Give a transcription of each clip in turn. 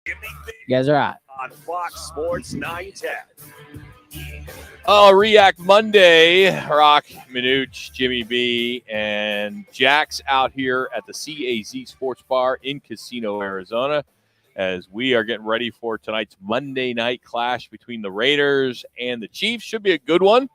You guys are out. On Fox Sports 910. Oh, React Monday. Roc, Manuch, Jimmy B, and Jack's out here at the CAZ Sports Bar in Casino, Arizona, as we are getting ready for tonight's Monday night clash between the Raiders and the Chiefs. Should be a good one.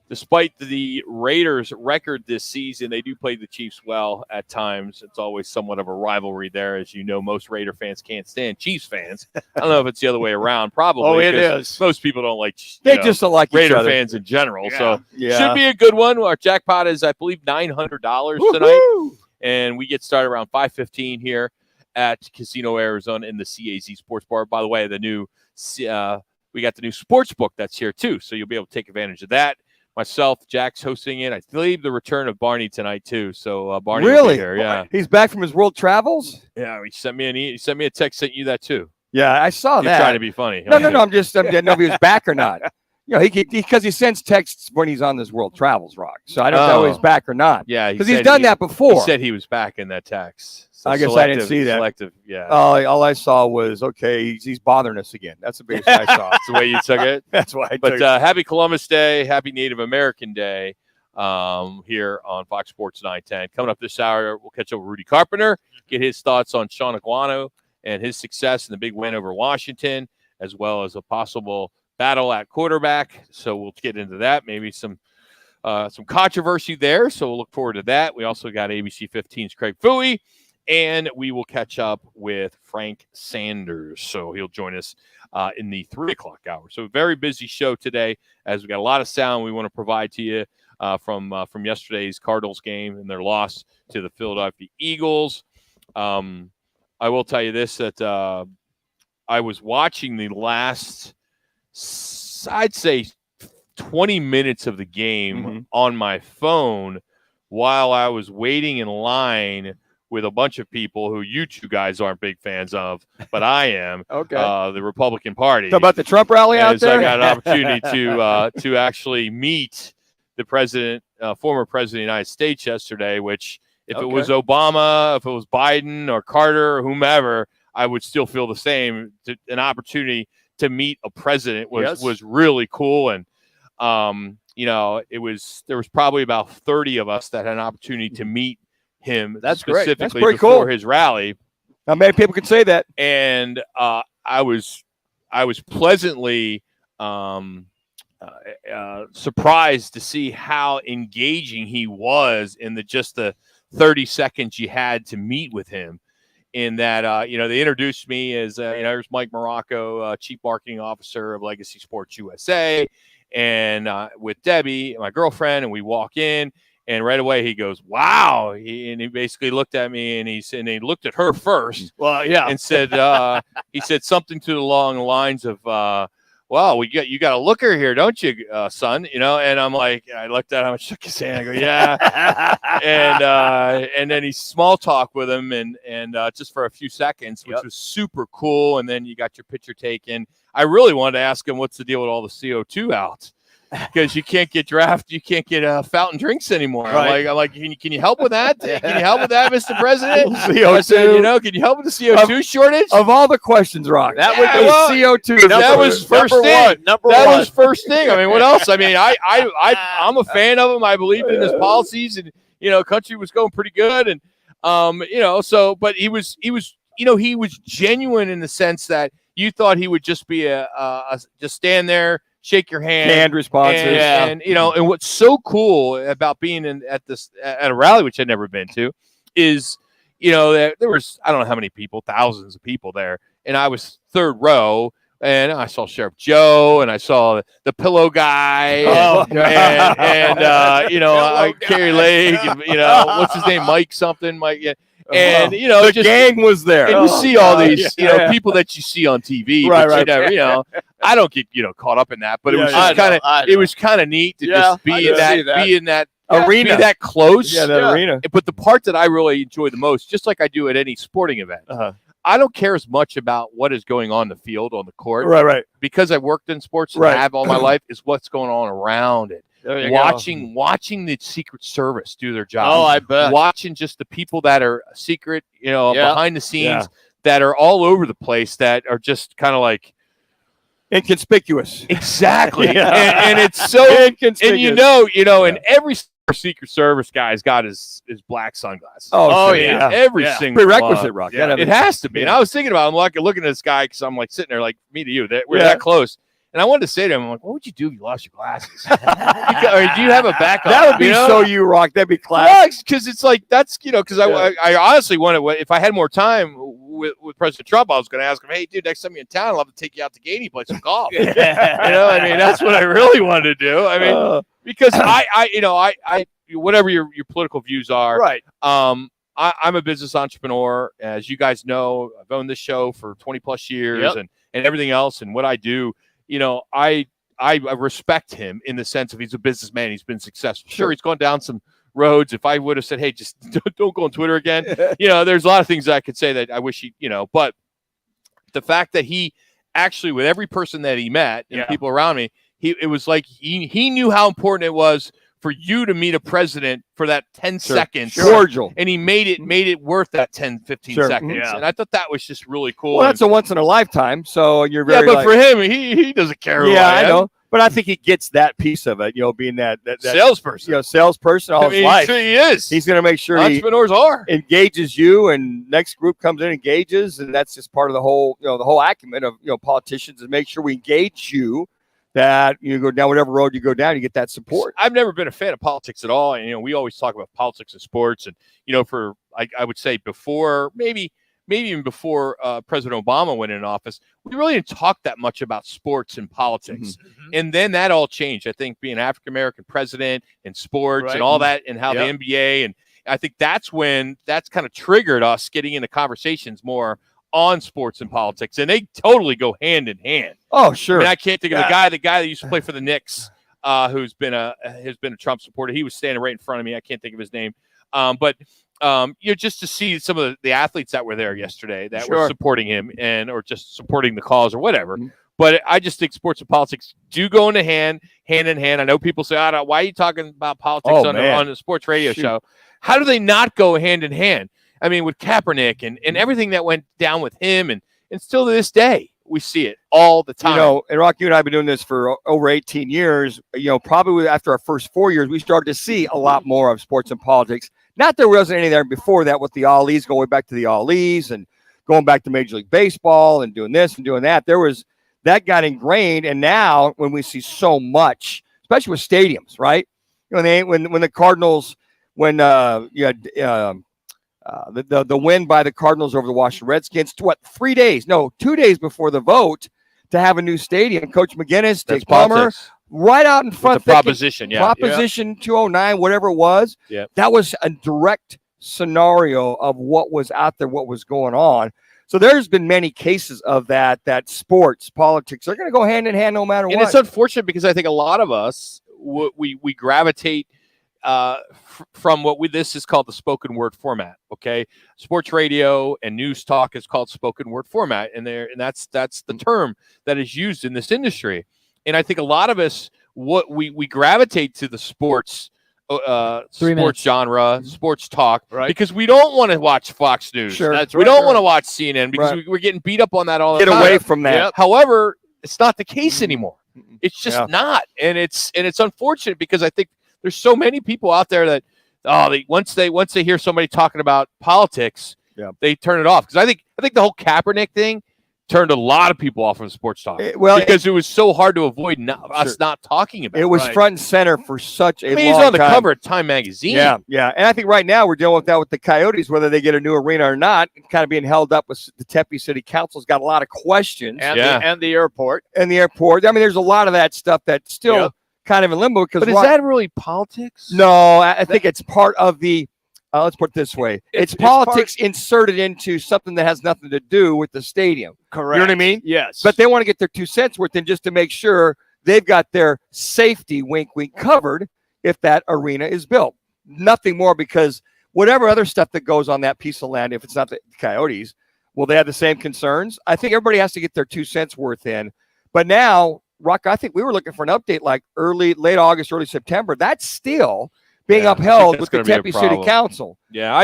Despite the Raiders' record this season, they do play the Chiefs well at times. It's always somewhat of a rivalry there. As you know, most Raider fans can't stand Chiefs fans. I don't know if it's the other way around. Probably. Oh, it is. Most people don't like just don't like Raider each other. fans in general. Yeah. So yeah. Should be a good one. Our jackpot is, I believe, $900 tonight. And we get started around 5:15 here at Casino, Arizona in the CAZ Sports Bar. By the way, we got the new sports book that's here too. So you'll be able to take advantage of that. Myself, Jack's hosting it. I believe the return of Barney tonight too. So Barney will be here. Yeah, he's back from his world travels. Yeah, he sent me a text. Sent you that too. Yeah, I saw He's that. Trying to be funny. No. I didn't know if he was back or not. You know, because he sends texts when he's on this world travels, Rock. So I don't know if he's back or not. Yeah, because he's done that before. He said he was back in that text. So I guess I didn't see that. Selective, yeah. All I saw was, okay, he's bothering us again. That's the biggest I saw. That's the way you took it? That's why I took it. But happy Columbus Day, happy Native American Day here on Fox Sports 910. Coming up this hour, we'll catch up with Rudy Carpenter, get his thoughts on Sean Aguano and his success in the big win over Washington, as well as a possible battle at quarterback. So we'll get into that, maybe some controversy there. So we'll look forward to that. We also got ABC 15's Craig Fouey. And we will catch up with Frank Sanders. So he'll join us in the 3 o'clock hour. So a very busy show today, as we got a lot of sound we want to provide to you from yesterday's Cardinals game and their loss to the Philadelphia Eagles. I will tell you this, that I was watching the last, I'd say, 20 minutes of the game on my phone while I was waiting in line with a bunch of people who you two guys aren't big fans of, but I am. Okay. The Republican Party. Talk about the Trump rally out there? I got an opportunity to actually meet the president, former president of the United States yesterday, which if it was Obama, if it was Biden or Carter or whomever, I would still feel the same. An opportunity to meet a president was really cool. And, there was probably about 30 of us that had an opportunity to meet him. That's specifically great. That's before his rally. Not many people can say that. And I was pleasantly surprised to see how engaging he was in the 30 seconds you had to meet with him. In that, they introduced me as, there's Mike Morocco, Chief Marketing Officer of Legacy Sports USA, and with Debbie, my girlfriend, and we walk in. And right away he goes, "Wow!" And he basically looked at me, and he looked at her first. Well, yeah, and said, he said something along the lines of, "Well, you got a looker here, don't you, son?" And I'm like, I looked at him and shook his hand. I go, "Yeah," and then he small talk with him, and just for a few seconds, which was super cool. And then you got your picture taken. I really wanted to ask him what's the deal with all the CO2 out. Because you can't get fountain drinks anymore. Right. I'm like, can you help with that? Can you help with that, Mr. President? CO2. I said, can you help with the CO2 shortage? Of all the questions, Rock, that would be CO2. That was first thing. That was first thing. I mean, what else? I mean, I'm a fan of him. I believed in his policies, and country was going pretty good, and but he was genuine in the sense that you thought he would just be just stand there, shake your hand, canned responses, and and what's so cool about being at a rally, which I'd never been to, is there was, I don't know how many people, thousands of people there, and I was third row, and I saw Sheriff Joe, and I saw the pillow guy, Kerry Lake, and what's his name, Mike something, Mike, yeah. And the gang was there, and you see all these people that you see on TV, right. I don't get I up in that, but it was just kind of neat to just be in that arena, be that close, arena. But the part that I really enjoy the most, just like I do at any sporting event, I don't care as much about what is going on the field, on the court, right, because I've worked in sports and have all my life, is what's going on around it. Watching the Secret Service do their job. Oh, I bet. Watching just the people that are secret, behind the scenes, that are all over the place that are just kind of like inconspicuous. Exactly. Yeah. and it's so Inconspicuous. and and every Secret Service guy's got his black sunglasses. Oh yeah. Every single prerequisite, one. Rock. It has to be. And I was thinking about, I'm like looking at this guy because I'm like sitting there like me to you. We're Yeah. that close. And I wanted to say to him, I'm like, what would you do if you lost your glasses? Or do you have a backup? That would be so you, Rock. That'd be classic. Yeah, because it's like because I honestly wanted, if I had more time with President Trump, I was going to ask him, hey, dude, next time you're in town, I'll have to take you out to Gainey, play some golf. That's what I really wanted to do. I mean, because I whatever your political views are, right? I'm a business entrepreneur, as you guys know. I've owned this show for 20 plus years, and everything else, and what I do. I respect him in the sense of he's a businessman. He's been successful. Sure, he's gone down some roads. If I would have said, hey, just don't go on Twitter again, there's a lot of things that I could say that I wish but the fact that he actually, with every person that he met and people around me, it was like he knew how important it was for you to meet a president for that 10 seconds. Cordial. And he made it worth that 10, 15 seconds. Yeah. And I thought that was just really cool. Well, that's a once in a lifetime. So you're very but for him, he doesn't care. Yeah, I know. But I think he gets that piece of it, being that salesperson. Salesperson all his life. He is. He's going to make sure entrepreneurs are engages you, and next group comes in, engages, and that's just part of the whole, the whole acumen of politicians, is make sure we engage you, that you go down whatever road you go down, you get that support. I've never been a fan of politics at all, and we always talk about politics and sports, and for I would say before maybe even before President Obama went in office, we really didn't talk that much about sports and politics. And then that all changed. I think being African American president and sports and all that, and how the NBA, and I think that's when that's kind of triggered us getting into conversations more on sports and politics, and they totally go hand in hand. Oh, sure. I can't think of the guy that used to play for the Knicks, who's been a Trump supporter. He was standing right in front of me. I can't think of his name. But just to see some of the athletes that were there yesterday that were supporting him or just supporting the cause or whatever. But I just think sports and politics do go hand in hand. I know people say, why are you talking about politics on a sports radio show? How do they not go hand in hand? I mean, with Kaepernick and everything that went down with him, and still to this day, we see it all the time. And Rock, you and I have been doing this for over 18 years. Probably after our first 4 years, we started to see a lot more of sports and politics. Not there wasn't any there before that with the Ollies, going back to the Ollies and going back to Major League Baseball and doing this and doing that. There was that got ingrained, and now when we see so much, especially with stadiums, right? When the Cardinals, when you had the win by the Cardinals over the Washington Redskins, 2 days before the vote to have a new stadium. Coach McGinnis, Dick Plummer, right out in front. With the proposition, Proposition 209, whatever it was. Yeah. That was a direct scenario of what was out there, what was going on. So there's been many cases of that sports, politics, they're going to go hand in hand no matter what. And it's unfortunate because I think a lot of us, we gravitate from this is called the spoken word format. Okay. Sports radio and news talk is called spoken word format. And that's the term that is used in this industry. And I think a lot of us, we gravitate to the sports genre, sports talk, because we don't want to watch Fox News. Sure. We don't want to watch CNN because we're getting beat up on that all the time. Get away from that. Yep. However, it's not the case anymore. It's just not. And it's unfortunate because I think there's so many people out there that once they hear somebody talking about politics, they turn it off. Because I think the whole Kaepernick thing turned a lot of people off from sports talk. Because it was so hard to avoid us not talking about it. It was front and center for such a long time. He's on the cover of Time magazine. Yeah. And I think right now we're dealing with that with the Coyotes, whether they get a new arena or not, kind of being held up with the Tempe City Council's got a lot of questions. And the airport. I mean, there's a lot of that stuff that's still kind of in limbo. But is that really politics? No, I think it's part of the let's put it this way. It's politics inserted into something that has nothing to do with the stadium. Correct. You know what I mean? Yes. But they want to get their 2 cents worth in just to make sure they've got their safety, wink, wink, covered if that arena is built. Nothing more, because whatever other stuff that goes on that piece of land, if it's not the Coyotes, will they have the same concerns? I think everybody has to get their 2 cents worth in. But now, Rock, I think we were looking for an update like late August, early September. That's still being upheld with the Tempe City Council. Yeah,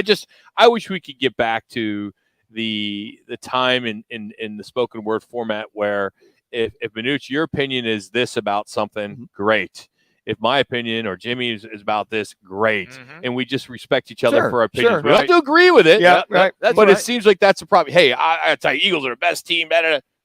I wish we could get back to the time in the spoken word format where if Manuch, your opinion is this about something, great. If my opinion or Jimmy is about this, great. And we just respect each other for our opinions. We don't have to agree with it. Yeah, right. But it seems like that's a problem. Hey, I tell you, Eagles are the best team.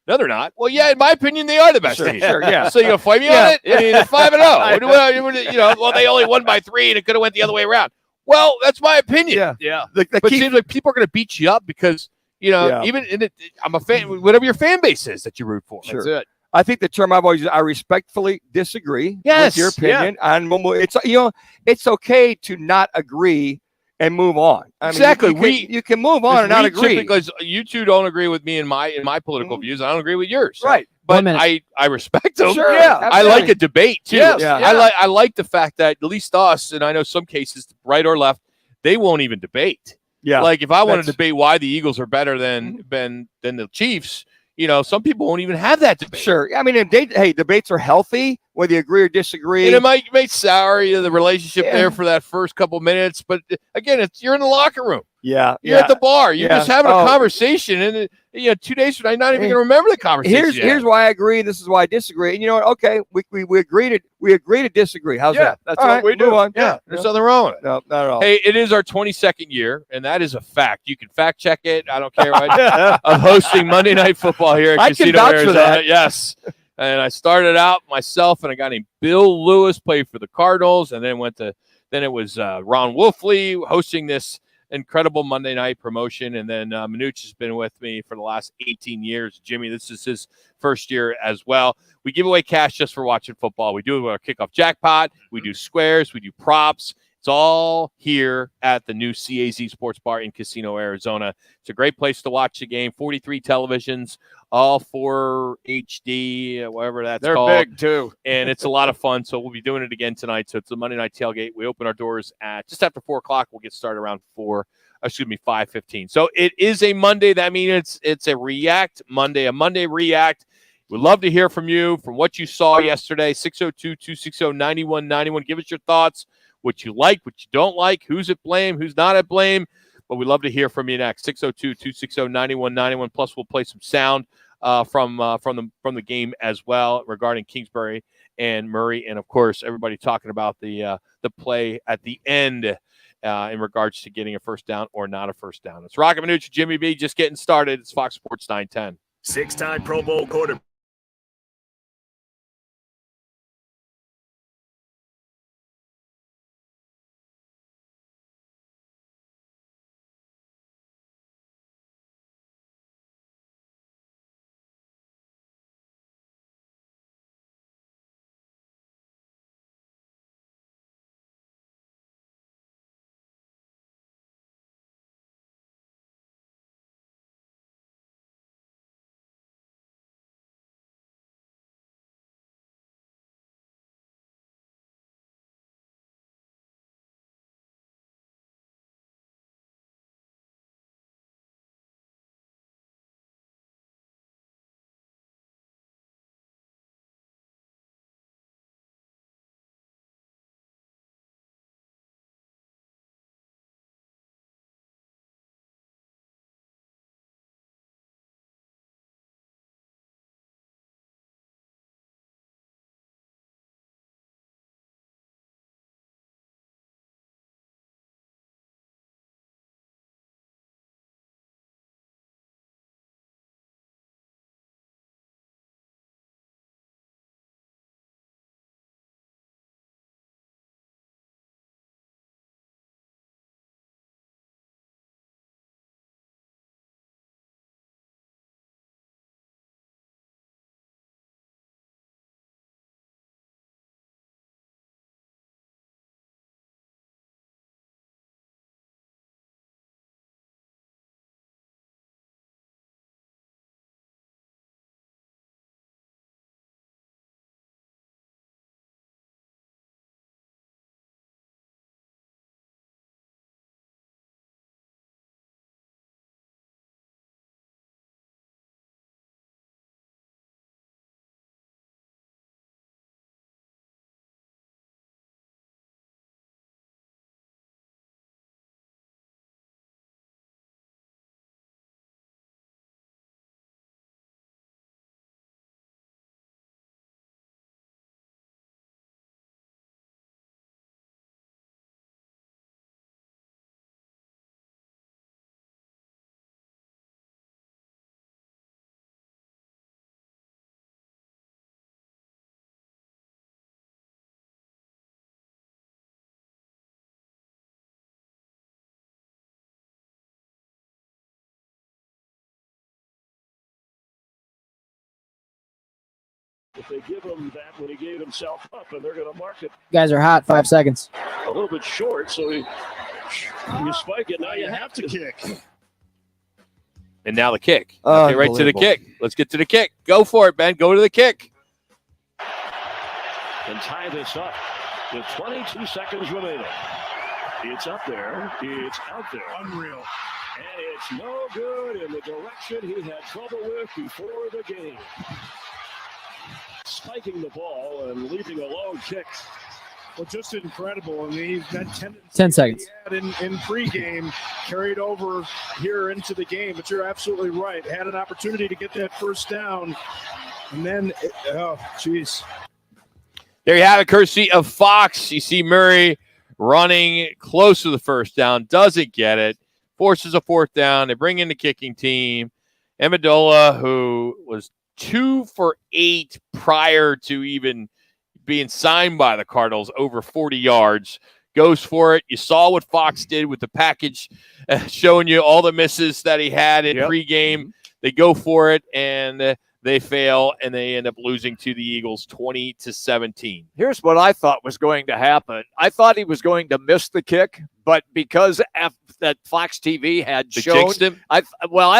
No, they're not. Well, yeah, in my opinion, they are the best team. Sure, yeah. So you gonna fight me on it? I mean, they're 5-0. Well, they only won by 3, and it could have went the other way around. Well, that's my opinion. Yeah. But it seems like people are going to beat you up because even in it, I'm a fan. Whatever your fan base is that you root for. Sure. That's it. I think the term I've always used, I respectfully disagree with your opinion. And it's okay to not agree and move on. Exactly. You can move on and not agree. Because you two don't agree with me in my political views. I don't agree with yours. Right. But I respect them. Sure. Yeah. Absolutely. I like a debate too. Yes. Yeah. I like the fact that at least us, and I know some cases, right or left, they won't even debate. Yeah. Like if I want to debate why the Eagles are better than the Chiefs, some people won't even have that debate. Sure. I mean, debates are healthy, whether you agree or disagree. And it might sour the relationship there for that first couple minutes. But again, you're in the locker room. Yeah. You're at the bar. You're just having a conversation. And 2 days from now, you're not even going to remember the conversation. Here's why I agree. This is why I disagree. And you know what? Okay, we agree to disagree. How's that? That's what we do. Move on. Yeah. There's nothing wrong with it. No, not at all. Hey, it is our 22nd year, and that is a fact. You can fact check it. I don't care. Of hosting Monday Night Football here at Casino vouch Arizona. for that. Yes. And I started out myself and a guy named Bill Lewis played for the Cardinals, and then it was Ron Wolfley hosting this incredible Monday night promotion. And then Manuch has been with me for the last 18 years. Jimmy, this is his first year as well. We give away cash just for watching football. We do it with our Kickoff Jackpot. We do squares. We do props. It's all here at the new CAZ Sports Bar in Casino, Arizona. It's a great place to watch the game. 43 televisions, all 4 HD, whatever that's called. They're big, too. And it's a lot of fun. So we'll be doing it again tonight. So it's a Monday night tailgate. We open our doors at just after 4 o'clock. We'll get started around 5:15. So it is a Monday. That means it's a React Monday, a Monday React. We'd love to hear from you, from what you saw yesterday. 602-260-9191. Give us your thoughts, what you like, what you don't like, who's at blame, who's not at blame. But we'd love to hear from you next. 602-260-9191. Plus, we'll play some sound from the game as well regarding Kingsbury and Murray, and of course everybody talking about the play at the end in regards to getting a first down or not a first down. It's Roc and Manuch, Jimmy B, just getting started. It's Fox Sports 910. 6-time Pro Bowl quarterback. If they give him that when he gave himself up, and they're going to mark it. Guys are hot. 5 seconds. A little bit short, so you spike it. Now you have to kick. And now the kick. Okay, right to the kick. Let's get to the kick. Go for it, Ben. Go to the kick. And tie this up with 22 seconds remaining. It's up there. It's out there. Unreal. And it's no good in the direction he had trouble with before the game. Spiking the ball and leaving alone kicks. Well, just incredible. I mean, that 10 seconds. In pregame carried over here into the game. But you're absolutely right. Had an opportunity to get that first down. And then, geez. There you have it, courtesy of Fox. You see Murray running close to the first down. Doesn't get it. Forces a fourth down. They bring in the kicking team. Amendola, who was 2 for 8 prior to even being signed by the Cardinals, over 40 yards, goes for it. You saw what Fox did with the package, showing you all the misses that he had in pregame. They go for it, and they fail, and they end up losing to the Eagles 20-17. Here's what I thought was going to happen. I thought he was going to miss the kick, but because that Fox TV had shown, jinxed him? I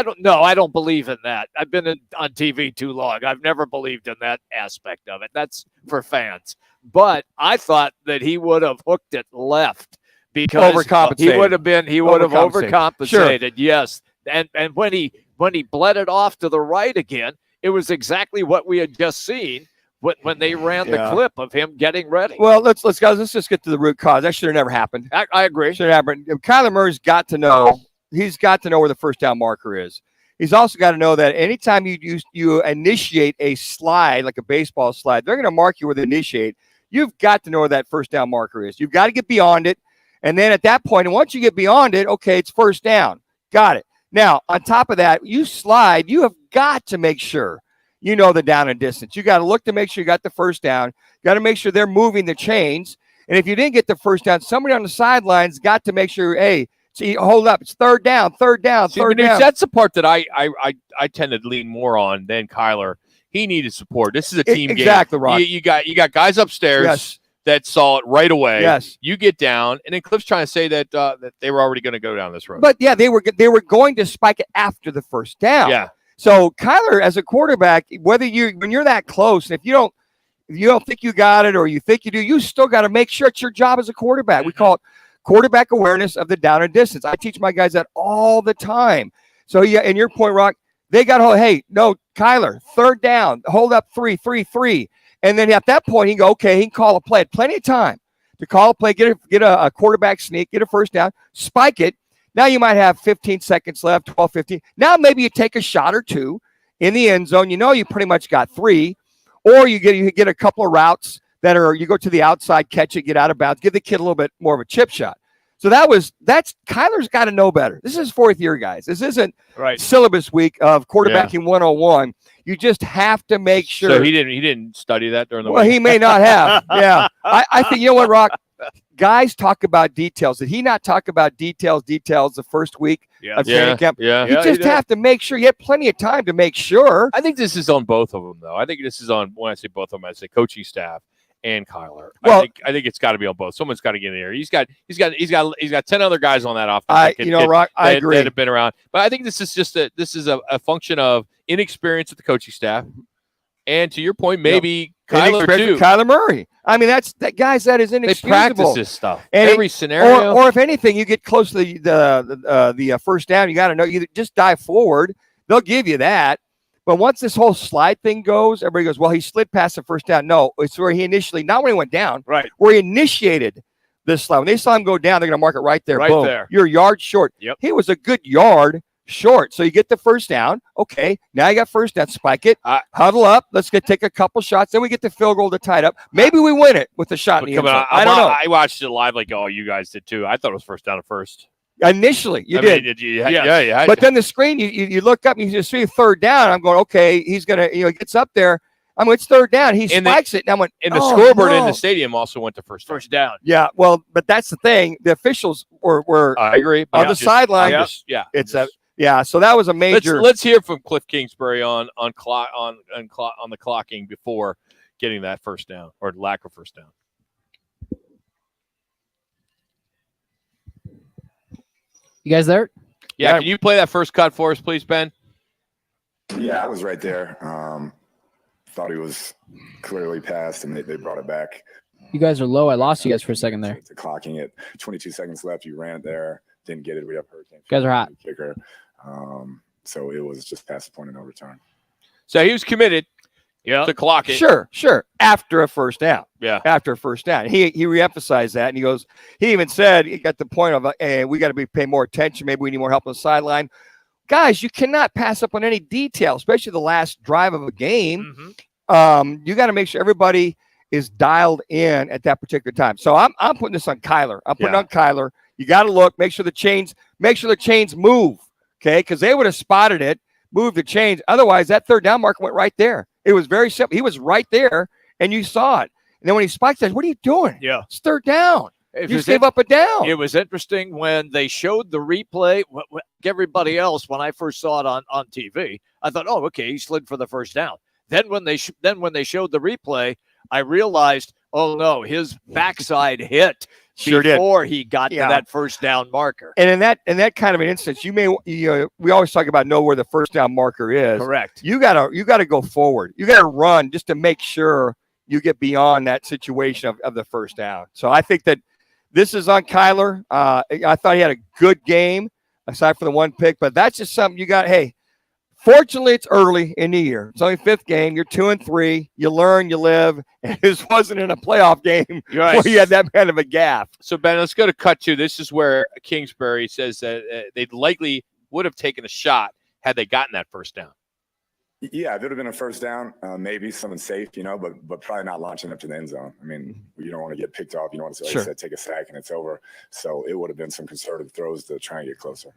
don't know. I don't believe in that. I've been on TV too long. I've never believed in that aspect of it. That's for fans. But I thought that he would have hooked it left because he would have overcompensated. Sure. Yes, and when he bled it off to the right again, it was exactly what we had just seen when they ran the clip of him getting ready. Well, let's just get to the root cause. That should have never happened. I agree. Should have happened. Kyler Murray's got to know. He's got to know where the first down marker is. He's also got to know that anytime you initiate a slide, like a baseball slide, they're going to mark you where they initiate. You've got to know where that first down marker is. You've got to get beyond it. And then at that point, and once you get beyond it, okay, it's first down. Got it. Now, on top of that, you slide, you have got to make sure you know the down and distance. You got to look to make sure you got the first down. You got to make sure they're moving the chains. And if you didn't get the first down, somebody on the sidelines got to make sure, hey, see, hold up, it's third down. That's the part that I tend to lean more on than Kyler. He needed support. This is a team game. Exactly right. You got guys upstairs that saw it right away. Yes. You get down, and then Cliff's trying to say that they were already going to go down this road. But yeah, they were going to spike it after the first down. Yeah. So Kyler, as a quarterback, when you're that close, and if you don't think you got it or you think you do, you still got to make sure it's your job as a quarterback. We call it quarterback awareness of the down and distance. I teach my guys that all the time. So yeah, and your point, Rock, they got hold. Hey, no, Kyler, third down, hold up 3-3-3. And then at that point, he can go, okay, he can call a play. Had plenty of time to call a play, get a quarterback sneak, get a first down, spike it. Now you might have 15 seconds left, 12, 15. Now maybe you take a shot or two in the end zone. You know you pretty much got 3. Or you get a couple of routes that are, you go to the outside, catch it, get out of bounds, give the kid a little bit more of a chip shot. So that's Kyler's got to know better. This is his 4th year, guys. This isn't syllabus week of quarterbacking 101. You just have to make sure. So he didn't study that during the week. Well, he may not have. Yeah. I think, you know what, Rock? Guys talk about details. Did he not talk about details the first week of training camp? Yeah. You just have to make sure. You have plenty of time to make sure. I think this is on both of them, though. I think this is on, when I say both of them, I say coaching staff and Kyler. Well, I think it's got to be on both. Someone's got to get in there. He's got 10 other guys on that offense. Rock, I agree. That have been around. But I think this is just a function of inexperience with the coaching staff. And to your point, maybe Kyler too. Kyler Murray. I mean, that is inexcusable. They practice this stuff every scenario. Or if anything, you get close to the first down. You got to know. You just dive forward. They'll give you that. But once this whole slide thing goes, everybody goes, well, he slid past the first down. No, it's where he initially, not when he went down, right? Where he initiated this slide. When they saw him go down, they're going to mark it right there. Right Boom. there. You're a yard short. Yep. He was a good yard short. So you get the first down. Okay, now you got first down. Spike it. Huddle up. Let's take a couple shots. Then we get the field goal to tie it up. Maybe we win it with the shot in the end zone. I don't know. I watched it live like you guys did too. I thought it was first down at first. Initially, you did. Yeah. But then the screen, you look up and you just see third down. I'm going, okay, he's going to, he gets up there. I'm going, it's third down. He spikes it. And I went, and the scoreboard in the stadium also went to first down. Yeah, well, but that's the thing. The officials were I agree. on the sideline. Yeah, so that was a major. Let's hear from Cliff Kingsbury on the clocking before getting that first down or lack of first down. You guys there? Yeah, can you play that first cut for us, please, Ben? Yeah, I was right there. Thought he was clearly passed, and they brought it back. You guys are low. I lost you guys for a second there. To clocking it, 22 seconds left. You ran it there, didn't get it. We have hurricane. You guys are hot. Kicker. So it was just past the point in overtime. So he was committed to clock it. Sure. After a first down. Yeah. After a first down. He reemphasized that, and he goes, he even said, he got the point of, hey, we got to be paying more attention. Maybe we need more help on the sideline. Guys, you cannot pass up on any detail, especially the last drive of a game. Mm-hmm. You got to make sure everybody is dialed in at that particular time. So I'm putting this on Kyler. I'm putting on Kyler. You got to look, make sure the chains move, okay? Because they would have spotted it, moved the chains. Otherwise, that third down marker went right there. It was very simple. He was right there, and you saw it. And then when he spiked that, what are you doing? Yeah. It's third down. You just gave up a down. It was interesting when they showed the replay. Everybody else, when I first saw it on TV, I thought, oh, okay, he slid for the first down. Then when they showed the replay, I realized, oh no, his backside hit before he got to that first down marker. And in that kind of an instance, we always talk about know where the first down marker is. Correct. You gotta go forward. You gotta run just to make sure you get beyond that situation of the first down. So I think that this is on Kyler. I thought he had a good game, aside from the one pick, but that's just something you got. Hey, fortunately, it's early in the year. It's only fifth game. You're 2-3. You learn, you live. And this wasn't in a playoff game where you had that kind of a gap. So, Ben, let's go to cut two. This is where Kingsbury says that they likely would have taken a shot had they gotten that first down. Yeah, if it would have been a first down, maybe something safe, but probably not launching up to the end zone. I mean, you don't want to get picked off. You don't want to, like I said, take a sack and it's over. So it would have been some conservative throws to try and get closer.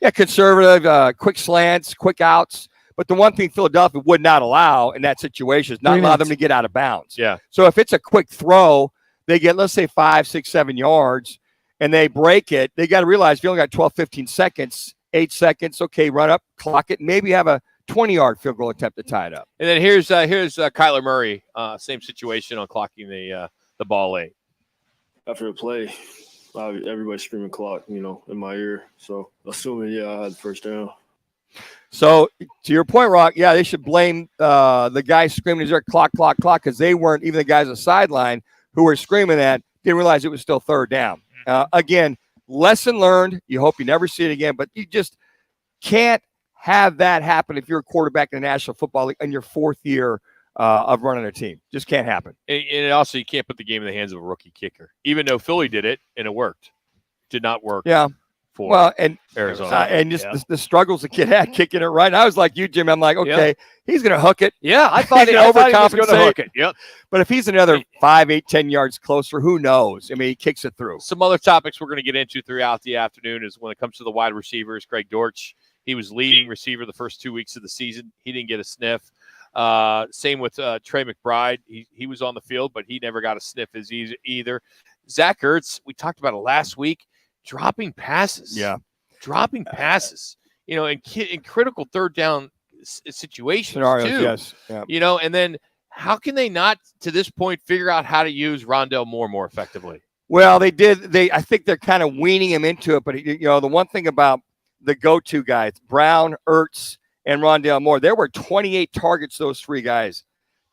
Yeah, conservative, quick slants, quick outs. But the one thing Philadelphia would not allow in that situation is not allow them to get out of bounds. Yeah. So if it's a quick throw, they get, let's say, 5, 6, 7 yards, and they break it. They got to realize if you only got 12, 15 seconds, 8 seconds, okay, run up, clock it, and maybe have a 20-yard field goal attempt to tie it up. And then here's Kyler Murray, same situation on clocking the ball late. After the play, everybody screaming clock, in my ear. So assuming, I had the first down. So to your point, Rock, they should blame the guys screaming his ear, clock, because they weren't, even the guys on the sideline who were screaming that didn't realize it was still third down. Again, lesson learned. You hope you never see it again, but you just can't have that happen if you're a quarterback in the National Football League in your fourth year of running a team. Just can't happen. And also, you can't put the game in the hands of a rookie kicker, even though Philly did it and it worked. Did not work. Yeah. For Arizona. And just the struggles the kid had kicking it right. And I was like you, Jim. I'm like, okay, he's going to hook it. Yeah, I thought he was going to hook it. Yep. But if he's another 5, 8, 10 yards closer, who knows? I mean, he kicks it through. Some other topics we're going to get into throughout the afternoon is when it comes to the wide receivers, Greg Dortch. He was leading receiver the first 2 weeks of the season. He didn't get a sniff. Same with Trey McBride. He was on the field, but he never got a sniff as either. Zach Ertz, we talked about it last week, dropping passes. Yeah. Dropping passes, in critical third down situations scenarios, too. Yes. Yeah. And then how can they not, to this point, figure out how to use Rondale Moore more effectively? Well, they did. I think they're kind of weaning him into it. But, the one thing about the go-to guys, Brown, Ertz, and Rondale Moore, there were 28 targets, those three guys.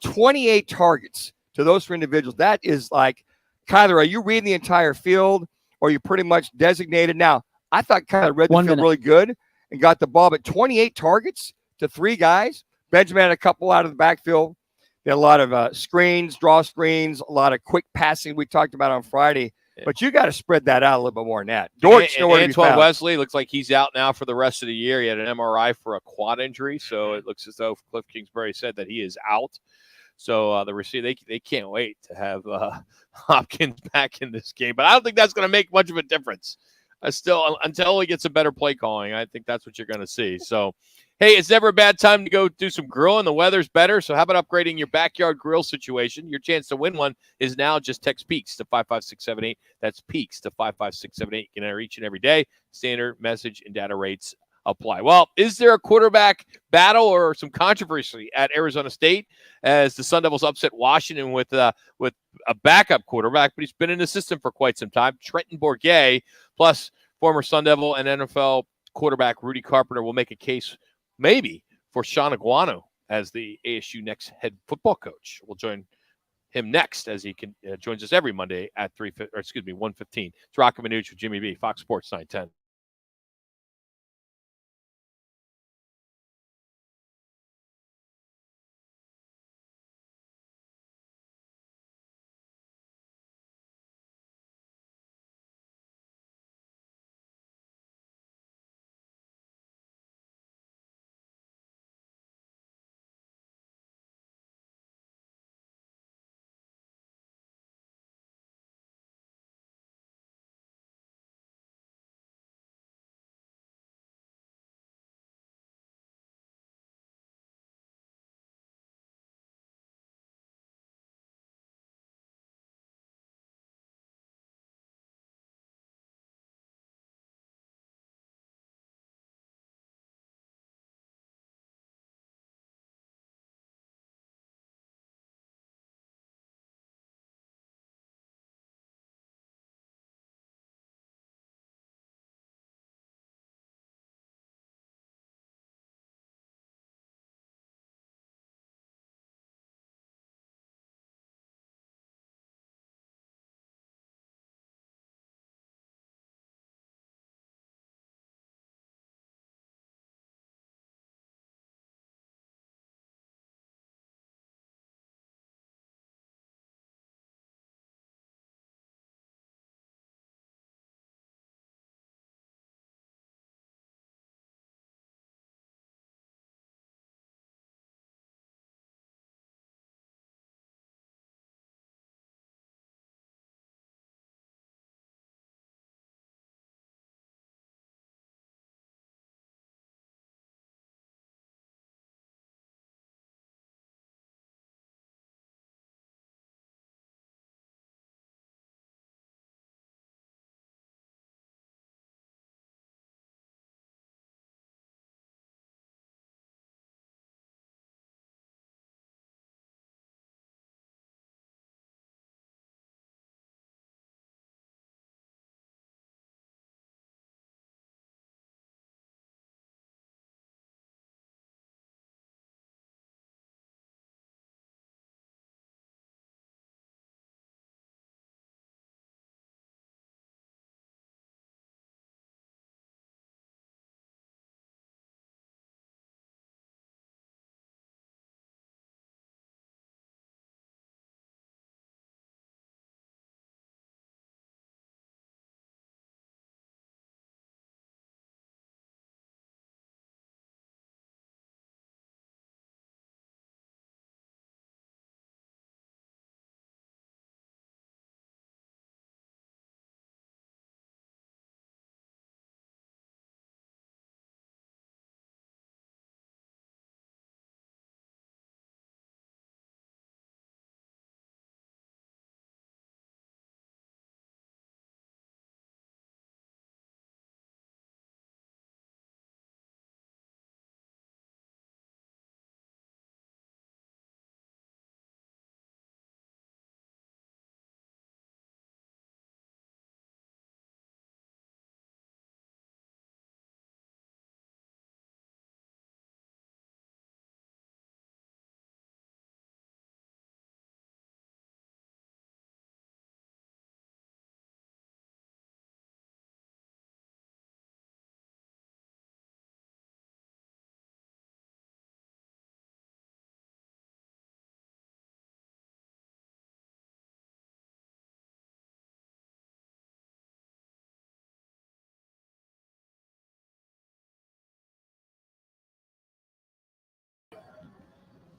28 targets to those three individuals. That is like, Kyler, are you reading the entire field or are you pretty much designated? Now, I thought Kyler read the field really good and got the ball, but 28 targets to three guys. Benjamin had a couple out of the backfield. They had a lot of screens, draw screens, a lot of quick passing we talked about on Friday. But you got to spread that out a little bit more than that. Dortch, Antoine Wesley looks like he's out now for the rest of the year. He had an MRI for a quad injury, so it looks as though Cliff Kingsbury said that he is out. So the receiver, they can't wait to have Hopkins back in this game. But I don't think that's going to make much of a difference. Until he gets a better play calling, I think that's what you're going to see. So, hey, it's never a bad time to go do some grilling. The weather's better, so how about upgrading your backyard grill situation? Your chance to win one is now. Just text PEAKS to 55678. That's PEAKS to 55678. You can enter each and every day. Standard message and data rates apply. Well, is there a quarterback battle or some controversy at Arizona State as the Sun Devils upset Washington with a backup quarterback, but he's been in the system for quite some time, Trenton Bourguet, plus former Sun Devil and NFL quarterback Rudy Carpenter will make a case maybe for Sean Aguano as the ASU next head football coach. We'll join him next as he joins us every Monday at 1:15. It's Roc and Manuch with Jimmy B, Fox Sports 910.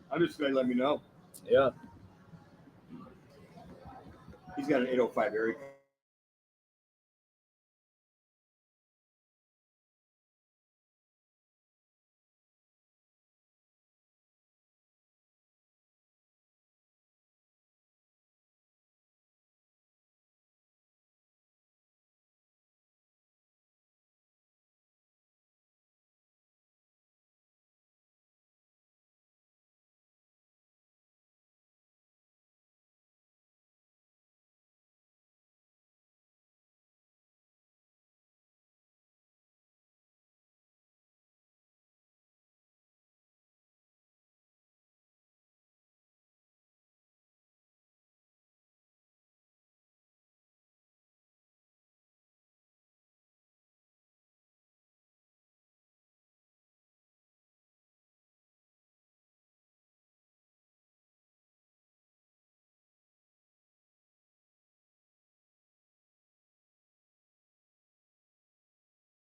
I'm just going to let me know. Yeah. He's got an 805 area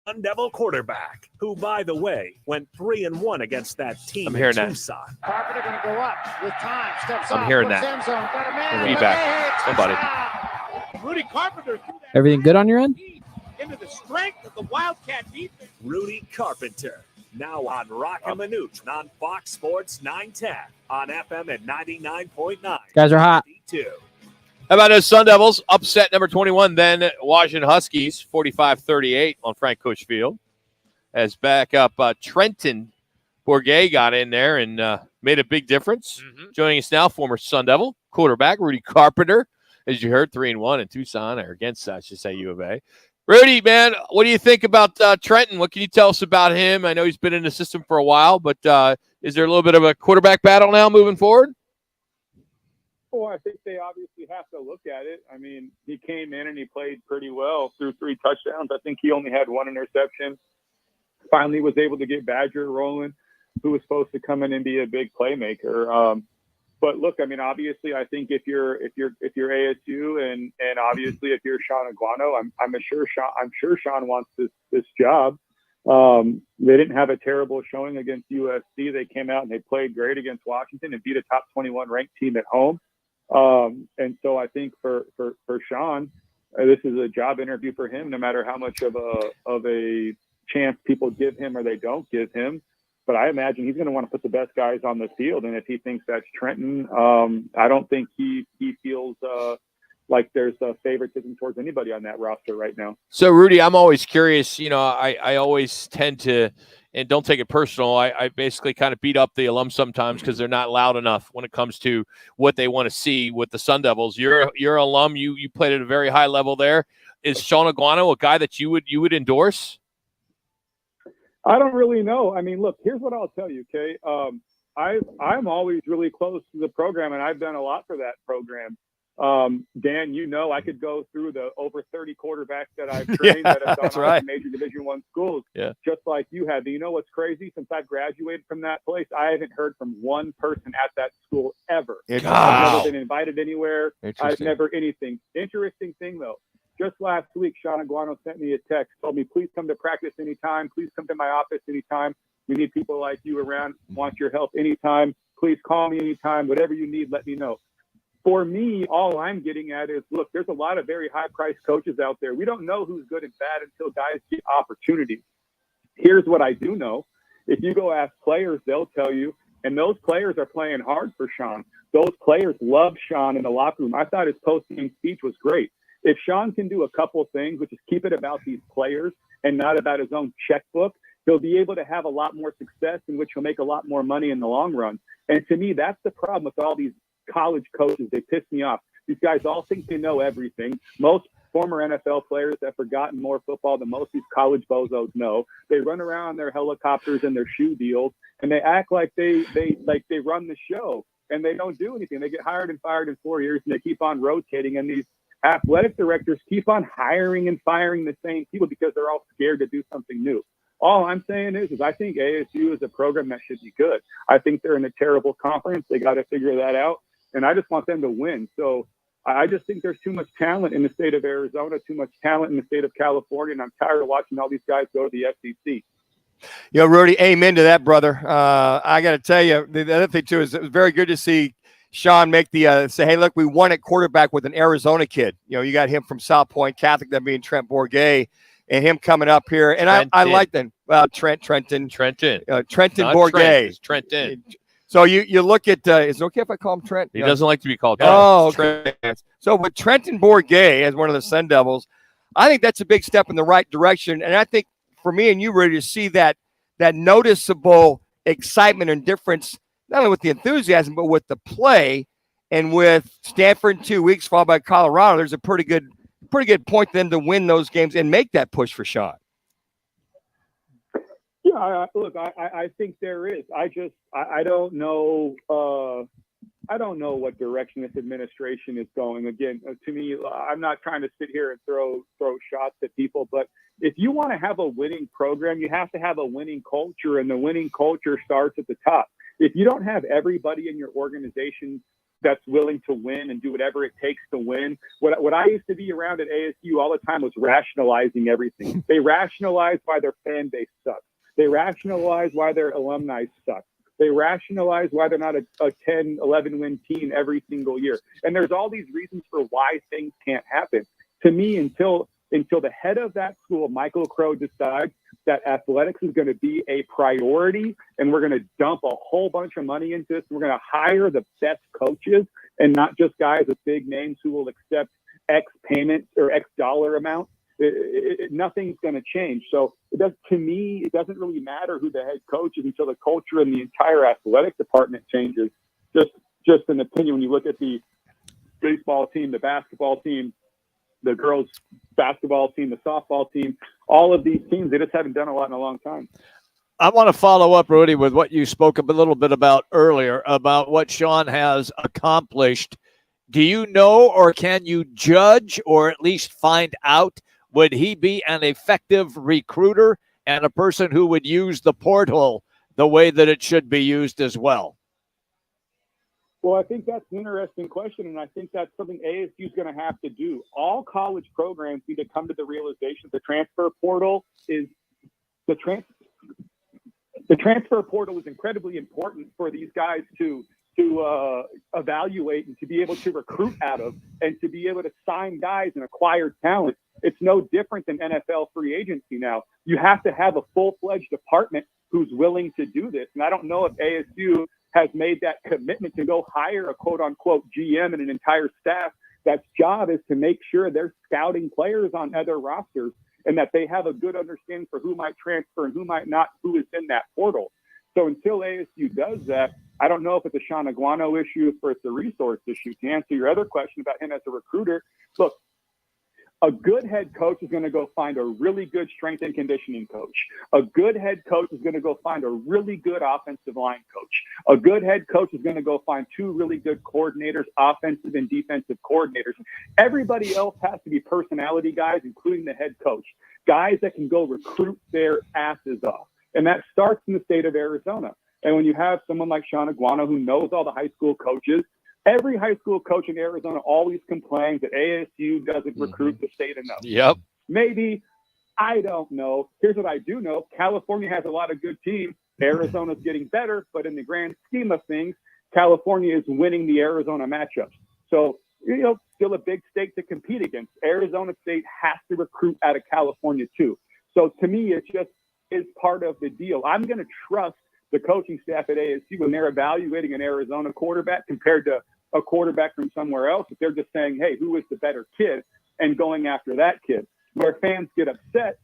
Sun Devil quarterback, who, by the way, went 3-1 against that team I'm hearing in that. Tucson. Carpenter going to go up with time. Steps I'm up, hearing looks that. end zone, got a man. Feedback. Somebody. Rudy Carpenter threw that Everything good on your end? into the strength of the Wildcat defense. Rudy Carpenter, now on Roc and Manuch on Fox Sports 910 on FM at 99.9. Guys are hot. How about those Sun Devils? Upset number 21, then Washington Huskies, 45-38 on Frank Cush Field. As backup Trenton Bourget got in there and made a big difference. Joining us now, former Sun Devil quarterback Rudy Carpenter. As you heard, 3-1 in Tucson, or against, I should say, U of A. Rudy, man, what do you think about Trenton? What can you tell us about him? I know he's been in the system for a while, but is there a little bit of a quarterback battle now moving forward? Well, I think they obviously have to look at it. I mean, he came in and he played pretty well, threw 3 touchdowns. I think he only had 1 interception. Finally was able to get Badger rolling, who was supposed to come in and be a big playmaker. But look, I mean, obviously, I think if you're ASU and obviously if you're Sean Aguano, I'm sure Sean wants this job. They didn't have a terrible showing against USC. They came out and they played great against Washington and beat a top 21 ranked team at home. And so I think for Sean, this is a job interview for him, no matter how much of a chance people give him or they don't give him. But I imagine he's going to want to put the best guys on the field. And if he thinks that's Trenton, I don't think he feels like there's a favoritism towards anybody on that roster right now. So, Rudy, I'm always curious. You know, I always tend to, and don't take it personal, I basically kind of beat up the alums sometimes because they're not loud enough when it comes to what they want to see with the Sun Devils. You're an alum. You played at a very high level there. Is Sean Aguano a guy that you would endorse? I don't really know. I mean, look, here's what I'll tell you, Kay. I'm always really close to the program, and I've done a lot for that program. Dan, you know, I could go through the over 30 quarterbacks that I've trained that have gone on to major Division I schools, just like you have. You know what's crazy? Since I've graduated from that place, I haven't heard from one person at that school ever. I've never been invited anywhere. I've never anything. Interesting thing, though. Just last week, Sean Aguano sent me a text, told me, please come to practice anytime. Please come to my office anytime. We need people like you around, want your help anytime. Please call me anytime. Whatever you need, let me know. For me, all I'm getting at is, look, there's a lot of very high-priced coaches out there. We don't know who's good and bad until guys get opportunities. Here's what I do know. If you go ask players, they'll tell you, and those players are playing hard for Sean. Those players love Sean in the locker room. I thought his post-game speech was great. If Sean can do a couple of things, which is keep it about these players and not about his own checkbook, he'll be able to have a lot more success in which he'll make a lot more money in the long run. And to me, that's the problem with all these college coaches. They piss me off. These guys all think they know everything. Most former NFL players have forgotten more football than most of these college bozos know. They run around in their helicopters and their shoe deals, and they act like they run the show, and they don't do anything. They get hired and fired in 4 years, and they keep on rotating, and these athletic directors keep on hiring and firing the same people because they're all scared to do something new. All I'm saying is I think ASU is a program that should be good. I think they're in a terrible conference. They got to figure that out. And I just want them to win. So I just think there's too much talent in the state of Arizona, too much talent in the state of California. And I'm tired of watching all these guys go to the SEC. You know, Rudy, amen to that, brother. I got to tell you, the other thing, too, is it was very good to see Sean make the say, hey, look, we won at quarterback with an Arizona kid. You know, you got him from South Point Catholic, that being Trent Bourget, and him coming up here. And I like them. Trenton Bourget. Trenton. So you look at, is it okay if I call him Trent? He doesn't like to be called Trent. Oh, okay. So with Trenton Bourget as one of the Sun Devils, I think that's a big step in the right direction. And I think for me and you, ready to see that noticeable excitement and difference, not only with the enthusiasm, but with the play, and with Stanford in 2 weeks followed by Colorado, there's a pretty good point for them to win those games and make that push for Sean. Yeah, look, I think there is. I don't know. I don't know what direction this administration is going. Again, to me, I'm not trying to sit here and throw shots at people, but if you want to have a winning program, you have to have a winning culture, and the winning culture starts at the top. If you don't have everybody in your organization that's willing to win and do whatever it takes to win. What I used to be around at ASU all the time was rationalizing everything. They rationalize why their fan base sucks. They rationalize why their alumni suck. They rationalize why they're not a 10, 11-win team every single year. And there's all these reasons for why things can't happen. To me, until the head of that school, Michael Crow, decides that athletics is going to be a priority and we're going to dump a whole bunch of money into this, we're going to hire the best coaches and not just guys with big names who will accept X payment or X dollar amount, nothing's going to change. So to me, it doesn't really matter who the head coach is until the culture in the entire athletic department changes. Just an opinion. When you look at the baseball team, the basketball team, the girls basketball team, the softball team, all of these teams, they just haven't done a lot in a long time. I want to follow up, Rudy, with what you spoke a little bit about earlier about what Sean has accomplished. Do you know, or can you judge, or at least find out, would he be an effective recruiter and a person who would use the portal the way that it should be used as well? Well, I think that's an interesting question, and I think that's something ASU is going to have to do. All college programs need to come to the realization the transfer portal is the transfer portal is incredibly important for these guys to evaluate and to be able to recruit out of and to be able to sign guys and acquire talent. It's no different than NFL free agency now. You have to have a full-fledged department who's willing to do this. And I don't know if ASU has made that commitment to go hire a quote-unquote GM and an entire staff that's job is to make sure they're scouting players on other rosters and that they have a good understanding for who might transfer and who might not, who is in that portal. So until ASU does that, I don't know if it's a Sean Aguano issue or if it's a resource issue. To answer your other question about him as a recruiter, look, a good head coach is going to go find a really good strength and conditioning coach. A good head coach is going to go find a really good offensive line coach. A good head coach is going to go find two really good coordinators, offensive and defensive coordinators. Everybody else has to be personality guys, including the head coach, guys that can go recruit their asses off. And that starts in the state of Arizona. And when you have someone like Sean Aguano who knows all the high school coaches, every high school coach in Arizona always complains that ASU doesn't recruit the state enough. Yep. Maybe, I don't know. Here's what I do know. California has a lot of good teams. Arizona's getting better, but in the grand scheme of things, California is winning the Arizona matchups. So, still a big state to compete against. Arizona State has to recruit out of California too. So to me, it just is part of the deal. I'm going to trust the coaching staff at ASU when they're evaluating an Arizona quarterback compared to a quarterback from somewhere else. If they're just saying, hey, who is the better kid and going after that kid. Where fans get upset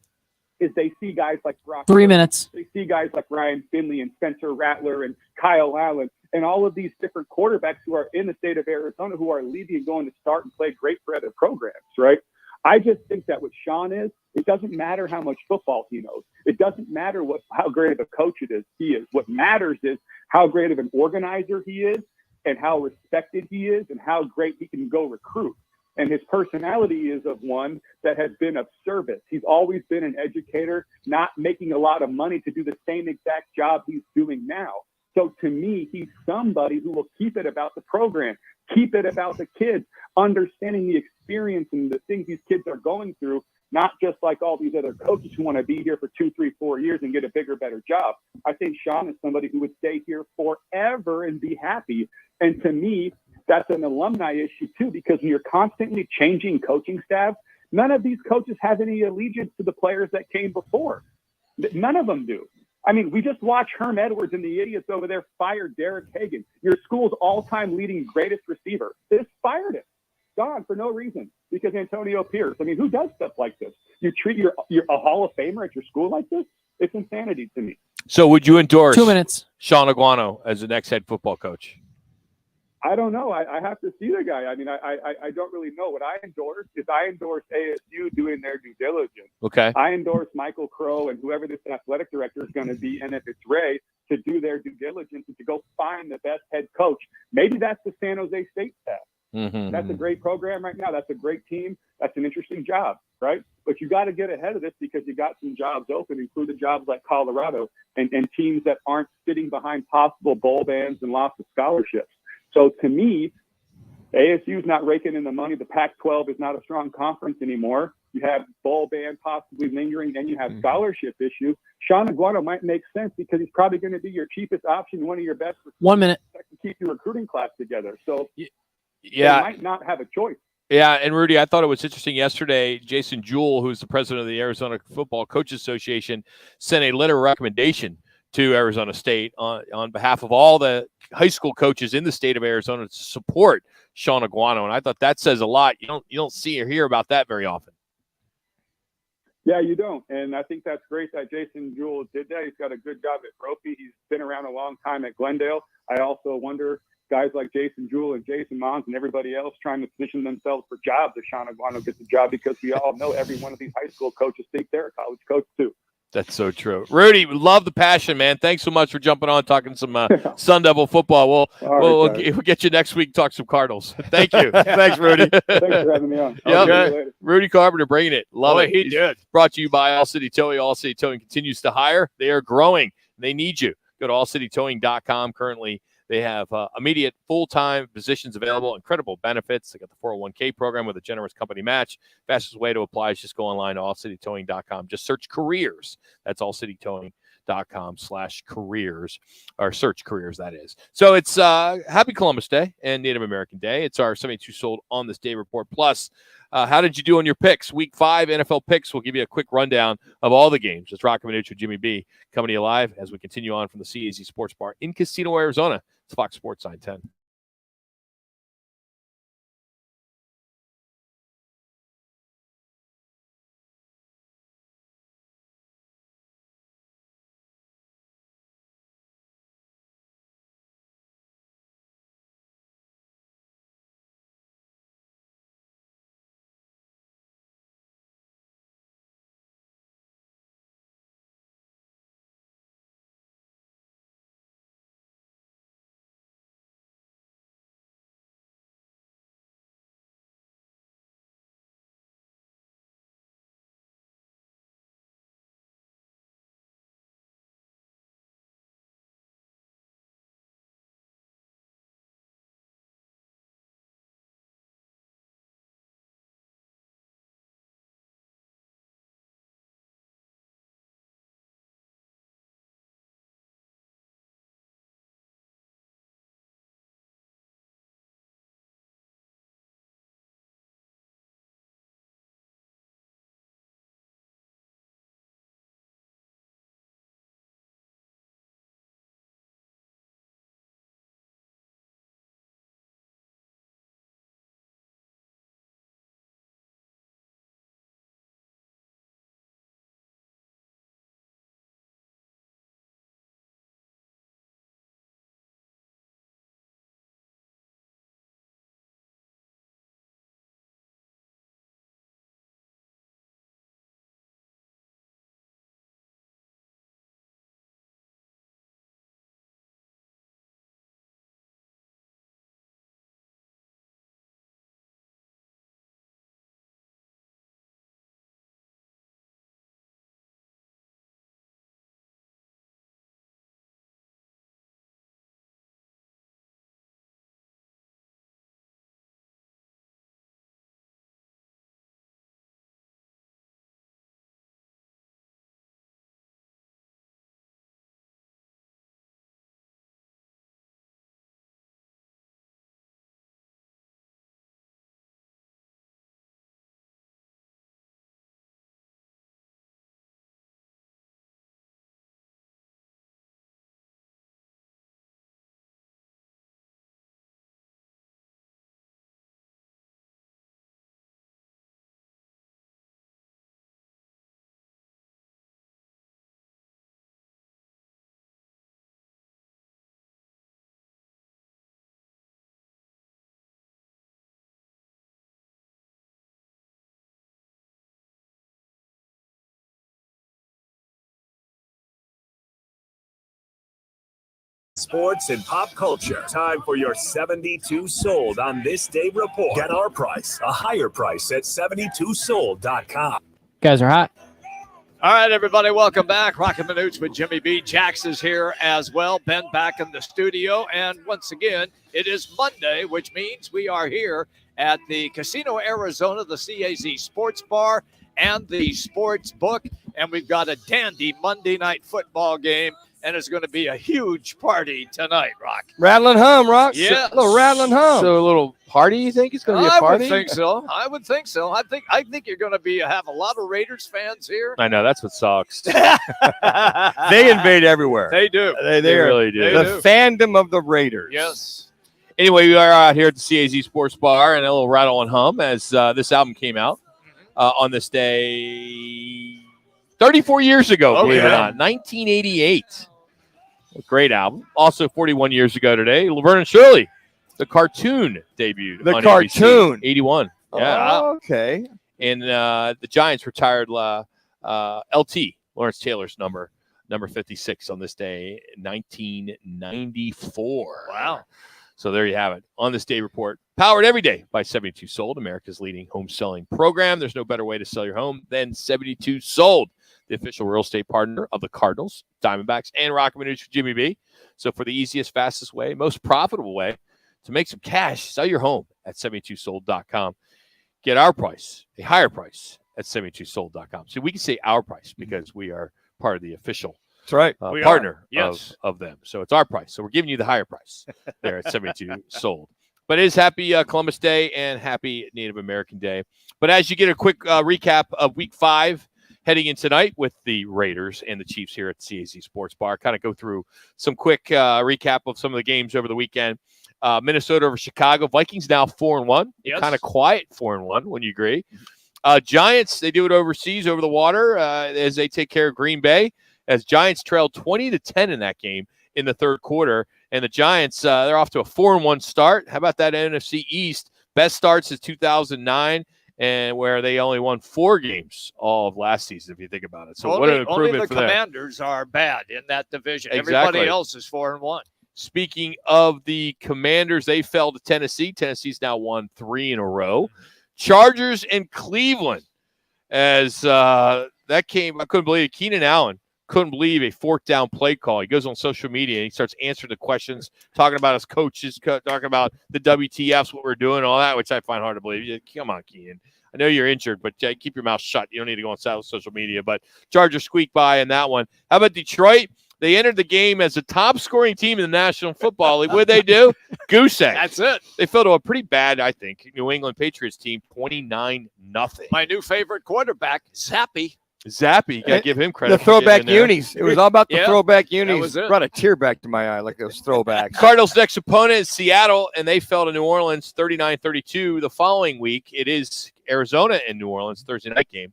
is they see guys like Brock. 3 minutes. They see guys like Ryan Finley and Spencer Rattler and Kyle Allen and all of these different quarterbacks who are in the state of Arizona who are leaving and going to start and play great for other programs, right? I just think that what Sean is, it doesn't matter how much football he knows. It doesn't matter how great of a coach he is. What matters is how great of an organizer he is and how respected he is and how great he can go recruit. And his personality is of one that has been of service. He's always been an educator, not making a lot of money to do the same exact job he's doing now. So to me, he's somebody who will keep it about the program, keep it about the kids, understanding the experience and the things these kids are going through, not just like all these other coaches who want to be here for 2, 3, 4 years and get a bigger, better job. I think Sean is somebody who would stay here forever and be happy. And to me, that's an alumni issue too, because when you're constantly changing coaching staff, none of these coaches have any allegiance to the players that came before. None of them do. I mean, we just watched Herm Edwards and the idiots over there fire Derek Hagan, your school's all-time leading greatest receiver. They just fired him. Gone for no reason because Antonio Pierce. I mean, who does stuff like this? You treat you're a Hall of Famer at your school like this? It's insanity to me. So would you endorse 2 minutes. Sean Aguano as the next head football coach? I don't know. I have to see the guy. I mean, I don't really know. What I endorse is ASU doing their due diligence. Okay. I endorse Michael Crow and whoever this athletic director is going to be, and if it's Ray, to do their due diligence and to go find the best head coach. Maybe that's the San Jose State staff. Mm-hmm. That's a great program right now. That's a great team. That's an interesting job, right? But you got to get ahead of this because you got some jobs open, including jobs like Colorado and teams that aren't sitting behind possible bowl bans and lots of scholarships. So to me, ASU's not raking in the money. The Pac-12 is not a strong conference anymore. You have bowl ban possibly lingering, then you have scholarship issue. Sean Aguano might make sense because he's probably going to be your cheapest option, one of your best. 1 minute. That can keep your recruiting class together. So yeah, they might not have a choice. Yeah, and Rudy, I thought it was interesting yesterday. Jason Jewell, who's the president of the Arizona Football Coaches Association, sent a letter of recommendation to Arizona State on behalf of all the high school coaches in the state of Arizona to support Sean Aguano. And I thought that says a lot. You don't see or hear about that very often. Yeah, you don't. And I think that's great that Jason Jewell did that. He's got a good job at Brophy. He's been around a long time at Glendale. I also wonder guys like Jason Jewell and Jason Mons and everybody else trying to position themselves for jobs if Sean Aguano gets a job, because we all know every one of these high school coaches think they're a college coach too. That's so true. Rudy, we love the passion, man. Thanks so much for jumping on, talking some Sun Devil football. We'll get you next week, talk some Cardinals. Thank you. Thanks, Rudy. Thanks for having me on. Yep. Okay. Rudy Carpenter bringing it. Love it. He did. Brought to you by All City Towing. All City Towing continues to hire. They are growing. They need you. Go to allcitytowing.com. Currently, they have immediate full-time positions available, incredible benefits. They got the 401k program with a generous company match. Fastest way to apply is just go online to allcitytowing.com. Just search careers. That's allcitytowing.com/careers, or search careers, that is. So it's Happy Columbus Day and Native American Day. It's our 72 Sold on This Day report. Plus, how did you do on your picks? Week 5 NFL picks. We'll give you a quick rundown of all the games. It's Roc and Manuch with Jimmy B coming to you live as we continue on from the CAZ Sports Bar in Casino, Arizona. It's Fox Sports 910. Sports and pop culture. Time for your 72 Sold on This Day report. Get our price, a higher price at 72sold.com. Guys are hot. All right, everybody, welcome back. Roc and Manuch with Jimmy B. Jax is here as well. Ben back in the studio. And once again, it is Monday, which means we are here at the Casino Arizona, the CAZ Sports Bar, and the Sports Book. And we've got a dandy Monday night football game. And it's going to be a huge party tonight, Rock. Rattling hum, Rock. Yeah. A little rattling hum. So a little party, you think it's going to be a party? I would think so. I think you're going to have a lot of Raiders fans here. I know, that's what sucks. They invade everywhere. They do. They really do. The fandom of the Raiders. Yes. Anyway, we are out here at the CAZ Sports Bar and a little rattle and hum as this album came out on this day 34 years ago, believe it or not, 1988. A great album. Also 41 years ago today, Laverne and Shirley, the cartoon debuted. The on cartoon. ABC, 81. Yeah. Oh, okay. And the Giants retired LT, Lawrence Taylor's number 56 on this day, 1994. Wow. So there you have it. On this day report, powered every day by 72 Sold, America's leading home selling program. There's no better way to sell your home than 72 Sold, the official real estate partner of the Cardinals, Diamondbacks, and Roc and Manuch with Jimmy B. So for the easiest, fastest way, most profitable way to make some cash, sell your home at 72sold.com. Get our price, a higher price at 72sold.com. So we can say our price because we are part of the official That's right. partner Yes. of them. So it's our price. So we're giving you the higher price there at 72 Sold. But it is happy Columbus Day and happy Native American Day. But as you get a quick recap of week 5 heading in tonight with the Raiders and the Chiefs here at CAZ Sports Bar, kind of go through some quick recap of some of the games over the weekend. Minnesota over Chicago. Vikings now 4-1. Yes. Kind of quiet 4-1, wouldn't you agree? Giants, they do it overseas over the water as they take care of Green Bay. As Giants trailed 20-10 in that game in the third quarter. And the Giants, they're off to a 4-1 start. How about that NFC East? Best start since 2009, and where they only won 4 games all of last season, if you think about it. So what an improvement for them. Only the Commanders are bad in that division. Exactly. Everybody else is 4-1. Speaking of the Commanders, they fell to Tennessee. Tennessee's now won 3 in a row. Chargers and Cleveland. As that came, I couldn't believe it. Keenan Allen couldn't believe a fourth down play call. He goes on social media and he starts answering the questions, talking about his coaches, talking about the WTFs, what we're doing, all that, which I find hard to believe. Come on, Keenan. I know you're injured, but keep your mouth shut. You don't need to go on social media. But Chargers squeaked by in that one. How about Detroit? They entered the game as the top-scoring team in the National Football League. What did they do? Goose egg. That's it. They fell to a pretty bad, I think, New England Patriots team, 29-0. My new favorite quarterback, Zappy. Zappy, you got to give him credit. The throwback unis. It was all about the throwback unis. was it. Brought a tear back to my eye, like those throwbacks. Cardinals' next opponent is Seattle, and they fell to New Orleans 39-32. The following week, it is Arizona and New Orleans, Thursday night game.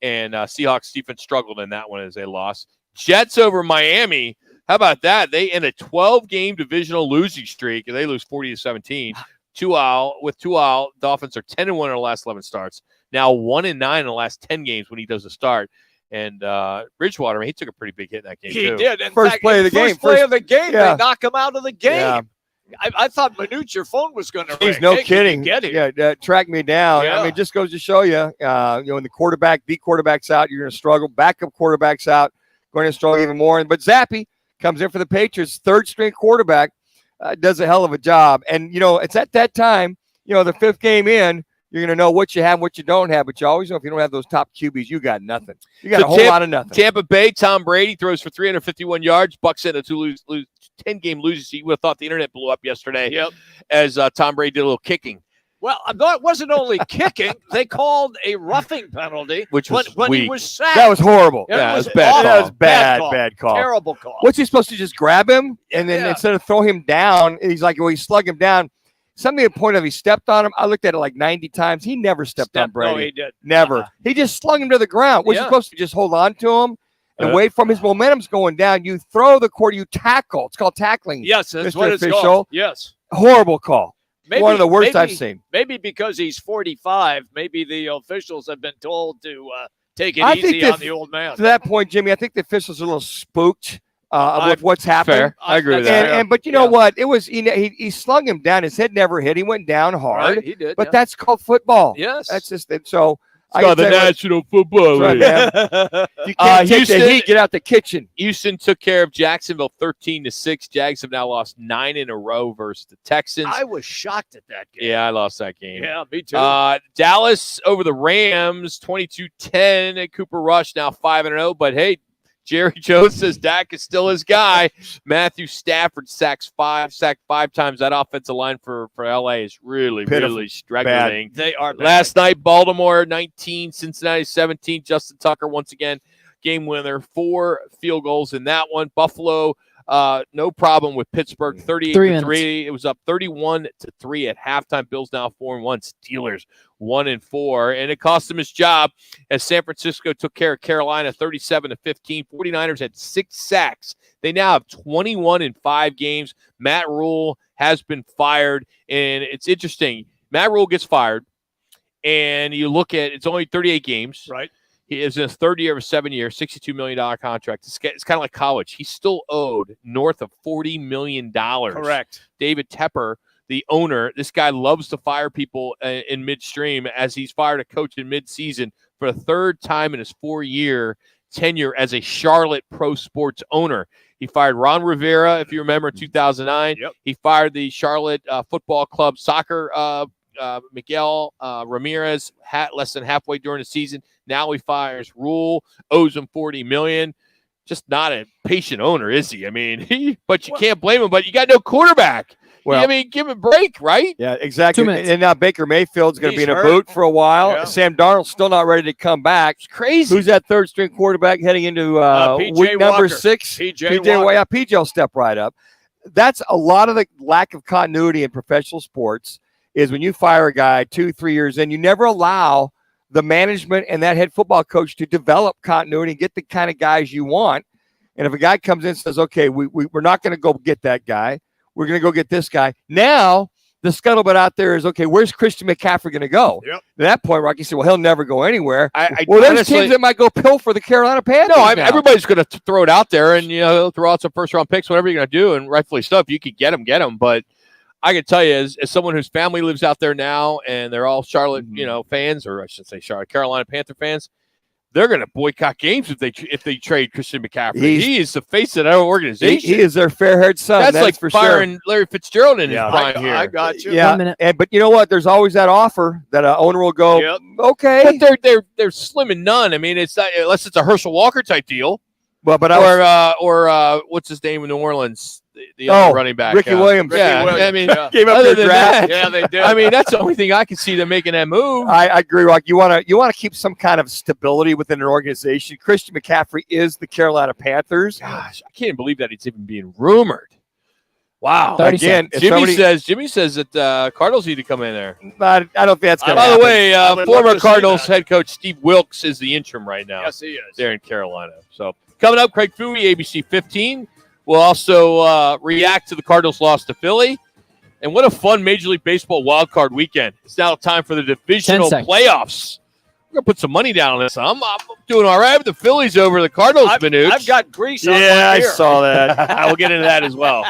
And Seahawks defense struggled in that one as they lost. Jets over Miami. How about that? They end a 12-game divisional losing streak, and they lose 40-17. With Tual, Dolphins are 10-1 in the last 11 starts. Now 1-9 in the last 10 games when he does a start. And Bridgewater, man, he took a pretty big hit in that game, He too. did. In First fact, play of the game. First play of the game, yeah. they knock him out of the game. Yeah. I thought Manuch, your phone was going to ring. He's no Hey, kidding. Can you get here? Yeah, track me down. Yeah. I mean, it just goes to show you, when the quarterback's out, you're going to struggle. Backup quarterback's out, going to struggle even more. But Zappy comes in for the Patriots, third-string quarterback, does a hell of a job. And, it's at that time, the fifth game in, you're going to know what you have, what you don't have. But you always know if you don't have those top QBs, you got nothing. You got a whole lot of nothing. Tampa Bay, Tom Brady throws for 351 yards. Bucks in a 10-game losing streak. You would have thought the internet blew up yesterday as Tom Brady did a little kicking. Well, it wasn't only kicking. They called a roughing penalty Which was when weak. he was sacked. That was horrible. It Yeah, was it was bad awful. call. That was bad call. Terrible call. What's he supposed to just grab him and then Yeah. instead of throw him down, he's like, he slug him down. Something at the point of he stepped on him. I looked at it like 90 times. He never stepped on Brady. No, he did. Never. He just slung him to the ground. Was he Yeah. supposed to just hold on to him and wait from his momentum's going down? You throw the quarter, you tackle. It's called tackling. Yes, that's Mr. what it's Official. called. Yes. Horrible call. One of the worst I've seen. Maybe because he's 45, maybe the officials have been told to take it I think easy on the old man. To that point, Jimmy, I think the officials are a little spooked with what's happened. Fair. I agree with that. But you know what? It was he slung him down. His head never hit. He went down hard. Right, he did. But that's called football. Yes. That's just it. So It's called the National Football League. You can't take the heat, get out the kitchen. Houston took care of Jacksonville 13-6. Jags have now lost 9 in a row versus the Texans. I was shocked at that game. Yeah, I lost that game. Yeah, me too. Dallas over the Rams, 22-10. Cooper Rush now 5-0. But hey, Jerry Jones says Dak is still his guy. Matthew Stafford sacked 5 times. That offensive line for LA is really struggling. They are bad. Last night, Baltimore 19, Cincinnati 17. Justin Tucker once again, game winner, 4 field goals in that one. Buffalo, no problem with Pittsburgh, 38-3. It was up 31-3 at halftime. Bills now 4-1. Steelers 1-4, and it cost him his job as San Francisco took care of Carolina 37-15. 49ers had 6 sacks. They now have 21 in 5 games. Matt Rule has been fired, and it's interesting. Matt Rule gets fired, and you look at it's only 38 games. Right. He is in his third year of a 7-year, $62 million contract. It's kind of like college. He's still owed north of $40 million. Correct. David Tepper, the owner, this guy loves to fire people in midstream, as he's fired a coach in midseason for the 3rd time in his 4-year tenure as a Charlotte pro sports owner. He fired Ron Rivera, if you remember, in 2009. Yep. He fired the Charlotte Football Club soccer Miguel Ramirez less than halfway during the season. Now he fires Rule, owes him $40 million. Just not a patient owner, is he? I mean, but you can't blame him. But you got no quarterback. Well, I mean, give him a break, right? Yeah, exactly. 2 minutes. And now Baker Mayfield's going to be in a hurt. boot for a while. Yeah. Sam Darnold's still not ready to come back. It's crazy. Who's that 3rd-string quarterback heading into PJ week number Walker. 6? PJ Walker. Yeah, PJ will step right up. That's a lot of the lack of continuity in professional sports is when you fire a guy 2-3 years in, you never allow the management and that head football coach to develop continuity and get the kind of guys you want. And if a guy comes in and says, okay, we're not going to go get that guy. We're going to go get this guy. Now, the scuttlebutt out there is, okay, where's Christian McCaffrey going to go? Yep. At that point, Rocky said, well, he'll never go anywhere. I there's honestly, teams that might go pill for the Carolina Panthers. No, now. everybody's going to throw it out there and, throw out some first-round picks, whatever you're going to do, and rightfully so. If you could get them. But I can tell you, as someone whose family lives out there now, and they're all Charlotte, fans, or I should say Carolina Panther fans, they're going to boycott games if they trade Christian McCaffrey. He is the face of that organization. He is their fair-haired son. That's like for firing Larry Fitzgerald in his Yeah, prime here. I got you. Yeah, 1 minute. but you know what? There's always that offer that an owner will go, Yep. okay. But they're slim and none. I mean, it's not, unless it's a Herschel Walker type deal, Well, but or what's his name in New Orleans, the other running back, Ricky Williams. Yeah, Williams, I mean, yeah. Gave up other their than draft. that, Yeah, they did. I mean, that's the only thing I can see them making that move. I agree, Rock. You want to keep some kind of stability within an organization. Christian McCaffrey is the Carolina Panthers. Gosh, I can't believe that it's even being rumored. Wow. 30 Again, if Jimmy says that Cardinals need to come in there. I don't think that's going to By happen. the way, I would love former to see Cardinals that. head coach Steve Wilkes is the interim right now. Yes, he is. There in Carolina. So coming up, Craig Fouie, ABC 15. We'll also react to the Cardinals' loss to Philly. And what a fun Major League Baseball wildcard weekend. It's now time for the Divisional 10 seconds. Playoffs. We're going to put some money down on this. I'm doing all right with the Phillies over the Cardinals, Manuch. I've got grease on my Yeah, I beer. saw that. I will get into that as well.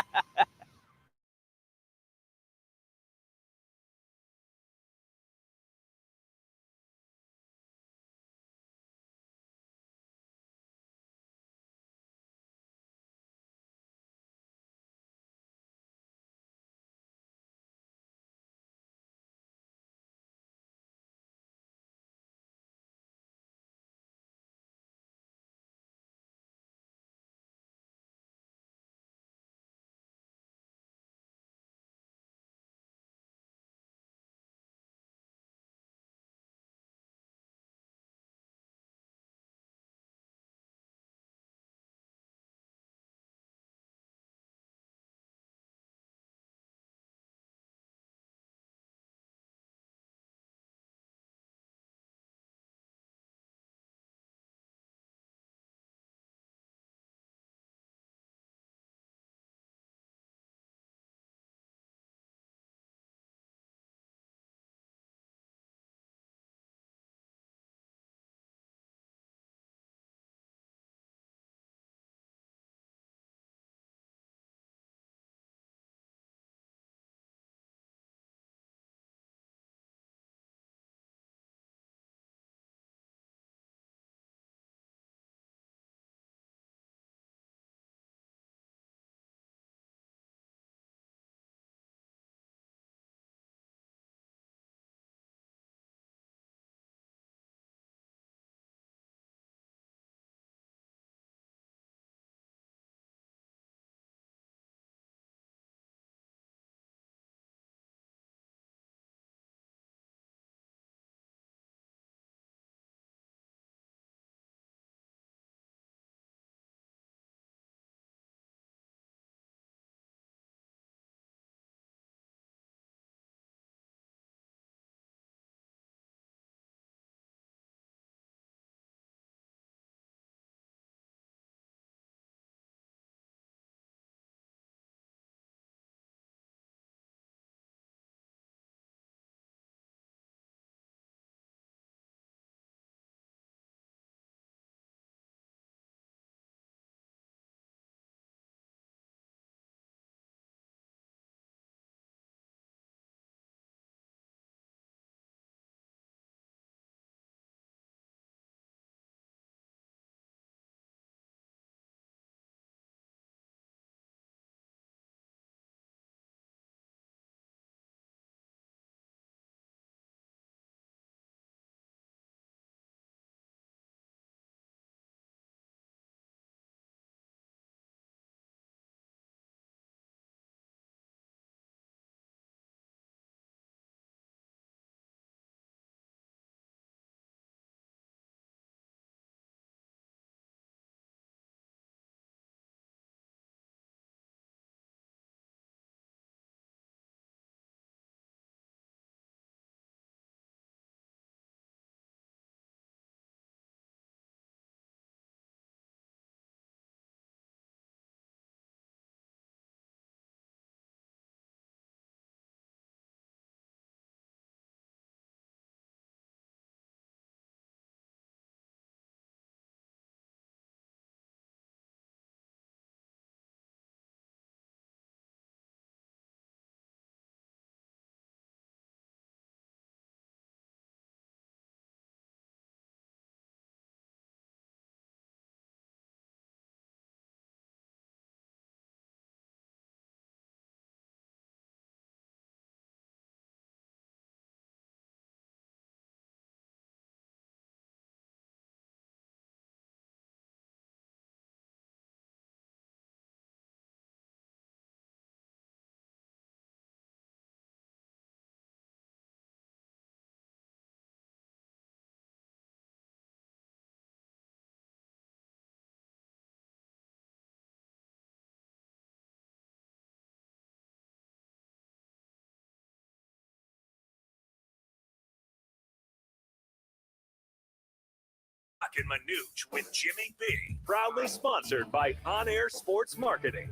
Roc and Manuch with Jimmy B. Proudly sponsored by On Air Sports Marketing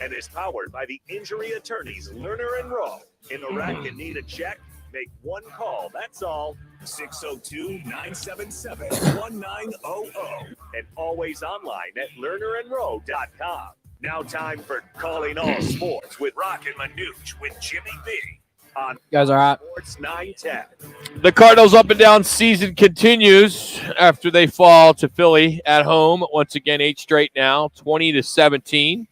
and is powered by the injury attorneys Lerner and Rowe. In the rack and need a check? Make one call. That's all. 602-977-1900 and always online at lernerandrowe.com. Now time for Calling All Sports with Roc and Manuch with Jimmy B on You guys are hot. Sports 910. The Cardinals' up and down season continues after they fall to Philly at home. Once again, 8 straight now, 20-17.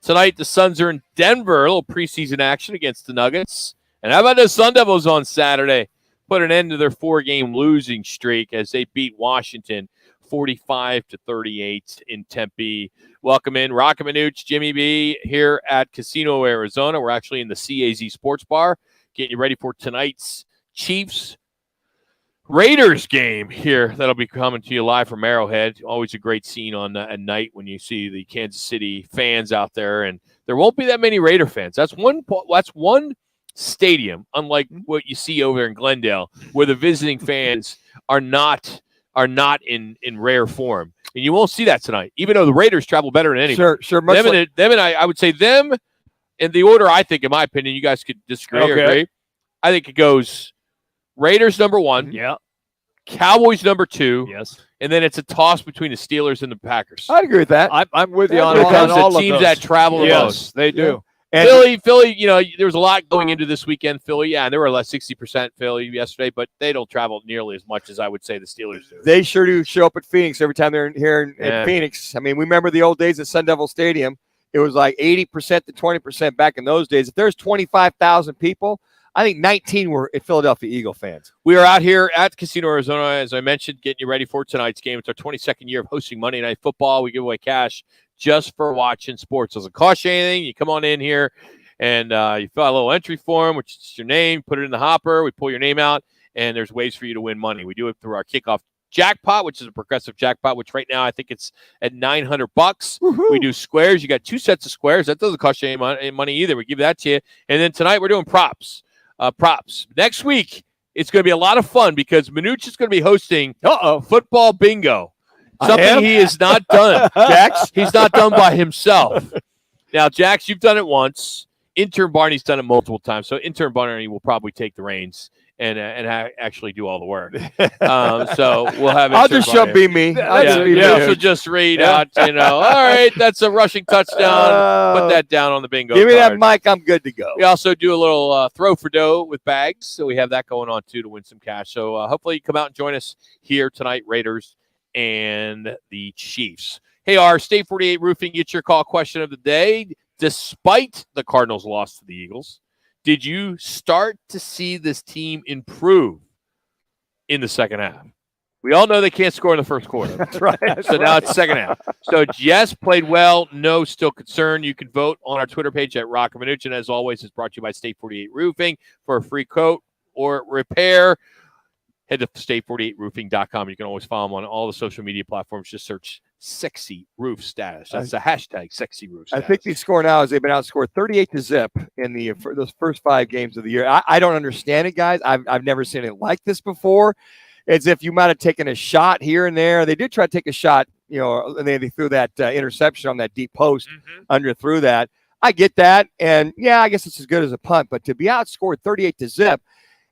Tonight, the Suns are in Denver, a little preseason action against the Nuggets. And how about the Sun Devils on Saturday? Put an end to their 4-game losing streak as they beat Washington 45-38 in Tempe. Welcome in Roc and Manuch, Jimmy B here at Casino, Arizona. We're actually in the CAZ Sports Bar, getting you ready for tonight's Chiefs Raiders game here. That'll be coming to you live from Arrowhead. Always a great scene on at night when you see the Kansas City fans out there, and there won't be that many Raider fans. That's one stadium, unlike what you see over in Glendale, where the visiting fans are not in rare form. And you won't see that tonight, even though the Raiders travel better than anybody. Sure. I would say them in the order I think, in my opinion, you guys could disagree or agree. I think it goes Raiders number 1. Yeah. Cowboys number 2. Yes. And then it's a toss between the Steelers and the Packers. I'd agree with that. I'm with you on Here comes all the of teams those. that travel the Yes, most. they do. And Philly, there was a lot going into this weekend. Philly, and there were less 60% Philly yesterday, but they don't travel nearly as much as I would say the Steelers do. they sure do show up at Phoenix every time they're here in Phoenix. I mean, we remember the old days at Sun Devil Stadium. It was like 80% to 20% back in those days. If there's 25,000 people, I think 19 were Philadelphia Eagle fans. We are out here at Casino, Arizona, as I mentioned, getting you ready for tonight's game. It's our 22nd year of hosting Monday Night Football. We give away cash just for watching sports. Doesn't cost you anything. You come on in here and you fill out a little entry form, which is your name, put it in the hopper. We pull your name out, and there's ways for you to win money. We do it through our Kickoff Jackpot, which is a progressive jackpot, which right now I think it's at $900. Woo-hoo. We do squares. You got 2 sets of squares. That doesn't cost you any money either. We give that to you. And then tonight we're doing props. Next week, it's going to be a lot of fun because Manuch is going to be hosting football bingo. Something he has not done. Jax, he's not done by himself. Now, Jax, you've done it once. Intern Barney's done it multiple times. So intern Barney will probably take the reins and actually do all the work. So we'll have. I'll just be me. So just read out. All right, that's a rushing touchdown. Put that down on the bingo. Give me card. that mic. I'm good to go. We also do a little throw for dough with bags, so we have that going on too to win some cash. So hopefully you come out and join us here tonight, Raiders and the Chiefs. Hey, our State 48 Roofing, get your call question of the day. Despite the Cardinals' loss to the Eagles, did you start to see this team improve in the second half? We all know they can't score in the first quarter. That's right. So now it's second half. So yes, played well. No, still concerned. You can vote on our Twitter page at Roc and Manuch. And as always, it's brought to you by State 48 Roofing for a free quote or repair. Head to state48roofing.com. You can always follow them on all the social media platforms. Just search Sexy Roof Status. That's the hashtag Sexy Roof Status. I think the score now is they've been outscored 38-0 in for those first 5 games of the year. I don't understand it, guys. I've never seen it like this before. As if you might have taken a shot here and there. They did try to take a shot, and they threw that interception on that deep post under through that. I get that. And, I guess it's as good as a punt. But to be outscored 38-0,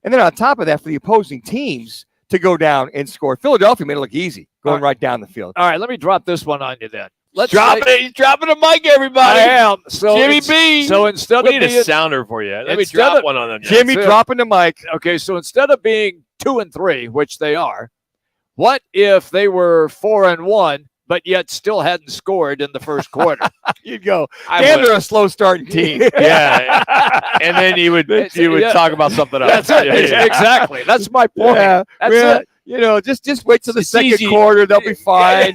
and then on top of that, for the opposing teams to go down and score. Philadelphia made it look easy, going right down the field. All right, let me drop this one on you then. He's dropping a mic, everybody. I am. So Jimmy B. So instead we of need being a sounder for you. Let me drop one on you. Jimmy dropping the mic. Okay, so instead of being 2-3, which they are, what if they were 4-1, but yet still hadn't scored in the first quarter? You'd go, damn, they're a slow starting team. Yeah. And then you would talk about something else. That's it. Exactly. That's my point. That's it. Just wait till the second quarter. They'll be fine.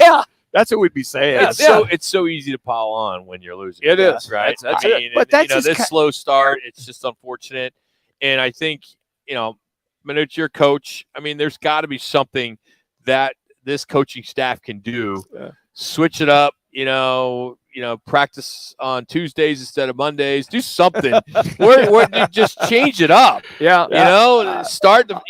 That's what we'd be saying. It's so easy to pile on when you're losing. It is. Right? That's it. But that's this slow start, it's just unfortunate. And I think, Manuch, your coach, there's got to be something that this coaching staff can do. Switch it up, practice on Tuesdays instead of Mondays. Do something. Where just change it up. Yeah. Start the,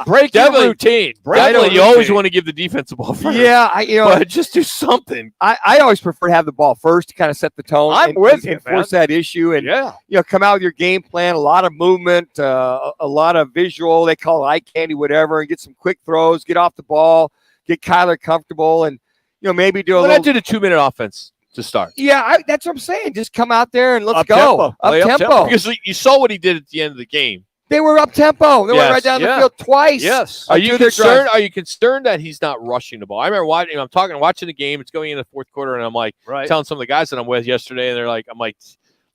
break your routine. Definitely, you always want to give the defense the ball first. Yeah, but just do something. I always prefer to have the ball first to kind of set the tone. I'm with you, and force that issue, and yeah. come out with your game plan. A lot of movement, a lot of visual. They call it eye candy, whatever, and get some quick throws. Get off the ball. Get Kyler comfortable, and maybe do a little. I did a 2-minute offense to start. Yeah, that's what I'm saying. Just come out there and let's Up-tempo. go. Up-tempo. Because you saw what he did at the end of the game. They were up-tempo. They went right down the field twice. Yes. Are you concerned that he's not rushing the ball? I remember watching the game. It's going in the fourth quarter, and I'm like telling some of the guys that I'm with yesterday, and they're like,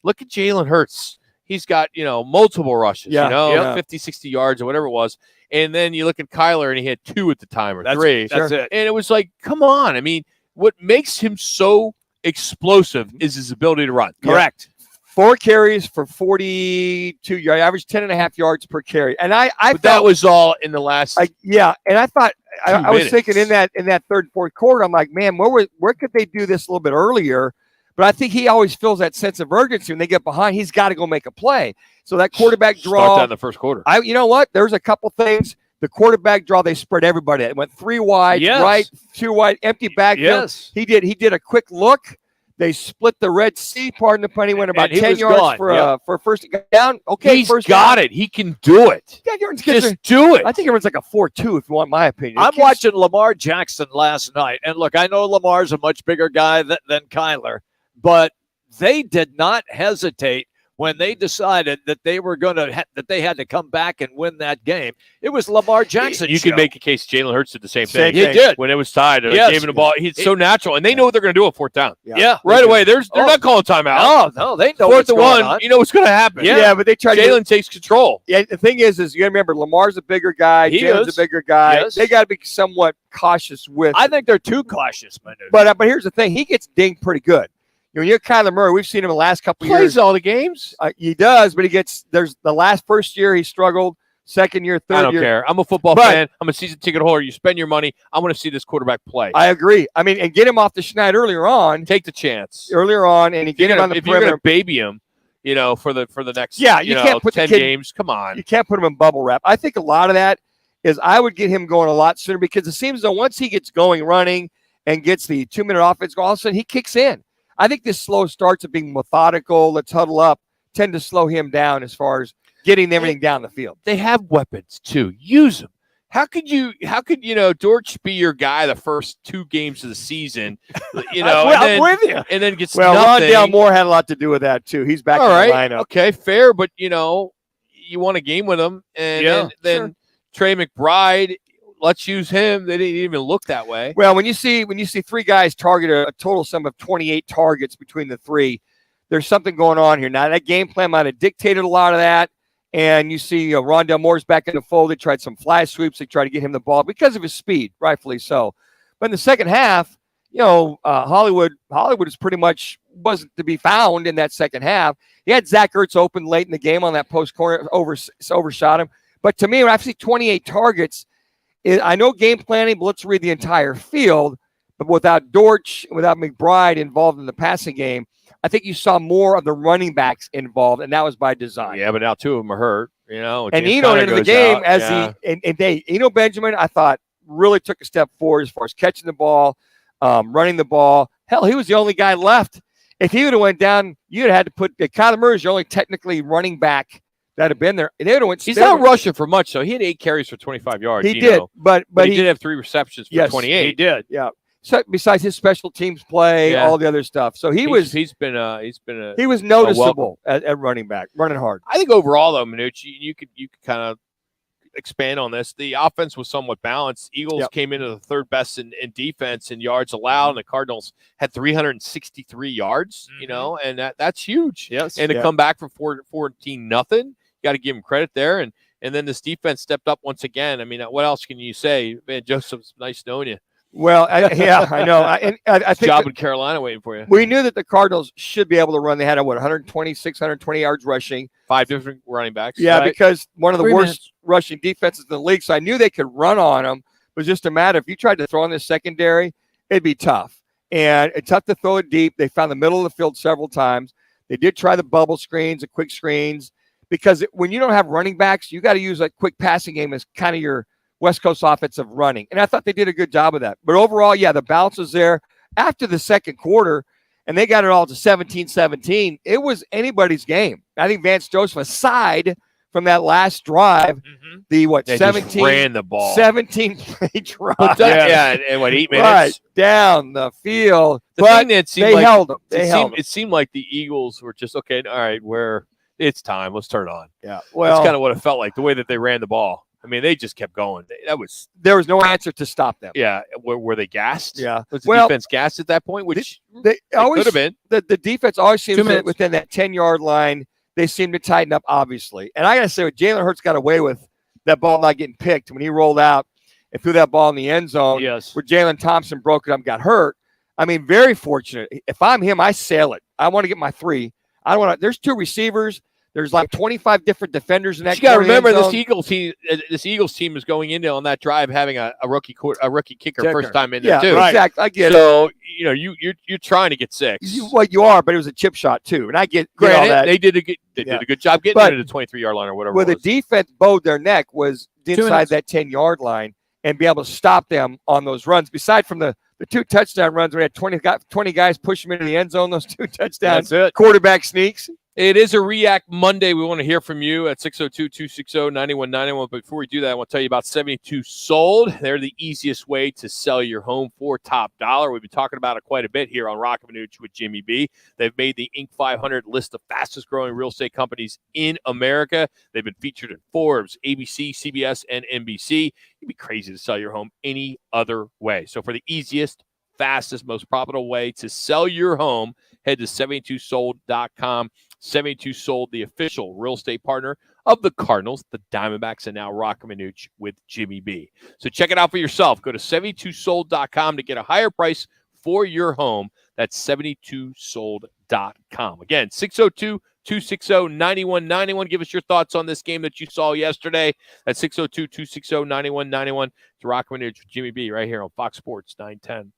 look at Jalen Hurts. He's got, multiple rushes, 50, 60 yards or whatever it was. And then you look at Kyler, and he had 2 at the time or 3. That's it. And it was like, come on. I mean, what makes him so explosive is his ability to run. Correct. 4 carries for 42 yards, average 10.5 yards per carry. And I thought that was all in the last. And I thought I was thinking in that third, fourth quarter, I'm like, man, where could they do this a little bit earlier? But I think he always feels that sense of urgency when they get behind. He's got to go make a play. So that quarterback draw. Start that in the first quarter. You know what? There's a couple things. The quarterback draw, they spread everybody. It went 3 wide, right, 2 wide, empty backfield. Yes. He did a quick look. They split the Red Sea. Pardon the pun. He went about 10 yards for a first down. Okay, he's first got down. it. He can do it. Yeah, just do it. I think it was like a 4-2, if you want my opinion. I'm watching Lamar Jackson last night, and look, I know Lamar's a much bigger guy than Kyler, but they did not hesitate when they decided that they were going to that they had to come back and win that game. It was Lamar Jackson. You can make a case Jalen Hurts did the same thing. He did when it was tied. They gave him the ball. He's so natural, and they know what they're going to do on 4th down. Yeah, right away. They're not calling timeout. No, they know 4th what's and going 1. on. You know what's going to happen. Yeah, but they try. Jalen takes control. Yeah, the thing is you got to remember Lamar's a bigger guy. Jalen's a bigger guy. Yes. They got to be somewhat cautious with. I think they're too cautious, Manu. But here's the thing: he gets dinged pretty good. You're Kyler Murray. We've seen him in the last couple of years. Plays all the games. He does, but there's the first year he struggled. Second year, third year. I don't care. I'm a football fan. I'm a season ticket holder. You spend your money. I want to see this quarterback play. I agree. I mean, and get him off the schneid earlier on. Take the chance earlier on, and get him on the perimeter. If perimeter. you're going to baby him, for the next you can't put 10 the kid, games. Come on. You can't put him in bubble wrap. I think a lot of that is I would get him going a lot sooner because it seems though once he gets going running and gets the 2-minute offense, all of a sudden he kicks in. I think this slow starts of being methodical, let's huddle up, tend to slow him down as far as getting everything down the field. They have weapons too. Use them. How could Dortch be your guy the first 2 games of the season? I'm with you. And then gets nothing. Rondale Moore had a lot to do with that too. He's back in the lineup. Okay, fair, but you want a game with him, and then Trey McBride. Let's use him. They didn't even look that way. Well, when you see 3 guys target a total sum of 28 targets between the 3, there's something going on here. Now, that game plan might have dictated a lot of that. And you see Rondale Moore's back in the fold. They tried some fly sweeps. They tried to get him the ball because of his speed, rightfully so. But in the second half, Hollywood is pretty much wasn't to be found in that second half. He had Zach Ertz open late in the game on that post corner, overshot him. But to me, when I see 28 targets, I know game planning, but let's read the entire field. But without Dortch, without McBride involved in the passing game, I think you saw more of the running backs involved, and that was by design. Yeah, but now 2 of them are hurt. And Eno into the game Eno Benjamin, I thought really took a step forward as far as catching the ball, running the ball. Hell, he was the only guy left. If he would have went down, you'd have had to put Kyler Murray's your only technically running back that have been there. He's not rushing for much, though. He had 8 carries for 25 yards. He did, but he did have 3 receptions for 28. He did. Yeah. So besides his special teams play, all the other stuff. So he was noticeable at running back, running hard. I think overall, though, Manuch, you could kind of expand on this. The offense was somewhat balanced. Eagles came into the 3rd best in defense in yards allowed, and the Cardinals had 363 yards. And that's huge. Yes, and to come back from 14-0. Got to give him credit there, and then this defense stepped up once again. I mean, what else can you say? Man, Joseph's nice knowing you. Well, I know. I think job in Carolina waiting for you. We knew that the Cardinals should be able to run. They had 120 yards rushing. 5 different running backs. Yeah, right? because one of the worst rushing defenses in the league. So I knew they could run on them. It was just a matter if you tried to throw on this secondary, it'd be tough. and it's tough to throw it deep. They found the middle of the field several times. They did try the bubble screens, the quick screens, because when you don't have running backs, you got to use a quick passing game as kind of your West Coast offensive running. And I thought they did a good job of that. But overall, yeah, the balance was there. After the second quarter, and they got it all to 17-17, it was anybody's game. I think Vance Joseph, aside from that last drive, they 17 ran the ball, 17-play drive. and what, 8 minutes? Right, down the field. The thing that seemed they like, held them. It seemed like the Eagles were just, okay, all right, it's time. Let's turn it on. Yeah. Well, that's kind of what it felt like, the way that they ran the ball. I mean, they just kept going. There was no answer to stop them. Yeah. Were they gassed? Yeah. Was the defense gassed at that point? Which they always could have been. The defense always seems to, within that 10-yard line, they seem to tighten up, obviously. And I got to say, Jalen Hurts got away with that ball not getting picked when he rolled out and threw that ball in the end zone. Yes. Where Jalen Thompson broke it up, got hurt. I mean, very fortunate. If I'm him, I sail it. I want to get my 3. I don't want to. There's 2 receivers. There's like 25 different defenders in that. You got to remember, this Eagles team is going into on that drive having a rookie kicker first time in there too. Right. Exactly. I get it. So you're trying to get 6. You are, but it was a chip shot too, and I get all that. They did a good job getting into the 23-yard line or whatever. Where the defense bowed their neck was inside that 10-yard line and be able to stop them on those runs. Beside from the 2 touchdown runs, we had 20 guys push them into the end zone. Those 2 touchdowns. That's it. Quarterback sneaks. It is a React Monday. We want to hear from you at 602-260-9191. But before we do that, I want to tell you about 72 Sold. They're the easiest way to sell your home for top dollar. We've been talking about it quite a bit here on Roc and Manuch with Jimmy B. They've made the Inc. 500 list of fastest growing real estate companies in America. They've been featured in Forbes, ABC, CBS, and NBC. You'd be crazy to sell your home any other way. So for the easiest, fastest, most profitable way to sell your home, head to 72sold.com. 72 Sold, the official real estate partner of the Cardinals, the Diamondbacks, and now Roc and Manuch with Jimmy B. So check it out for yourself. Go to 72sold.com to get a higher price for your home. That's 72sold.com. Again, 602-260-9191. Give us your thoughts on this game that you saw yesterday. That's 602-260-9191. It's Roc and Manuch with Jimmy B right here on Fox Sports 910.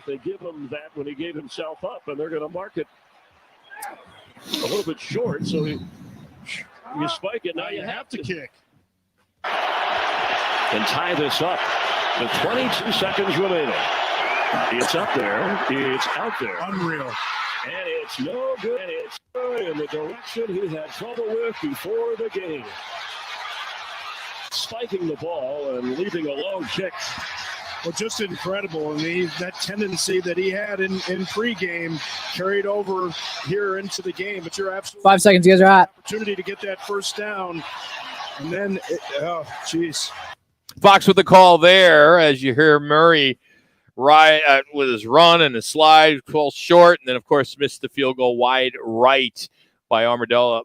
They give him that when he gave himself up, and they're going to mark it a little bit short. So you spike it. Now you have to kick. And tie this up. With 22 seconds remaining. It's up there. It's out there. Unreal. And it's no good. And it's good in the direction he had trouble with before the game. Spiking the ball and leaving a low kick. Well, just incredible. And that tendency that he had in pregame carried over here into the game. But you're absolutely 5 seconds. You guys are hot. opportunity to get that first down. And then, jeez. Fox with the call there as you hear Murray with his run and his slide, falls short, and then, of course, missed the field goal wide right by Amendola.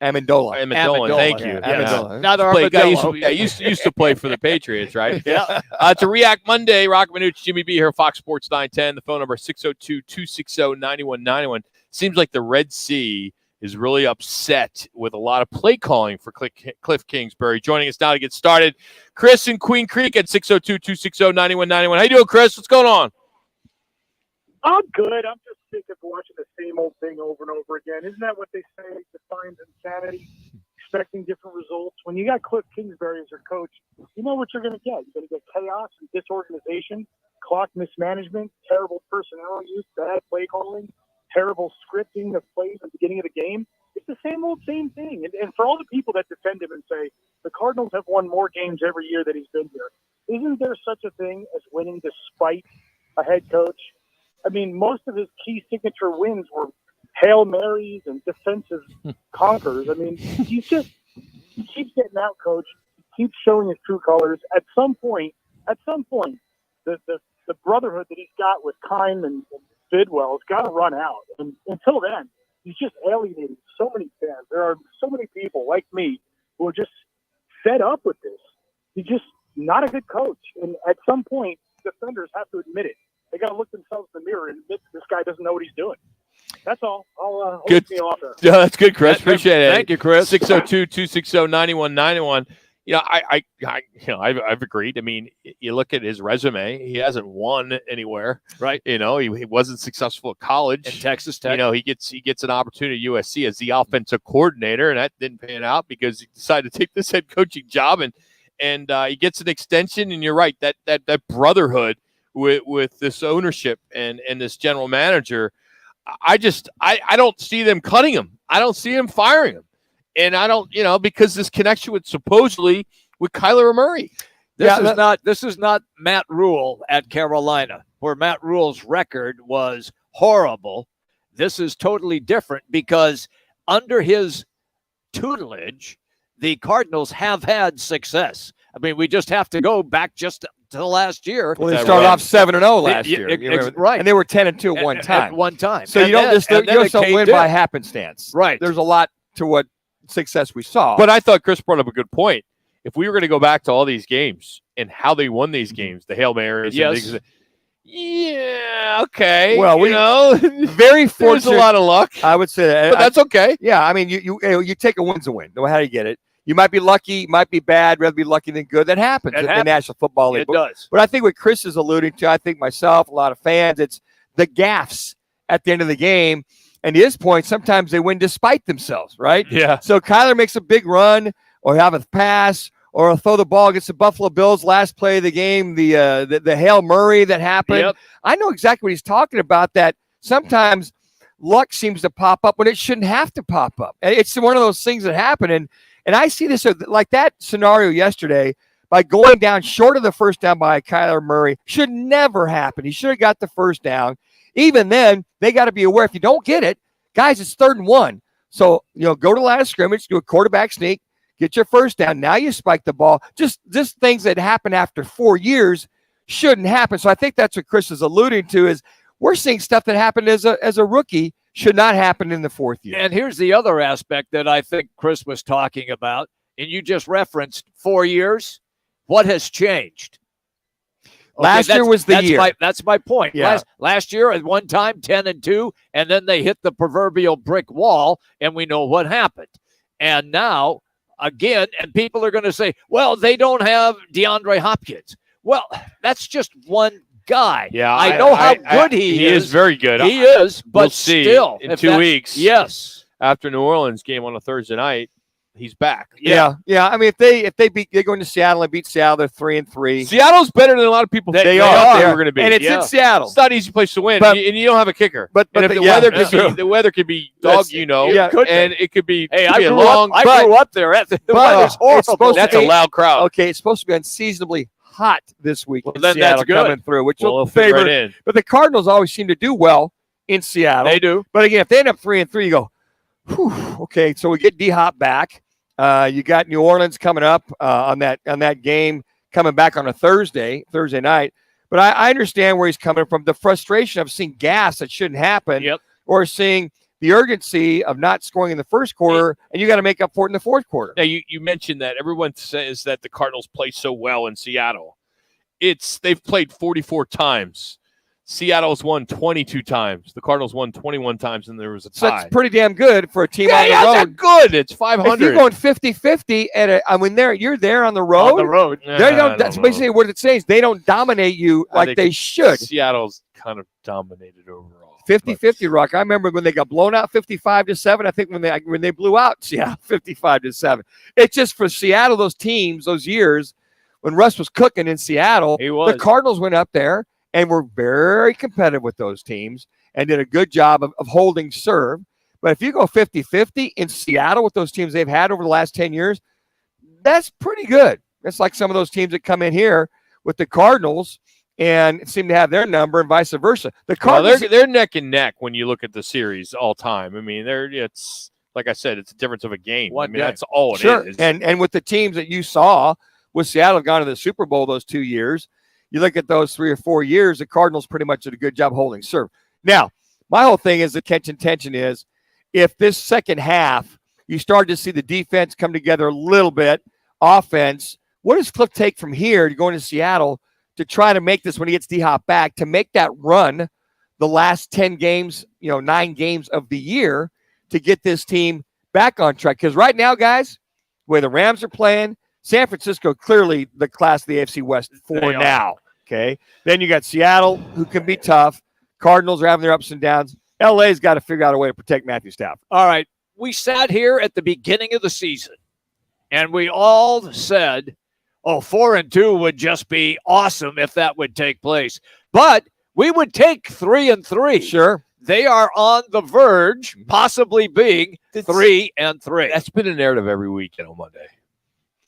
Thank you. Amendola. Not Armadillo. Used to play for the Patriots, right? Yeah. To React Monday, Roc and Manuch, Jimmy B here, Fox Sports 910. The phone number 602-260-9191. Seems like the Red Sea is really upset with a lot of play calling for Cliff Kingsbury. Joining us now to get started, Chris in Queen Creek at 602-260-9191. How you doing, Chris? What's going on? I'm good. I'm just sick of watching the same old thing over and over again. Isn't that what they say defines insanity? Expecting different results. When you got Cliff Kingsbury as your coach, you know what you're going to get. You're going to get chaos and disorganization, clock mismanagement, terrible personnel use, bad play calling, terrible scripting of plays at the beginning of the game. It's the same thing. And for all the people that defend him and say the Cardinals have won more games every year that he's been here, isn't there such a thing as winning despite a head coach? I mean, most of his key signature wins were Hail Marys and defensive conquers. I mean, he keeps getting out coached. He keeps showing his true colors. At some point, the brotherhood that he's got with Kime and Bidwell has got to run out. And until then, he's just alienating so many fans. There are so many people like me who are just fed up with this. He's just not a good coach. And at some point, defenders have to admit it. They got to look themselves in the mirror and admit this guy doesn't know what he's doing. That's all. I'll good. me off there. Yeah, that's good, Chris. Appreciate it. Thank you, Chris. 602-260-9191. You know, I've agreed. I mean, you look at his resume; he hasn't won anywhere, right? You know, he wasn't successful at college in Texas Tech. You know, he gets an opportunity at USC as the offensive coordinator, and that didn't pan out because he decided to take this head coaching job, and he gets an extension. And you're right, that brotherhood with this ownership and this general manager, I don't see them cutting him. I don't see him firing him. And I don't, because this connection with supposedly with Kyler Murray. This is not Matt Rule at Carolina, where Matt Rule's record was horrible. This is totally different because under his tutelage, the Cardinals have had success. I mean, we just have to go back just to last year. Well, they started off 7-0 last year, right? And they were 10-2 at one time. At one time, so you don't win by happenstance, right? There's a lot to what success we saw. But I thought Chris brought up a good point. If we were going to go back to all these games and how they won these games, the Hail Marys, yes. Okay. Well, very fortunate. There's a lot of luck. I would say that, but that's okay. Yeah, I mean, you take a win's a win. No matter how you get it. You might be lucky, might be bad, rather be lucky than good. That happens in the National Football League. It does. But I think what Chris is alluding to, I think myself, a lot of fans, it's the gaffes at the end of the game. And to his point, sometimes they win despite themselves, right? Yeah. So Kyler makes a big run or have a pass or throw the ball against the Buffalo Bills last play of the game, the Hail Murray that happened. Yep. I know exactly what he's talking about, that sometimes luck seems to pop up when it shouldn't have to pop up. It's one of those things that happen. And I see this like that scenario yesterday by going down short of the first down by Kyler Murray should never happen. He should have got the first down. Even then, they got to be aware if you don't get it, guys, it's 3rd and 1. So, go to the line of scrimmage, do a quarterback sneak, get your first down. Now you spike the ball. Just things that happen after 4 years shouldn't happen. So I think that's what Chris is alluding to is we're seeing stuff that happened as a rookie should not happen in the 4th year. And here's the other aspect that I think Chris was talking about, and you just referenced 4 years. What has changed? Last year was the year. That's my point. Yeah. Last year at one time, 10-2, and then they hit the proverbial brick wall, and we know what happened. And now, again, and people are going to say, well, they don't have DeAndre Hopkins. Well, that's just one guy. Yeah, I know how good he is. He is very good. He is, but we'll see still, in 2 weeks. Yes. After New Orleans game on a Thursday night, he's back. Yeah. I mean, if they go into Seattle and beat Seattle, they're 3-3. Seattle's better than a lot of people They thought they are were going to be. and it's in Seattle. It's not an easy place to win, But- and you don't have a kicker. But And if the weather could be dog, and it could be, Hey, it could I be a grew long. up. I grew up there. The weather's horrible. That's a loud crowd. Okay, it's supposed to be unseasonably hot this week. Well, in then Seattle that's good. coming through, which Well, will they'll fit favor. right in. But the Cardinals always seem to do well in Seattle. They do. But again, if they end up 3-3, you go, whew, okay. So we get D-Hop back. You got New Orleans coming up on that game coming back on a Thursday night. But I understand where he's coming from. The frustration of seeing gas that shouldn't happen, or seeing the urgency of not scoring in the first quarter, and you got to make up for it in the fourth quarter. Now, you mentioned that everyone says that the Cardinals play so well in Seattle. They've played 44 times. Seattle's won 22 times. The Cardinals won 21 times, and there was a tie. So that's pretty damn good for a team on the Yeah, road. that's good. It's 500. If you're going 50-50 you're there on the road. On the road. They don't. That's basically what it says. They don't dominate you like they should. Seattle's kind of dominated overall. 50-50, Rock. I remember when they got blown out 55-7. I think when they blew out Seattle 55-7. It's just for Seattle, those teams, those years when Russ was cooking in Seattle, the Cardinals went up there and were very competitive with those teams and did a good job of holding serve. But if you go 50-50 in Seattle with those teams they've had over the last 10 years, that's pretty good. That's like some of those teams that come in here with the Cardinals and seem to have their number and vice versa. The Cardinals, they're neck and neck when you look at the series all time. I mean, it's like I said, it's a difference of a game. That's all it is. And with the teams that you saw with Seattle have gone to the Super Bowl those 2 years, you look at those 3 or 4 years, the Cardinals pretty much did a good job holding serve. Now, my whole thing is the tension is if this second half you start to see the defense come together a little bit, offense, what does Cliff take from here to go into Seattle to try to make this when he gets D-Hop back, to make that run the last 10 games, 9 games of the year to get this team back on track? Because right now, guys, the way the Rams are playing, San Francisco clearly the class of the AFC West for now. Okay. Then you got Seattle, who can be tough. Cardinals are having their ups and downs. LA's got to figure out a way to protect Matthew Stafford. All right. We sat here at the beginning of the season, and we all said, 4-2 would just be awesome if that would take place. But we would take 3-3. Sure. They are on the verge, possibly being 3-3. That's been a narrative every week on Monday.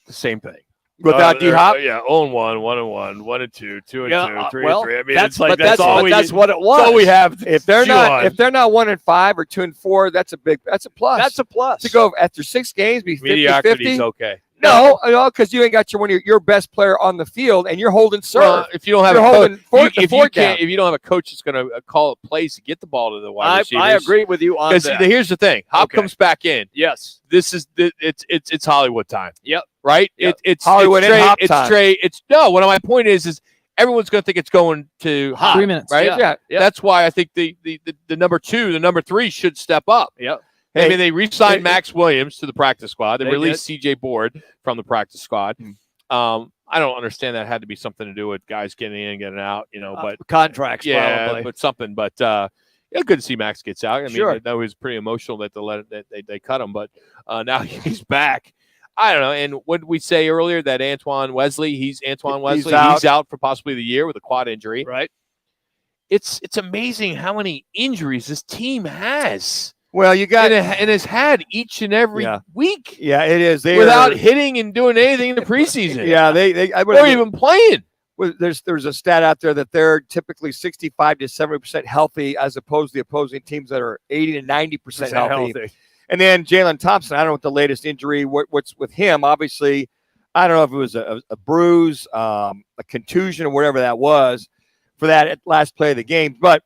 The same thing. Without D-Hop? Yeah, 0-1, 1-1, 1-2, 2-2, 3-3. I mean, that's what it was. That's all we have. If they're not 1-5 or 2-4, that's a plus. That's a plus. To go after 6 games, be 50-50. Mediocrity's okay. No, because you ain't got your best player on the field, and you're holding serve. Well, if you don't have if you don't have a coach that's going to call plays to get the ball to the wide receivers, I agree with you on that. Because here's the thing: Hop comes back in. Yes, it's Hollywood time. Yep, right. Yep. It's Hollywood and Hop it's time. straight. One of my point is everyone's going to think it's going to Hop. 3 minutes, right? Yeah. That's why I think the number 2, the number 3 should step up. Yep. I mean, they re-signed Max Williams to the practice squad. They released did. CJ Board from the practice squad. I don't understand that had to be something to do with guys getting in and getting out, but contracts, yeah, probably. but something. But good to see Max gets out. I mean, Sure. that was pretty emotional that they cut him, but now he's back. I don't know. And what did we say earlier that Antoine Wesley? He's out for possibly the year with a quad injury. Right. It's amazing how many injuries this team has. Well, you got and has had each and every week. Yeah, it is. Without hitting and doing anything in the preseason. Yeah, they're even playing. There's a stat out there that they're typically 65 to 70% healthy, as opposed to the opposing teams that are 80 to 90% healthy. And then Jalen Thompson, I don't know what the latest injury, what's with him. Obviously, I don't know if it was a bruise, a contusion, or whatever that was for that last play of the game, but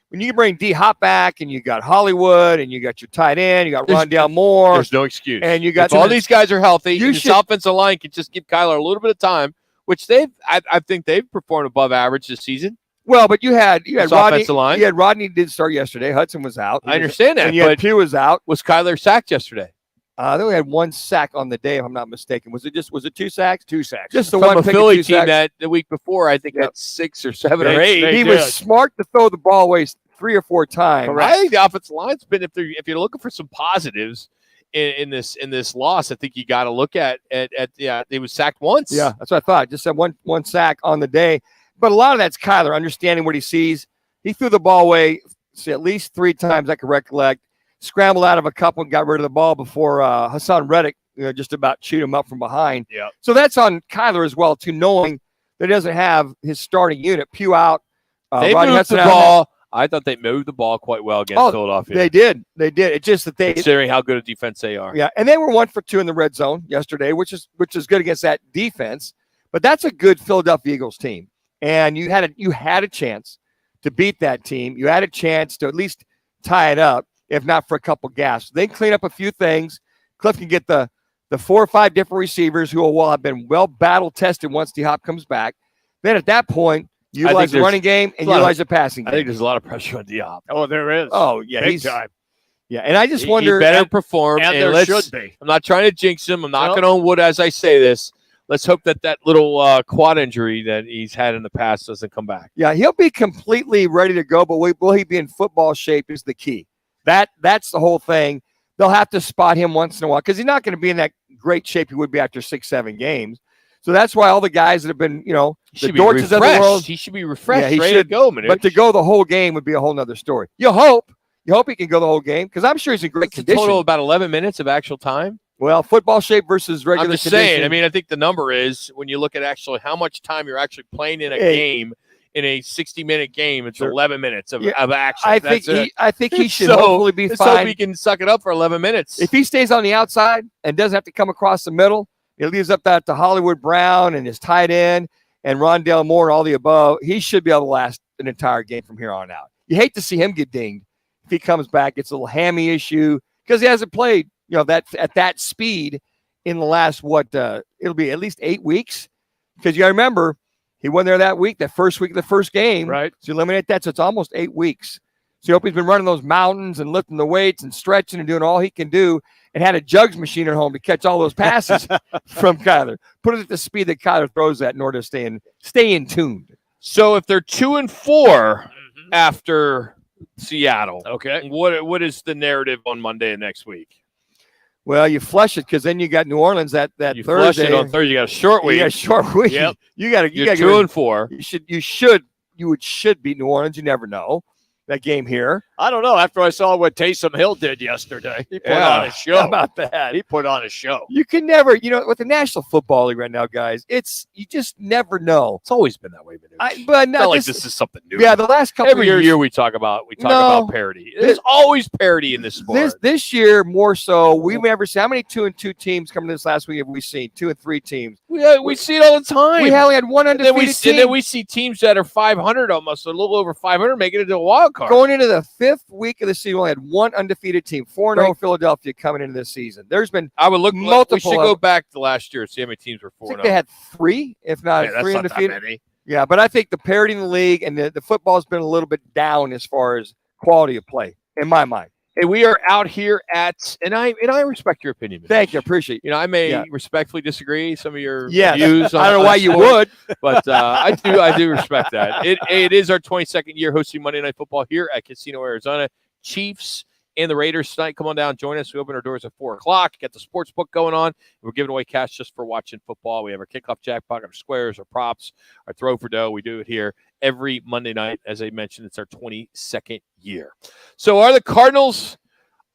when you bring D-Hop back and you got Hollywood and you got your tight end, you got Rondale Moore. There's no excuse. And you got if all these guys are healthy, this should, offensive line can just give Kyler a little bit of time, which I think they've performed above average this season. Well, but you had Rodney. Line. You had Rodney did start yesterday. Hudson was out. I understand that. And you had Pugh was out. Was Kyler sacked yesterday? They only had 1 sack on the day, if I'm not mistaken. Was it 2 sacks? 2 sacks. Just the From one a pick Philly and 2 team sacks. that the week before, I think had 6 or 7 or They- 8. He did. was smart to throw the ball away 3 or 4 times. Correct. I think the offensive line's been if you're looking for some positives in this loss, I think you got to look at he was sacked once. Yeah, that's what I thought. Just had one sack on the day. But a lot of that's Kyler understanding what he sees. He threw the ball away at least 3 times I can recollect. Scrambled out of a couple and got rid of the ball before Hassan Reddick just about chewed him up from behind. Yeah. So that's on Kyler as well, too, knowing that he doesn't have his starting unit. Pugh out. They Rodney moved Hudson the out. ball. I thought they moved the ball quite well against Philadelphia. They did. It's just that they considering how good a defense they are. Yeah, and they were 1 for 2 in the red zone yesterday, which is good against that defense. But that's a good Philadelphia Eagles team, and you had a chance to beat that team. You had a chance to at least tie it up, if not for a couple gaps. They can clean up a few things. Cliff can get the 4 or 5 different receivers who will have been well battle tested once D-Hop comes back. Then at that point, utilize the running game and utilize the passing game. I think there's a lot of pressure on Diop. Oh, there is. Oh, yeah. Big time. Yeah, and I just wonder. He better perform. And there should be. I'm not trying to jinx him. I'm knocking on wood as I say this. Let's hope that little quad injury that he's had in the past doesn't come back. Yeah, he'll be completely ready to go, but will he be in football shape is the key. That's the whole thing. They'll have to spot him once in a while because he's not going to be in that great shape he would be after 6-7 games. So that's why all the guys that have been, the Dortches of the world. He should be refreshed, he ready should to go, man. But to go the whole game would be a whole nother story. You hope he can go the whole game because I'm sure he's in great condition. Total about 11 minutes of actual time. Well, football shape versus regular I'm just condition. saying. I mean, I think the number is when you look at actually how much time you're actually playing in a game. In a 60-minute game, it's 11 minutes of action. I think he should so, hopefully be let's fine. hope he can suck it up for 11 minutes. If he stays on the outside and doesn't have to come across the middle, it leaves up that to Hollywood Brown and his tight end and Rondale Moore and all the above. He should be able to last an entire game from here on out. You hate to see him get dinged if he comes back. It's a little hammy issue because he hasn't played, that at that speed in the last it'll be at least 8 weeks. Because you got to remember, he wasn't there that week, that first week of the first game. Right. So you eliminate that, so it's almost 8 weeks. So you hope he's been running those mountains and lifting the weights and stretching and doing all he can do and had a jugs machine at home to catch all those passes from Kyler. Put it at the speed that Kyler throws at in order to stay in tune. So if they're 2-4 after Seattle, okay, what is the narrative on Monday of next week? Well, you flush it because then you got New Orleans that you Thursday. Flush it on Thursday. You got a short week. You got a short week. Yep. You got You're 2-4. You should beat New Orleans. You never know that game here. I don't know. After I saw what Taysom Hill did yesterday, he put on a show. How about that? He put on a show. You can never, with the National Football League right now, guys, you just never know. It's always been that way, but not like this is something new. Yeah, the last couple every of years, year we talk about parity. There's always parity in this sport. This year more so. We've never seen how many 2-2 teams coming this last week have we seen? 2 and 3 teams. We see it all the time. We only had one undefeated team. And then we see teams that are 500 almost, a little over 500, making it to a wild card. Going into the 5th week of the season, we only had one undefeated team, 4-0 Philadelphia coming into this season. There's been multiple. We should go back to last year and see how many teams were 4-0. I think they had 3, if not 3 undefeated. Not that many. Yeah, but I think the parity in the league and the football has been a little bit down as far as quality of play, in my mind. Hey, we are out here and I respect your opinion. Thank you, appreciate it. I may respectfully disagree some of your views. I don't know why you would, but I do respect that. It is our 22nd year hosting Monday Night Football here at Casino Arizona. Chiefs and the Raiders tonight. Come on down, join us. We open our doors at 4:00. Get the sports book going on. We're giving away cash just for watching football. We have our kickoff jackpot, our squares, our props, our throw for dough. We do it here every Monday night. As I mentioned, it's our 22nd year. So are the Cardinals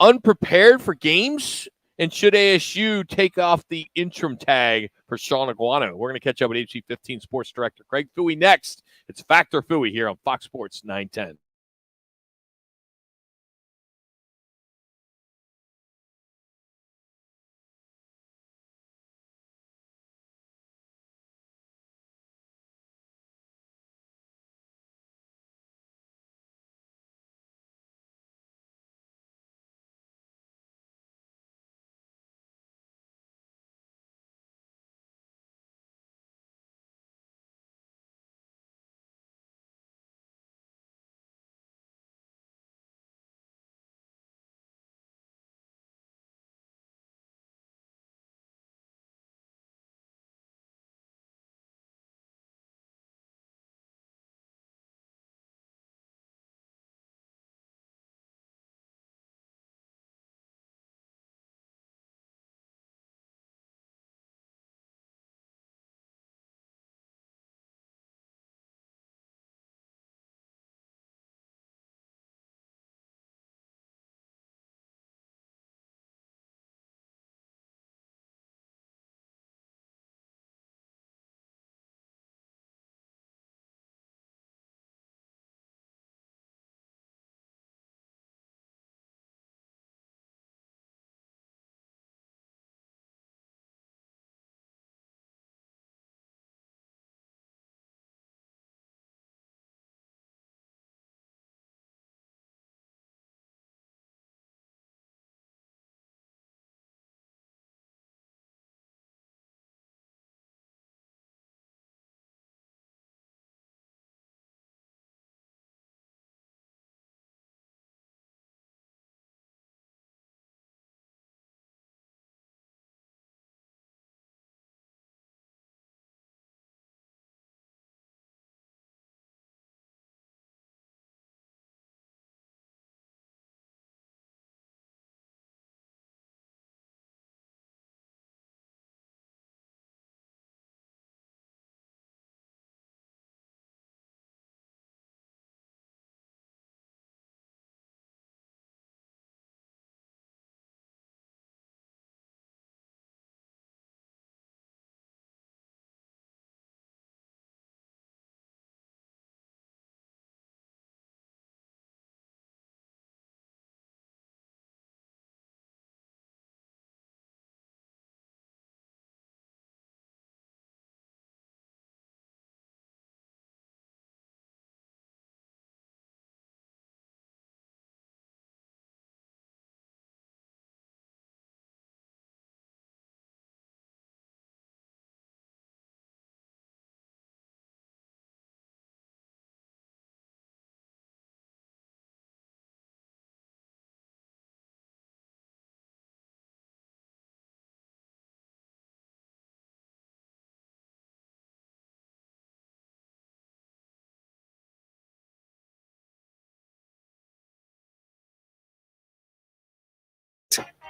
unprepared for games? And should ASU take off the interim tag for Sean Aguano? We're going to catch up with HC 15 Sports Director Craig Fouie next. It's Factor Fouie here on Fox Sports 910.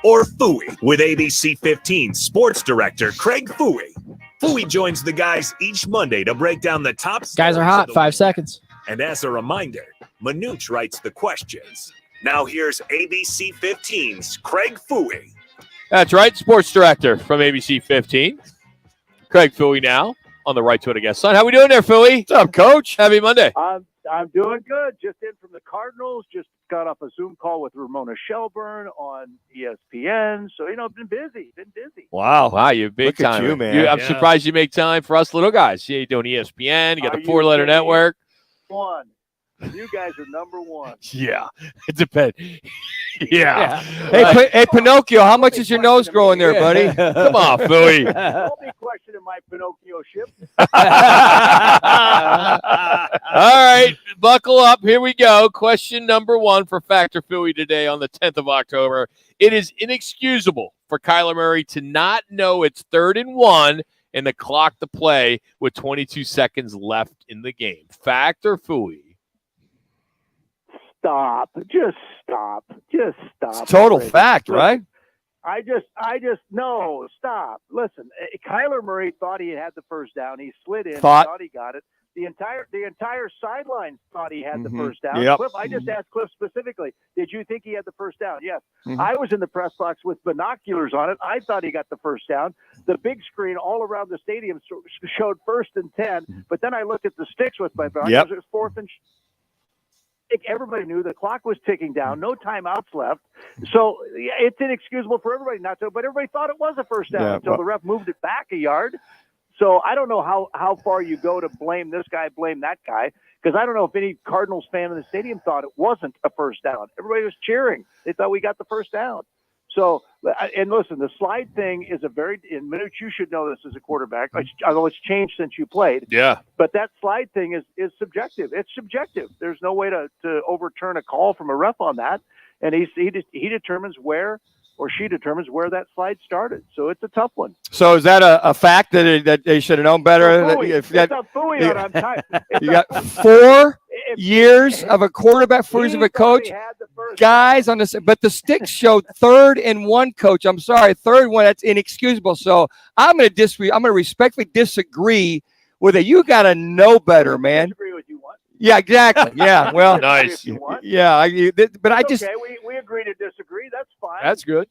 or Fooey with ABC 15 sports director Craig Fooey. Fooey joins the guys each Monday to break down the top Guys are hot. 5 seconds. And as a reminder, Manuch writes the questions. Now here's ABC 15's Craig Fooey. That's right, sports director from ABC 15. Craig Fooey now on the right to it again. Son, how we doing there, Fooey? What's up, Coach? Happy Monday. I'm doing good. Just in from the Cardinals. Just got off a Zoom call with Ramona Shelburne on ESPN. So, been busy. Wow, you're big Look at time. you, man. I'm surprised you make time for us little guys. Yeah, you're doing ESPN. You got the 4-letter kidding? network. One. You guys are number one. Yeah, it depends. Yeah. Hey, Pinocchio, how much is your nose growing there, buddy? Come on, Fooey. Don't be questioning my Pinocchio-ship. All right, buckle up. Here we go. Question number 1 for Factor Fooey today on the 10th of October. It is inexcusable for Kyler Murray to not know it's 3rd and 1 and the clock to play with 22 seconds left in the game. Factor Fooey. Stop. Just stop. It's total fact, right? I just no, stop. Listen, Kyler Murray thought he had the first down. He slid in, thought he got it. The entire sideline thought he had the first down. Yep. Cliff, I just asked Cliff specifically, did you think he had the first down? Yes. I was in the press box with binoculars on it. I thought he got the first down. The big screen all around the stadium showed 1st and 10, but then I looked at the sticks with my binoculars. It was 4th and everybody knew the clock was ticking down, no timeouts left. So it's inexcusable for everybody not to, but everybody thought it was a first down until the ref moved it back a yard. So I don't know how far you go to blame this guy, blame that guy, because I don't know if any Cardinals fan in the stadium thought it wasn't a first down. Everybody was cheering. They thought we got the first down. So, and listen, the slide thing is in Manuch, you should know this as a quarterback, although it's changed since you played. Yeah. But that slide thing is subjective. It's subjective. There's no way to overturn a call from a ref on that. And he determines where, or she determines where that slide started. So it's a tough one. So is that a fact that they should have known better? It's a Fooey on time. You got 4 years of a quarterback, 4 years of a coach. Guys on this, but the sticks showed 3rd and 1, Coach. I'm sorry, 3rd one. That's inexcusable. So I'm going to respectfully disagree with it. You got to know better, man. Disagree with you what? Yeah, exactly. Yeah, well, nice. Yeah, but I just okay. We agree to disagree. That's fine. That's good.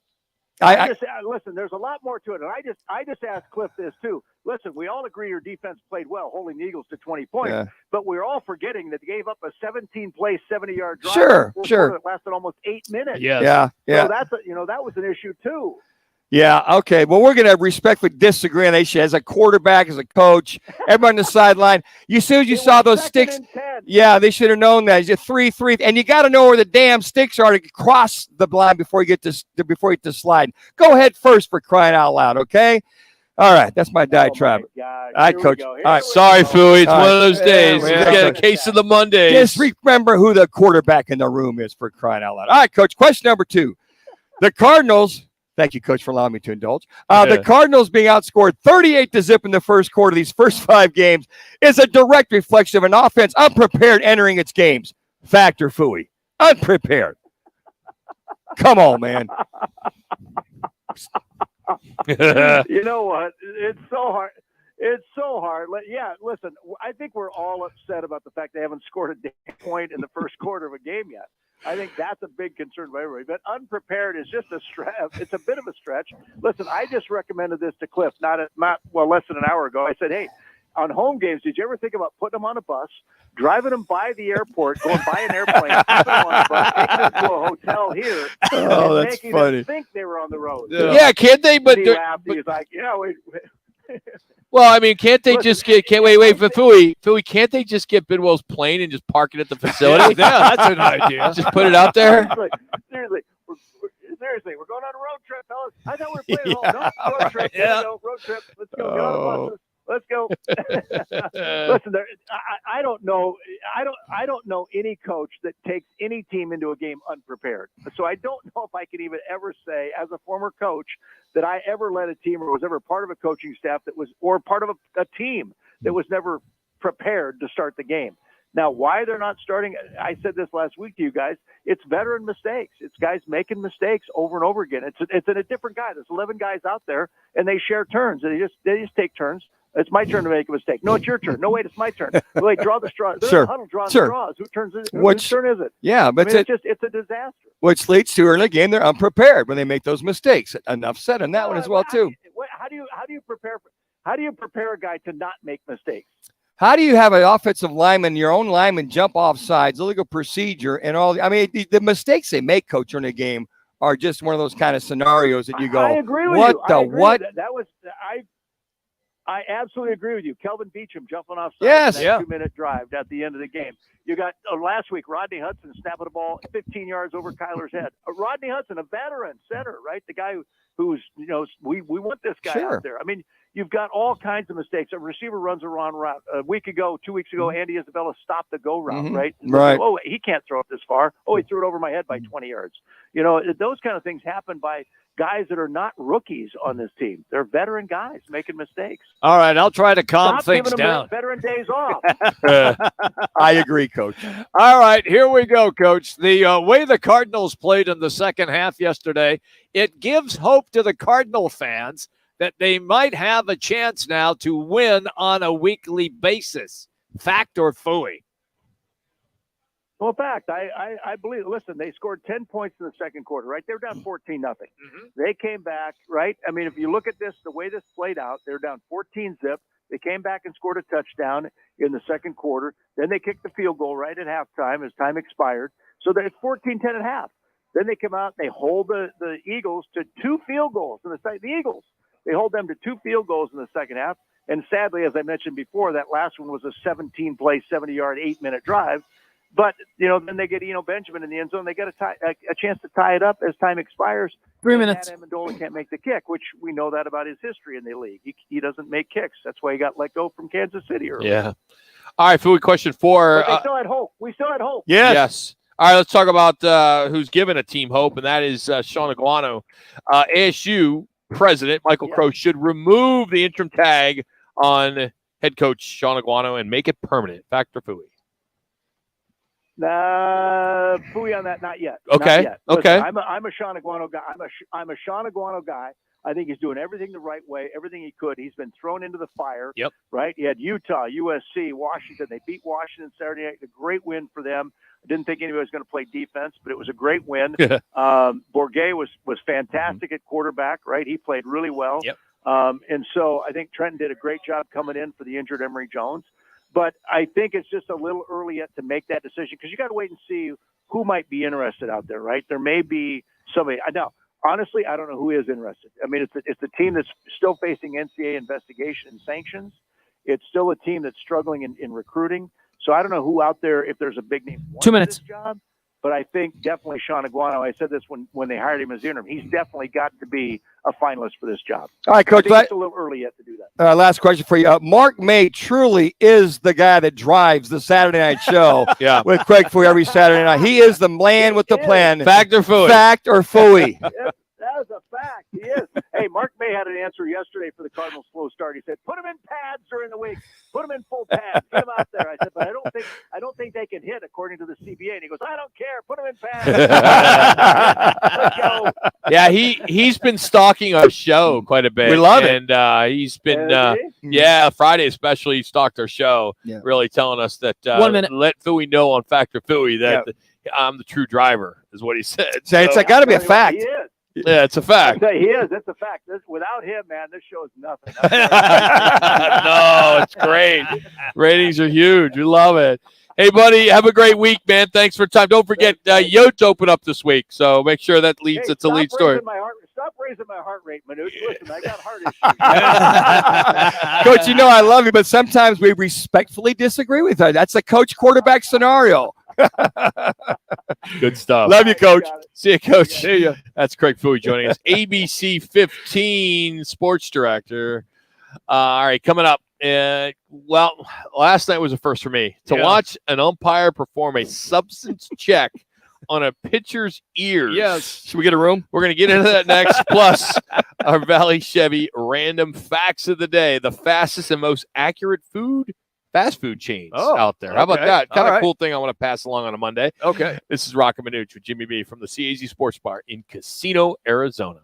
Listen, there's a lot more to it, and I just asked Cliff this too. Listen, we all agree your defense played well, holding the Eagles to 20 points, but we're all forgetting that they gave up a 17-play, 70-yard drive. Sure. That lasted almost 8 minutes. Yes. Yeah. So that was an issue too. Yeah, okay. Well, we're going to respectfully disagree on that issue. As a quarterback, as a coach, everyone on the sideline, as soon as you saw those sticks, they should have known that. It's 3-3, and you got to know where the damn sticks are to cross the line before you get to slide. Go ahead first, for crying out loud, okay? All right, that's my diatribe. All right, Coach. All right, sorry, Fooey. It's one of those days. Yeah, You get a case of the Mondays. Just remember who the quarterback in the room is, for crying out loud. All right, Coach, question number 2. The Cardinals... Thank you, Coach, for allowing me to indulge. The Cardinals being outscored 38-0 in the first quarter of these first 5 games is a direct reflection of an offense unprepared entering its games. Factor Fooey. Unprepared. Come on, man. You know what? It's so hard. It's so hard. Yeah, listen, I think we're all upset about the fact they haven't scored a damn point in the first quarter of a game yet. I think that's a big concern for everybody. But unprepared is just a stretch. It's a bit of a stretch. Listen, I just recommended this to Cliff less than an hour ago. I said, hey, on home games, did you ever think about putting them on a bus, driving them by the airport, going by an airplane, putting them on a bus, taking them to a hotel here, and that's making funny. them think they were on the road? Yeah, can't they? But he laughed. He was like, well, I mean, can't they just get? Wait for Fooey. Fooey, can't they just get Bidwell's plane and just park it at the facility? Yeah, that's an idea. Just put it out there. Seriously, we're going on a road trip, fellas. I thought we were playing home. No, road trip. Yeah. Road trip. Let's go. Get on the buses. Let's go. Listen, I don't know. I don't know any coach that takes any team into a game unprepared. So I don't know if I can even ever say, as a former coach, that I ever led a team or was ever part of a coaching staff that was, or part of a team that was never prepared to start the game. Now, why they're not starting, I said this last week to you guys, it's veteran mistakes. It's guys making mistakes over and over again. It's a different guy. There's 11 guys out there, and they share turns. They just take turns. It's my turn to make a mistake. No, it's your turn. No, wait, it's my turn. Wait, draw the straw. They're in the huddle drawing the straws. Whose turn is it? Yeah, but it's a disaster. Which leads to early in the game, they're unprepared when they make those mistakes. Enough said on that one as well, too. How do you prepare a guy to not make mistakes? How do you have an offensive lineman, your own lineman, jump off sides, illegal procedure, and all? I mean, the mistakes they make, coach, during the game are just one of those kind of scenarios that you go, I agree with what you. the what? I absolutely agree with you. Kelvin Beachum jumping off yes, that 2-minute drive at the end of the game. You got last week Rodney Hudson snapping the ball 15 yards over Kyler's head. Rodney Hudson, a veteran center, right? The guy who's we want this guy out there. I mean, you've got all kinds of mistakes. A receiver runs a wrong route. A week ago, 2 weeks ago, Andy Isabella stopped the go route, right? Right. Oh, he can't throw it this far. Oh, he threw it over my head by 20 yards. Those kind of things happen by guys that are not rookies on this team. They're veteran guys making mistakes. All right, I'll try to calm Stop things giving them down. veteran days off. I agree, Coach. All right, here we go, Coach. The way the Cardinals played in the second half yesterday, it gives hope to the Cardinal fans that they might have a chance now to win on a weekly basis. Fact or phooey? Well, fact, I believe. Listen, they scored 10 points in the second quarter, right? They were down 14-0. They came back, right? I mean, if you look at this, the way this played out, they were down 14-0. They came back and scored a touchdown in the second quarter. Then they kicked the field goal right at halftime as time expired. So it's 14-10 at half. Then they come out and they hold the Eagles to 2 field goals in the second. The Eagles, they hold them to 2 field goals in the second half. And sadly, as I mentioned before, that last one was a 17-play, 70-yard, 8-minute drive. But, then they get Benjamin in the end zone. They get a chance to tie it up as time expires. 3 minutes. Matt Amendola can't make the kick, which we know that about his history in the league. He doesn't make kicks. That's why he got let go from Kansas City earlier. Yeah. All right, Philly, question 4. But they still had hope. We still had hope. Yes. All right, let's talk about who's given a team hope, and that is Sean Aguano. ASU president Michael Crow should remove the interim tag on head coach Sean Aguano and make it permanent. Fact or phooey? Phooey on that, not yet. Okay. Not yet. Listen, Okay. I'm a Sean Aguano guy. I'm a Sean Aguano guy. I think he's doing everything the right way, everything he could. He's been thrown into the fire. Yep. Right. He had Utah, USC, Washington. They beat Washington Saturday night. A great win for them. I didn't think anybody was going to play defense, but it was a great win. Bourguet was fantastic at quarterback. Right. He played really well. Yep. And so I think Trenton did a great job coming in for the injured Emory Jones. But I think it's just a little early yet to make that decision because you got to wait and see who might be interested out there, right? There may be somebody. Now, honestly, I don't know who is interested. I mean, it's a team that's still facing NCAA investigation and sanctions. It's still a team that's struggling in recruiting. So I don't know who out there, if there's a big name, 2 minutes. This job. But I think definitely Sean Aguano. I said this when they hired him as interim. He's definitely got to be a finalist for this job. All right, Coach. It's a little early yet to do that. Last question for you. Mark May truly is the guy that drives the Saturday night show with Craig Fooey every Saturday night. He is the man with the plan. Fact or phooey? Fact or phooey? That is a fact. He is. Hey, Mark May had an answer yesterday for the Cardinals' slow start. He said, "Put him in pads during the week. Put him in full pads. Get him out there." I said, "But I don't think they can hit according to the CBA." And he goes, "I don't care. Put him in pads." Let's go. Yeah, he's been stalking our show quite a bit. We love it. And he's been, Friday especially, he stalked our show, really telling us that 1 minute. Let Phooey know on Fact or Phooey that I'm the true driver, is what he said. So it's got to be a fact. He is. Yeah, it's a fact. He is. It's a fact. Without him, man, this show is nothing. No, it's great. Ratings are huge. We love it. Hey, buddy, have a great week, man. Thanks for time. Don't forget, Yotes open up this week, so make sure that leads. It's a lead story. Stop raising my heart rate, Manuch. Listen, I got heart issues. Coach, I love you, but sometimes we respectfully disagree with you. That's a coach quarterback scenario. Good stuff. Love you, Coach. See you, Coach. See you. That's Craig Fooey joining us. ABC 15 sports director. All right, coming up. Last night was a first for me to watch an umpire perform a substance check on a pitcher's ears. Yes. Should we get a room? We're going to get into that next. Plus, our Valley Chevy random facts of the day. The fastest and most accurate food fast food chains Oh, out there. How about okay. that? Kind All of right. cool thing I want to pass along on a Monday. Okay. This is Roc and Manuch with Jimmy B from the CAZ Sports Bar in Casino, Arizona.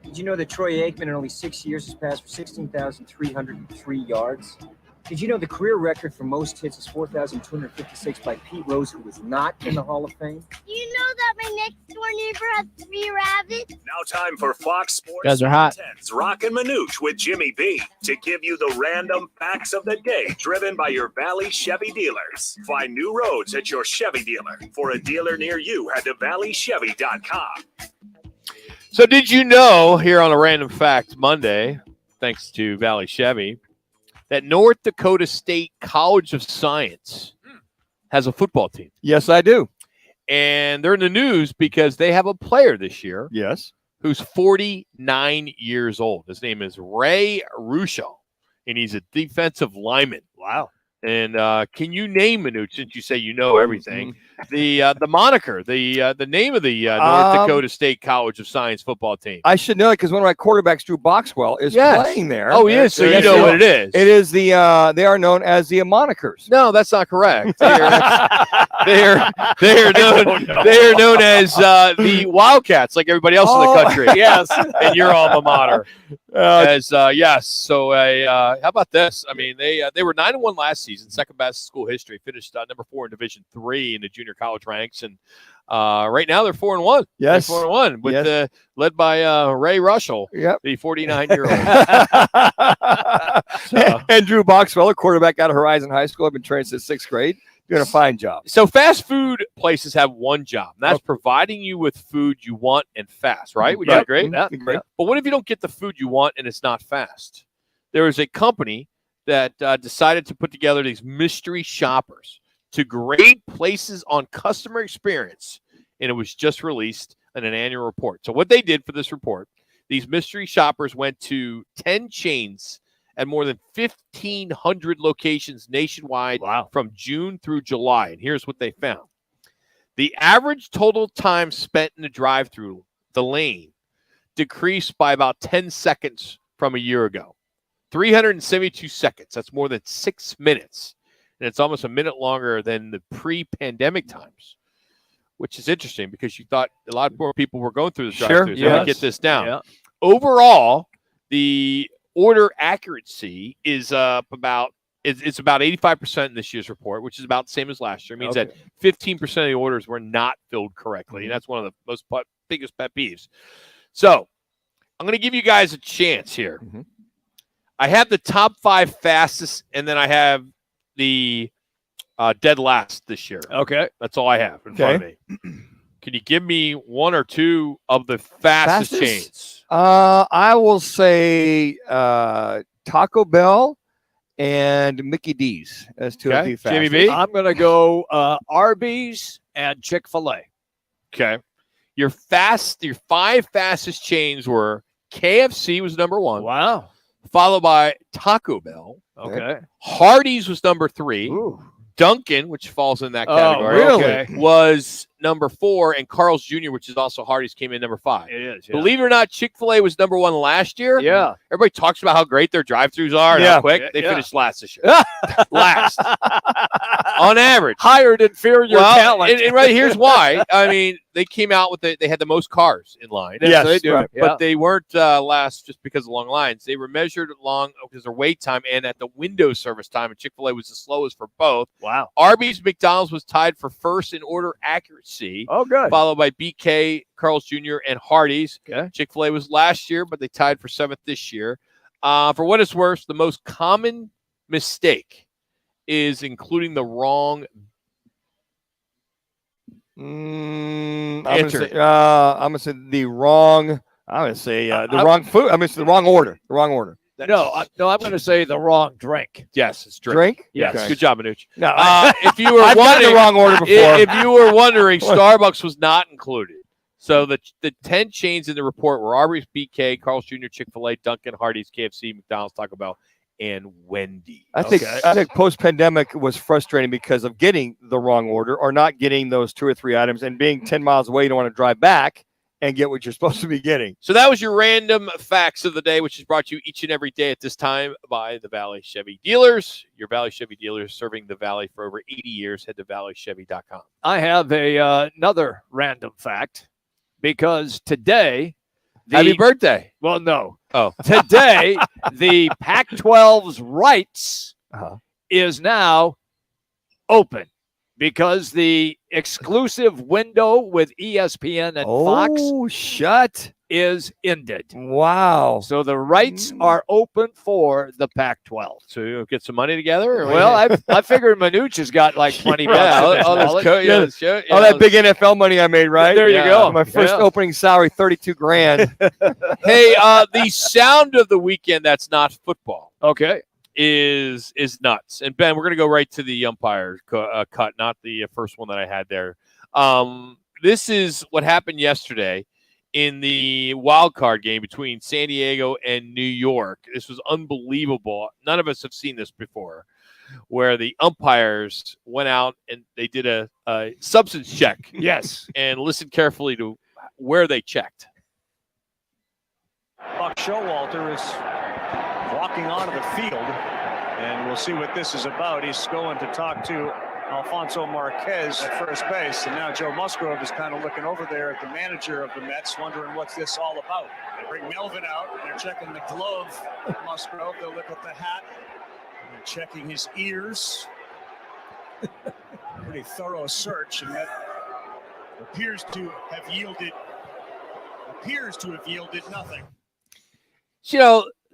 Did you know that Troy Aikman in only 6 years has passed for 16,303 yards? Did you know the career record for most hits is 4,256 by Pete Rose, who was not in the Hall of Fame? Do you know that my next door neighbor has 3 rabbits? Now time for Fox Sports You guys are hot. 10's Roc and Manuch with Jimmy B to give you the random facts of the day driven by your Valley Chevy dealers. Find new roads at your Chevy dealer. For a dealer near you, head to valleychevy.com. So did you know, here on a Random Fact Monday, thanks to Valley Chevy, that North Dakota State College of Science has a football team? Yes, I do. And they're in the news because they have a player this year. Yes. Who's 49 years old. His name is Ray Rusho, and he's a defensive lineman. Wow. And can you name, Manuch, since you say you know everything, the moniker, the name of the North Dakota State College of Science football team? I should know it because one of my quarterbacks, Drew Boxwell, is playing there. Oh, he is. So you know what it is. It is the they are known as the monikers. No, that's not correct. They are known as the Wildcats, like everybody else in the country. Yes, and your alma mater. Yes. So how about this? I mean, they were 9-1 last season, second best in school history. Finished number 4 in Division III in the junior college ranks, and Right now, they're 4-1. Yes. They're 4-1, with Yes. led by Ray Russell, Yep. the 49-year-old. And Drew Boxwell, quarterback out of Horizon High School. I've been trained since 6th grade. Doing a fine job. So fast food places have one job, and that's providing you with food you want and fast, right? Would you agree? Yeah. But what if you don't get the food you want and it's not fast? There is a company that decided to put together these mystery shoppers to grade places on customer experience, and it was just released in an annual report. So what they did for this report, these mystery shoppers went to 10 chains at more than 1,500 locations nationwide from June through July. And here's what they found. The average total time spent in the drive-through, the lane, decreased by about 10 seconds from a year ago. 372 seconds. That's more than 6 minutes. And it's almost a minute longer than the pre-pandemic times, which is interesting because you thought a lot more people were going through the drive-throughs. Yes. Let me get this down. Yeah. Overall, the order accuracy is up about it's about 85% in this year's report, which is about the same as last year. It means that 15% of the orders were not filled correctly. And that's one of the most biggest pet peeves. So I'm going to give you guys a chance here. I have the top 5 fastest, and then I have the dead last this year. Okay. That's all I have in front of me. Can you give me one or two of the fastest chains? I will say Taco Bell and Mickey D's as two of the fastest. Jimmy B? I'm going to go Arby's and Chick-fil-A. Okay. Your 5 fastest chains were KFC was number 1. Wow. Followed by Taco Bell. Okay. Hardee's was number 3. Ooh. Dunkin', which falls in that category, was number 4, and Carl's Jr., which is also Hardee's, came in number 5. It is. Yeah. Believe it or not, Chick-fil-A was number 1 last year. Yeah. Everybody talks about how great their drive-thrus are and how quick. They finished last this year. Last. On average. Hired inferior talent. And right here's why. I mean, they came out with they had the most cars in line. Yes, they do. But they weren't last just because of long lines. They were measured long because of wait time and at the window service time, and Chick-fil-A was the slowest for both. Wow. Arby's, McDonald's was tied for first in order accuracy. Oh, good. Followed by BK, Carl's Jr., and Hardee's. Okay. Chick-fil-A was last year, but they tied for 7th this year. For what it's worth, the most common mistake is including the wrong I'm gonna say the wrong. I'm gonna say the wrong food. I'm gonna say the wrong order. The wrong order. No, I'm going to say the wrong drink. Yes, it's drink. Drink? Yes. Okay. Good job, Manuch. No, if you were I've gotten wondering, the wrong order before. If you were wondering, Starbucks was not included. So the 10 chains in the report were Arby's, BK, Carl's Jr., Chick-fil-A, Dunkin', Hardee's, KFC, McDonald's, Taco Bell, and Wendy's. I think post-pandemic was frustrating because of getting the wrong order or not getting those 2 or 3 items and being 10 miles away. You don't want to drive back and get what you're supposed to be getting. So that was your random facts of the day, which is brought to you each and every day at this time by the Valley Chevy Dealers. Your Valley Chevy Dealers serving the Valley for over 80 years. Head to valleychevy.com. I have another random fact because today... Happy birthday. Well, no. Oh. Today, the Pac-12's rights is now open because the exclusive window with ESPN and Fox is ended. Wow. So the rights are open for the Pac-12. So you'll get some money together? Well, I figured Manuch has got like 20 bucks. That big NFL money I made, right? There you go. My first opening salary, $32,000. Hey, the sound of the weekend that's not football. Okay. Is nuts. And Ben, we're going to go right to the umpire cut, not the first one that I had there. This is what happened yesterday in the wild card game between San Diego and New York. This was unbelievable. None of us have seen this before, where the umpires went out and they did a substance check. Yes. And listened carefully to where they checked. Buck Showalter is walking onto the field, and we'll see what this is about. He's going to talk to Alfonso Marquez at first base, and now Joe Musgrove is kind of looking over there at the manager of the Mets, wondering what's this all about. They bring Melvin out. They're checking the glove of Musgrove. They'll look at the hat. They're checking his ears. Pretty thorough search, and that appears to have yielded nothing.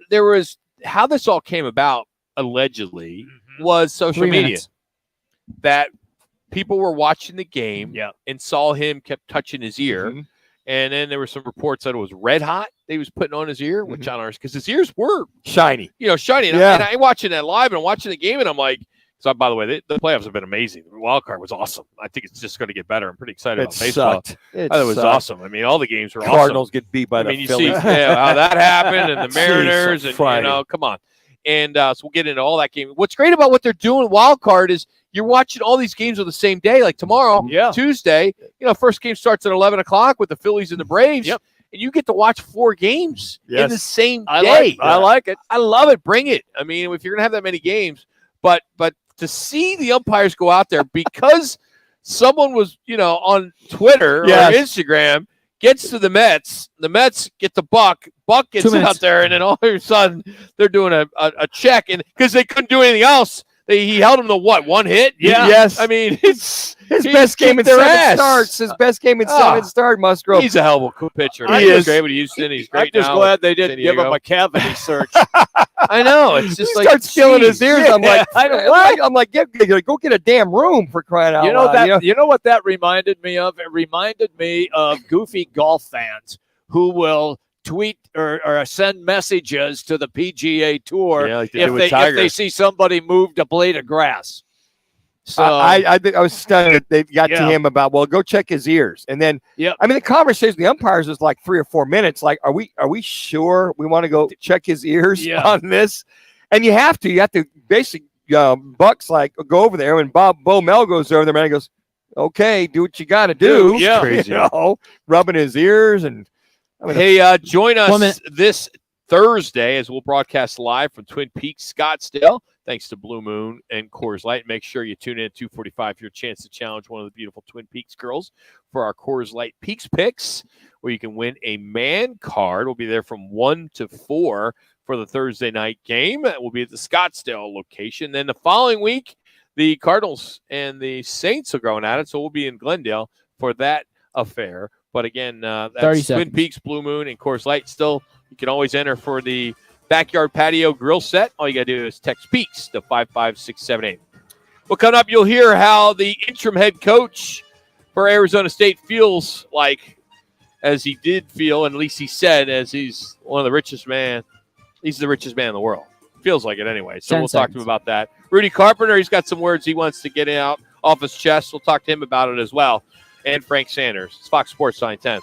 There was how this all came about, allegedly, was social 3 media. minutes. That people were watching the game and saw him kept touching his ear. Mm-hmm. And then there were some reports that it was red hot that he was putting on his ear, which I don't understand, because his ears were shiny. Shiny. And, Yeah. and I'm watching that live and I'm watching the game and I'm like, so by the way, the playoffs have been amazing. The wild card was awesome. I think it's just going to get better. I'm pretty excited about baseball. Sucked. I thought it was awesome. I mean, all the games were Cardinals awesome. get beat by the you Phillies. see how that happened and the Mariners Jeez, and Friday. come on. And so we'll get into all that game. What's great about what they're doing wild card is you're watching all these games on the same day. Like tomorrow, Tuesday, first game starts at 11 o'clock with the Phillies and the Braves. Yep. And you get to watch 4 games in the same I day. like it. I love it. Bring it. I mean, if you're going to have that many games, but to see the umpires go out there because someone was, on Twitter or Instagram, gets to the Mets get the Buck gets 2 minutes. out there, and then all of a sudden they're doing a check, and because they couldn't do anything else, he held them to one hit? Yeah. Yes. I mean, His best game in their 7 ass. starts. His best game in 7 starts, Musgrove. He's a hell of a cool pitcher. He He is. was great with Houston. He's great I'm just now glad with they San didn't give him Diego. a cavity search. I know. It's just He like starts feeling his geez. ears. I'm like, I I'm like, go get a damn room for crying out You know loud. You know what that reminded me of? It reminded me of goofy golf fans who will tweet or send messages to the PGA Tour like they do with if Tiger. they see somebody move a blade of grass. So I think I was stunned that they got to him about, well, go check his ears. And then, I mean, the conversation with the umpires was like 3 or 4 minutes. Like, are we sure we want to go check his ears on this? And you have to basically, Buck's like, go over there. And Bo Mel goes over there, man, and goes, okay, do what you got to do. Yeah. Crazy. Rubbing his ears. And I mean, hey, join us this Thursday as we'll broadcast live from Twin Peaks, Scottsdale. Thanks to Blue Moon and Coors Light. Make sure you tune in at 2:45 for your chance to challenge one of the beautiful Twin Peaks girls for our Coors Light Peaks Picks, where you can win a man card. We'll be there from 1 to 4 for the Thursday night game. We'll be at the Scottsdale location. Then the following week, the Cardinals and the Saints are going at it, so we'll be in Glendale for that affair. But again, that's 30 Twin seconds. Peaks, Blue Moon, and Coors Light. Still, you can always enter for the backyard patio grill set. All you got to do is text Peaks to 55678. Well, coming up, you'll hear how the interim head coach for Arizona State feels like, as he did feel, and at least he said, as he's one of the richest man. He's the richest man in the world. Feels like it anyway. So 10 we'll talk to him seconds. about that. Rudy Carpenter, he's got some words he wants to get out off his chest. We'll talk to him about it as well. And Frank Sanders. It's Fox Sports 910.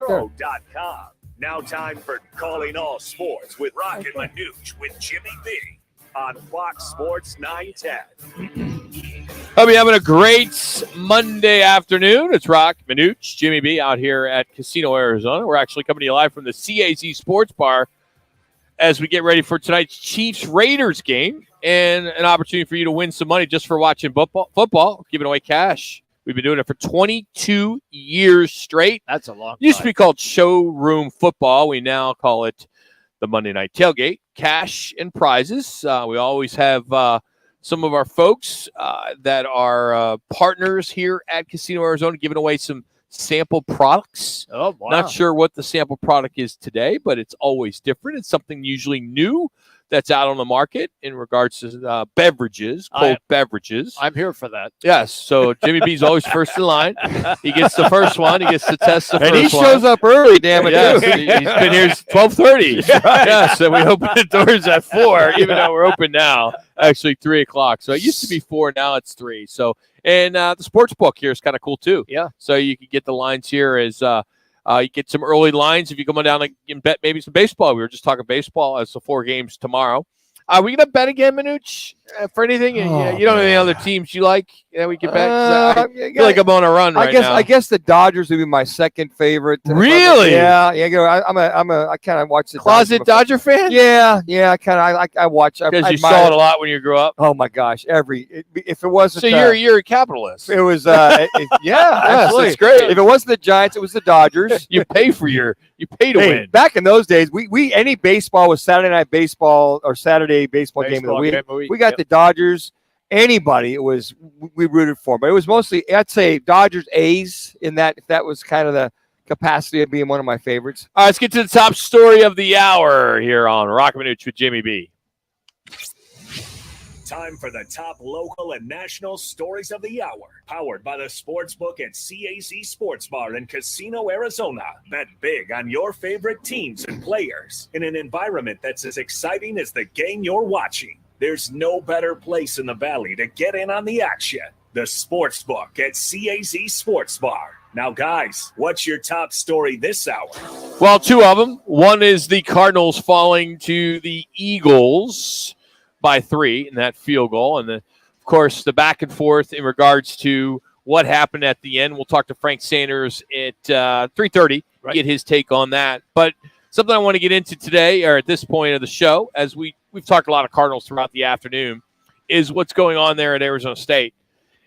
Pro.com. Now time for Calling All Sports with Roc and Manuch with Jimmy B on Fox Sports 910. Hope you're having a great Monday afternoon. It's Roc, Manuch, Jimmy B out here at Casino, Arizona. We're actually coming to you live from the CAZ Sports Bar as we get ready for tonight's Chiefs-Raiders game and an opportunity for you to win some money just for watching football, giving away cash. We've been doing it for 22 years straight. That's a long time. Used to be called Showroom Football. We now call it the Monday Night Tailgate. Cash and prizes. We always have some of our folks that are partners here at Casino Arizona giving away some sample products. Oh, wow. Not sure what the sample product is today, but it's always different. It's something usually new that's out on the market in regards to beverages, cold beverages. I'm here for that. Yes. So Jimmy B's always first in line. He gets the first one. He gets to test the first one. And he shows up early, damn it. Yes, he's been here since 12:30. Yes, and we open the doors at 4, even though we're open now. Actually, 3 o'clock. So it used to be 4, now it's 3. So, and the sports book here is kind of cool too. Yeah. So you can get the lines here as you get some early lines if you come on down and bet maybe some baseball. We were just talking baseball as the 4 games tomorrow. Are we going to bet again, Manuch, for anything? You don't have any other teams you like that we can bet? I feel like I'm on a run right now. I guess the Dodgers would be my second favorite. Really? Yeah. I kind of watch the closet Dodger fan. Yeah. I watch because you saw it a lot when you grew up. Oh my gosh, if it wasn't. So you're a capitalist. It was absolutely. That's great. If it wasn't the Giants, it was the Dodgers. You pay to win. Back in those days, we any baseball was Saturday night baseball or Saturday baseball game of the week. We got the Dodgers. Anybody we rooted for, but it was mostly, I'd say, Dodgers, A's in that, if that was kind of the capacity of being one of my favorites. All right, let's get to the top story of the hour here on Roc and Manuch with Jimmy B. Time for the top local and national stories of the hour. Powered by the Sportsbook at CAZ Sports Bar in Casino, Arizona. Bet big on your favorite teams and players in an environment that's as exciting as the game you're watching. There's no better place in the Valley to get in on the action. The Sportsbook at CAZ Sports Bar. Now, guys, what's your top story this hour? Well, 2 of them. One is the Cardinals falling to the Eagles by 3 in that field goal. And, of course, the back and forth in regards to what happened at the end. We'll talk to Frank Sanders at 3:30, get his take on that. But something I want to get into today, or at this point of the show, as we've talked a lot of Cardinals throughout the afternoon, is what's going on there at Arizona State.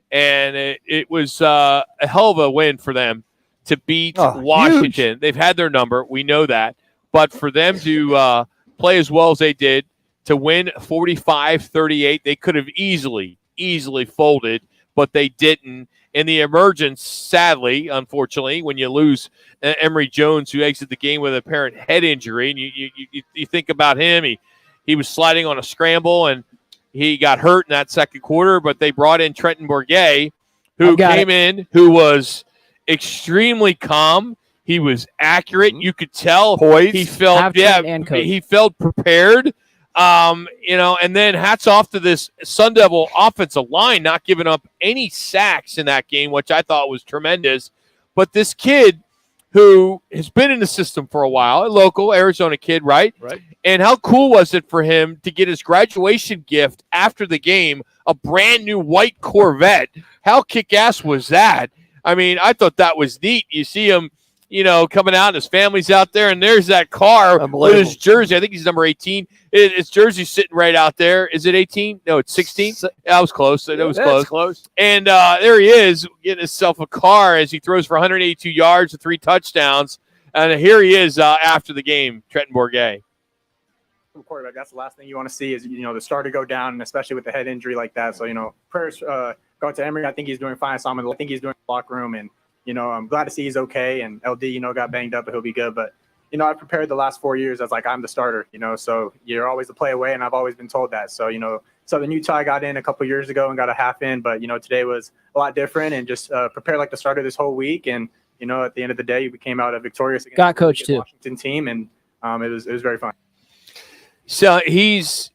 And it was a hell of a win for them to beat Washington. Huge. They've had their number. We know that. But for them to play as well as they did, to win 45-38, they could have easily folded, but they didn't. And the emergence, sadly, unfortunately, when you lose Emory Jones, who exited the game with an apparent head injury, and you think about him, he was sliding on a scramble, and he got hurt in that second quarter, but they brought in Trenton Bourguet, who came in, who was extremely calm. He was accurate. You could tell he felt prepared. And then hats off to this Sun Devil offensive line, not giving up any sacks in that game, which I thought was tremendous. But this kid who has been in the system for a while, a local Arizona kid, right? Right. And how cool was it for him to get his graduation gift after the game, a brand new white Corvette? How kick-ass was that? I mean, I thought that was neat. You see him, coming out, and his family's out there, and there's that car with his jersey. I think he's number 18. His jersey's sitting right out there. Is it 18? No, it's 16. That was close. That was close. And there he is getting himself a car as he throws for 182 yards and 3 touchdowns. And here he is after the game, Trenton Bourguet. Quarterback, that's the last thing you want to see is the starter go down, and especially with the head injury like that. So prayers go to Emory. I think he's doing fine. So I think he's doing the locker room, and I'm glad to see he's okay. And LD got banged up, but he'll be good. But I've prepared the last 4 years as I'm the starter. So you're always a play away, and I've always been told that. So Southern Utah got in a couple years ago and got a half in, but today was a lot different, and just prepared like the starter this whole week. And at the end of the day, we came out victorious against the Washington team, and it was very fun. So it's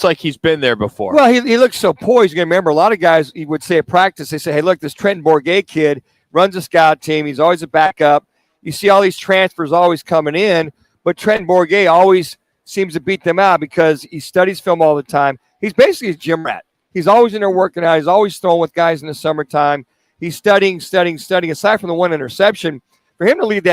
like he's been there before. Well, he looks so poised. You remember, a lot of guys, he would say at practice, they say, hey, look, this Trenton Bourguet kid runs a scout team. He's always a backup. you see all these transfers always coming in, but Trent Bourget always seems to beat them out because he studies film all the time. He's basically a gym rat. He's always in there working out. He's always throwing with guys in the summertime. He's studying. Aside from the one interception, for him to lead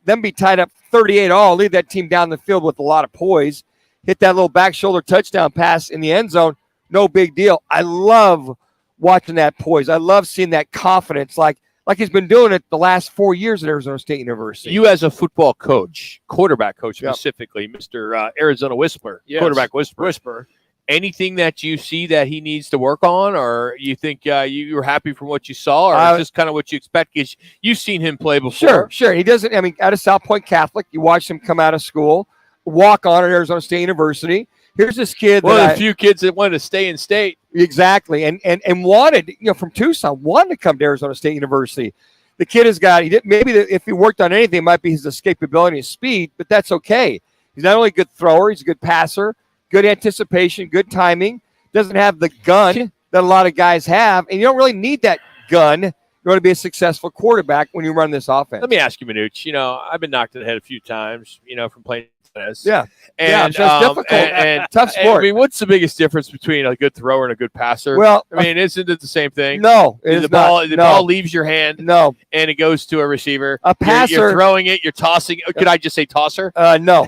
them be tied up 38 all, lead that team down the field with a lot of poise, hit that little back shoulder touchdown pass in the end zone, no big deal. I love watching that poise. I love seeing that confidence like he's been doing it the last 4 years at Arizona State University. You as a football coach, quarterback coach specifically, Mr. Arizona Whisperer, quarterback whisperer. Anything that you see that he needs to work on, or you think you're happy from what you saw, or is this kind of what you expect? Because you've seen him play before. Sure. He doesn't. I mean, out of South Point Catholic, you watch him come out of school, walk on at Arizona State University. Here's this kid. One of the few kids that wanted to stay in state. Exactly, and wanted, from Tucson, wanted to come to Arizona State University. The kid has got. If he worked on anything, it might be his escapability, his speed, but that's okay. He's not only a good thrower, he's a good passer. Good anticipation, good timing. Doesn't have the gun that a lot of guys have. And you don't really need that gun in order to be a successful quarterback when you run this offense. Let me ask you, Manuch. I've been knocked in the head a few times, from playing tennis. Yeah. And, it's difficult. And tough sport. I mean, what's the biggest difference between a good thrower and a good passer? Well, I mean, isn't it the same thing? No. The ball leaves your hand. No. And it goes to a receiver. A passer. You're throwing it. You're tossing it. Could I just say tosser? No.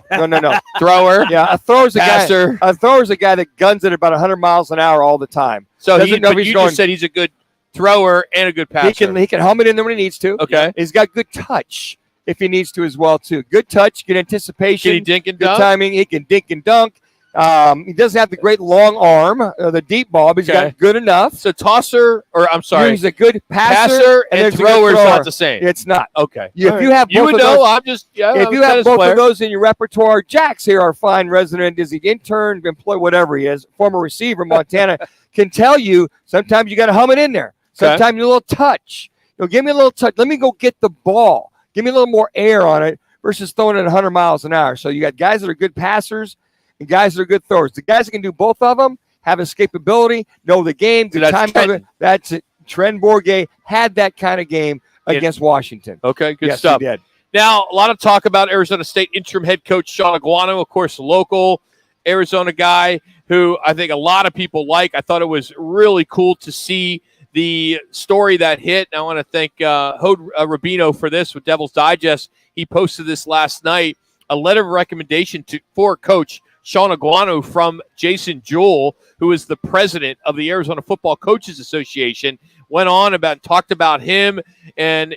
Thrower. Yeah, a thrower's passer. A thrower's a guy that guns it about 100 miles an hour all the time. So you just said he's a good thrower and a good passer. He can hum it in there when he needs to. Okay. He's got good touch if he needs to as well, too. Good touch, good anticipation. Can he dink and good dunk? Timing. He can dink and dunk. He doesn't have the great long arm, the deep ball, but he's got good enough. So tosser, or I'm sorry. He's a good passer and thrower is not the same. It's not. Okay. If you have both of those, if you have both of those in your repertoire, Jack's here, our fine resident, is he intern, employee, whatever he is, former receiver, Montana, can tell you sometimes you got to hum it in there. Sometimes you need a little touch. Give me a little touch. Let me go get the ball. Give me a little more air on it versus throwing it 100 miles an hour. So you got guys that are good passers and guys that are good throwers. The guys that can do both of them have escapability, know the game, good time. That's it. Trent Bourget had that kind of game against Washington. Okay, good yes, stuff. He did. Now, a lot of talk about Arizona State interim head coach Sean Aguano, of course, local Arizona guy who I think a lot of people like. I thought it was really cool to see the story that hit. And I want to thank Hode Rubino for this with Devil's Digest. He posted this last night, a letter of recommendation for Coach Sean Aguano from Jason Jewell, who is the president of the Arizona Football Coaches Association, went on talked about him and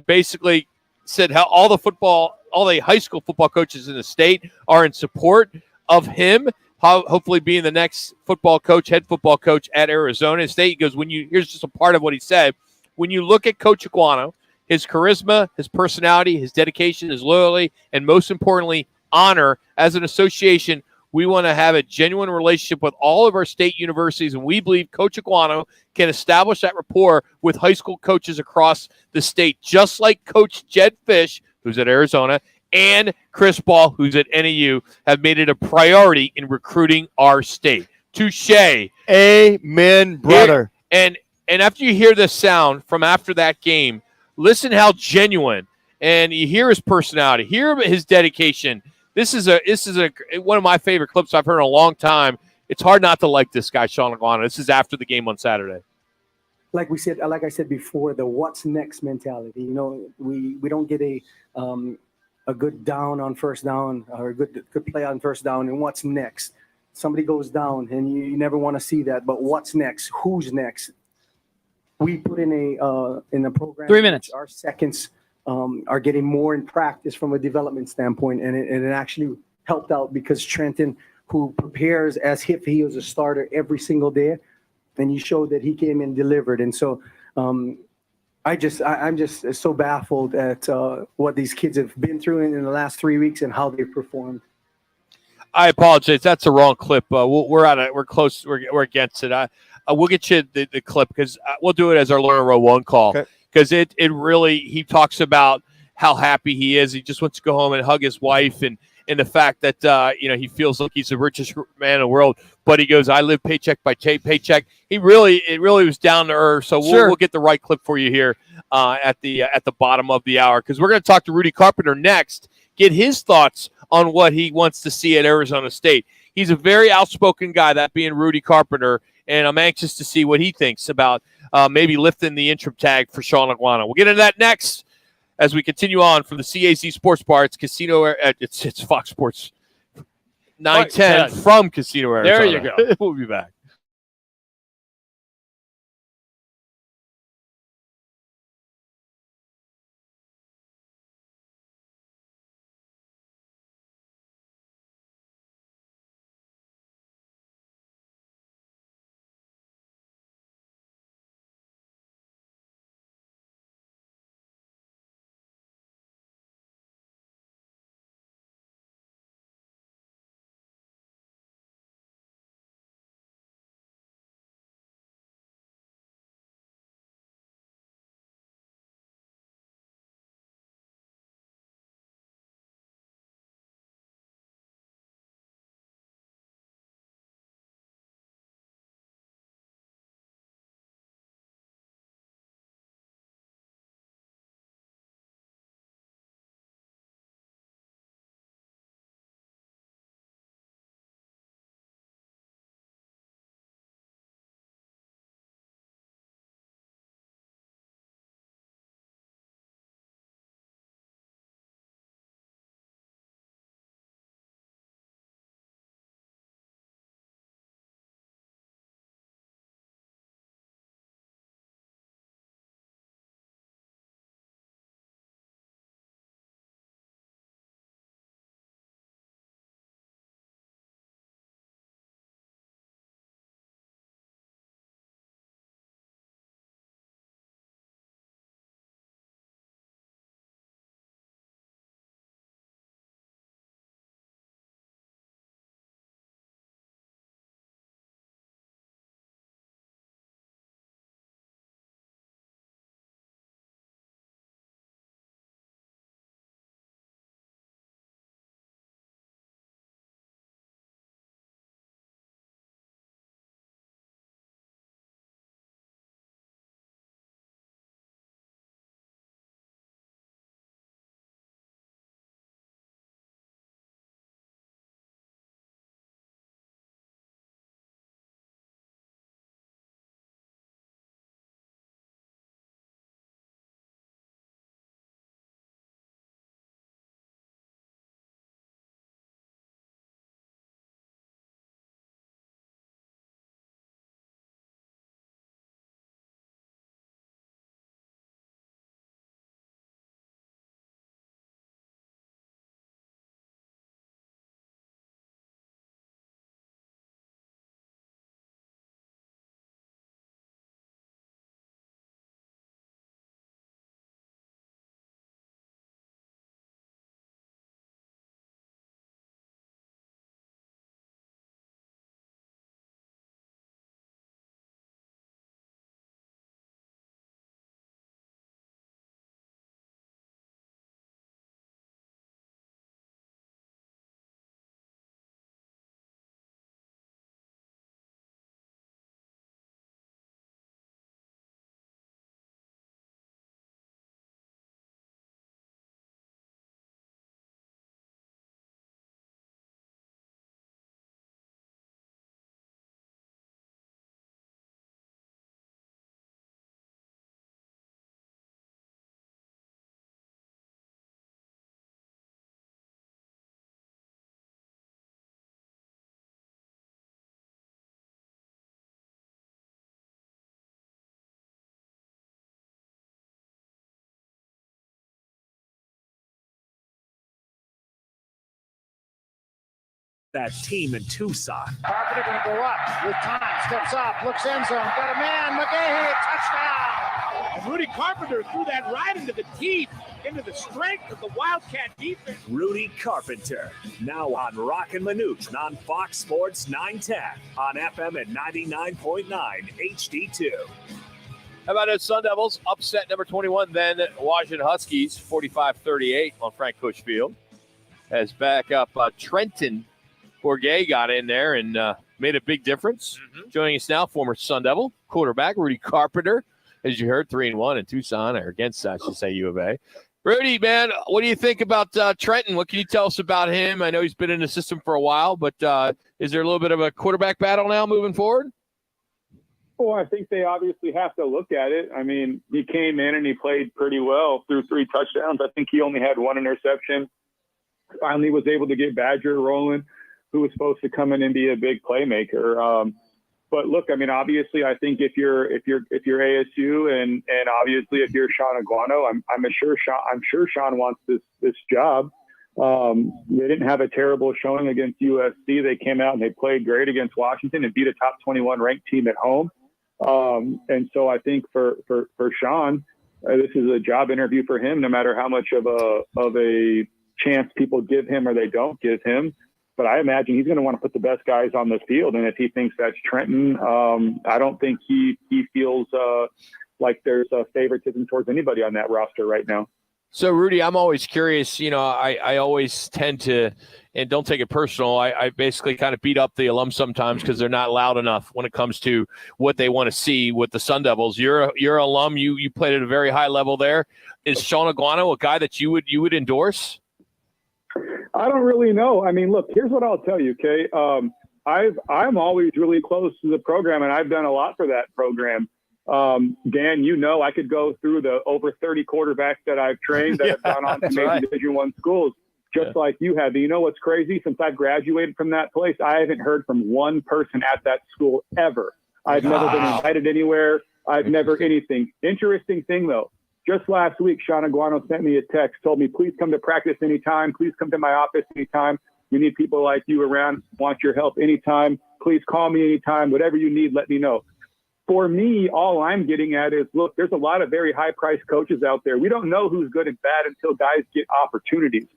basically said how all the high school football coaches in the state are in support of him, hopefully being the next head football coach at Arizona State. He goes, here's just a part of what he said. When you look at Coach Aguano, his charisma, his personality, his dedication, his loyalty, and most importantly, honor as an association, we want to have a genuine relationship with all of our state universities, and we believe Coach Aguano can establish that rapport with high school coaches across the state, just like Coach Jed Fish, who's at Arizona, and Chris Ball, who's at NAU, have made it a priority in recruiting our state. Touche. Amen, brother. And after you hear this sound from after that game, listen how genuine, and you hear his personality, hear his dedication. This is one of my favorite clips I've heard in a long time. It's hard not to like this guy, Sean Aguano. This is after the game on Saturday. Like I said before, the what's next mentality. We don't get a good down on first down or a good play on first down, and what's next? Somebody goes down, and you never want to see that. But what's next? Who's next? We put in a program. 3 minutes. Our seconds are getting more in practice from a development standpoint, and it actually helped out because Trenton, who prepares as if he was a starter every single day, and he showed that he came and delivered. And so I'm just so baffled at what these kids have been through in the last 3 weeks and how they've performed. I apologize. That's the wrong clip. We're close. We're against it. We'll get you the clip because we'll do it as our Learner Row 1 call because it really, he talks about how happy he is. He just wants to go home and hug his wife. And in the fact that he feels like he's the richest man in the world, but he goes, "I live paycheck by paycheck." It really was down to earth. So we'll get the right clip for you here at the bottom of the hour, because we're going to talk to Rudy Carpenter next, get his thoughts on what he wants to see at Arizona State. He's a very outspoken guy, that being Rudy Carpenter, and I'm anxious to see what he thinks about maybe lifting the interim tag for Sean Aguano. We'll get into that next as we continue on from the CAZ Sports Bar. It's it's Fox Sports 910 from Casino Arizona. There you go. We'll be back. That team in Tucson. Carpenter going to go up with time. Steps up, looks end zone. Got a man. McGahee, touchdown. And Rudy Carpenter threw that right into the teeth, into the strength of the Wildcat defense. Rudy Carpenter, now on Roc and Manuch on Fox Sports 910 on FM at 99.9 HD2. How about those Sun Devils? Upset number 21, then Washington Huskies, 45-38 on Frank Cush Field. as backup Trenton Bourget got in there and made a big difference. Joining us now, former Sun Devil quarterback Rudy Carpenter. As you heard, 3-1 in Tucson, or against, I should say, U of A. Rudy, man, what do you think about Trenton? What can you tell us about him? I know he's been in the system for a while, but is there a little bit of a quarterback battle now moving forward? Well, I think they obviously have to look at it. I mean, he came in and he played pretty well, threw 3 touchdowns. I think he only had 1 interception. Finally was able to get Badger rolling, who was supposed to come in and be a big playmaker. But look, I mean, obviously, I think if you're ASU and obviously if you're Sean Aguano, I'm sure Sean wants this job. They didn't have a terrible showing against USC. They came out and they played great against Washington and beat a top 21 ranked team at home. And so I think for Sean, this is a job interview for him, no matter how much of a chance people give him or they don't give him. But I imagine he's going to want to put the best guys on the field. And if he thinks that's Trenton, I don't think he feels like there's a favoritism towards anybody on that roster right now. So, Rudy, I'm always curious. You know, I always tend to, and don't take it personal, I basically kind of beat up the alums sometimes because they're not loud enough when it comes to what they want to see with the Sun Devils. You're an alum. You played at a very high level there. Is Sean Aguano a guy that you would endorse? I don't really know. I mean, look, here's what I'll tell you, Kay. I'm always really close to the program, and I've done a lot for that program. Dan, you know, I could go through the over 30 quarterbacks that I've trained that have gone on to major Division I schools, just like you have. But you know what's crazy? Since I've graduated from that place, I haven't heard from one person at that school ever. I've never been invited anywhere. I've never anything. Interesting thing, though. Just last week, Sean Aguano sent me a text, told me, please come to practice anytime. Please come to my office anytime. We need people like you around, want your help anytime. Please call me anytime. Whatever you need, let me know. For me, all I'm getting at is, look, there's a lot of very high-priced coaches out there. We don't know who's good and bad until guys get opportunities.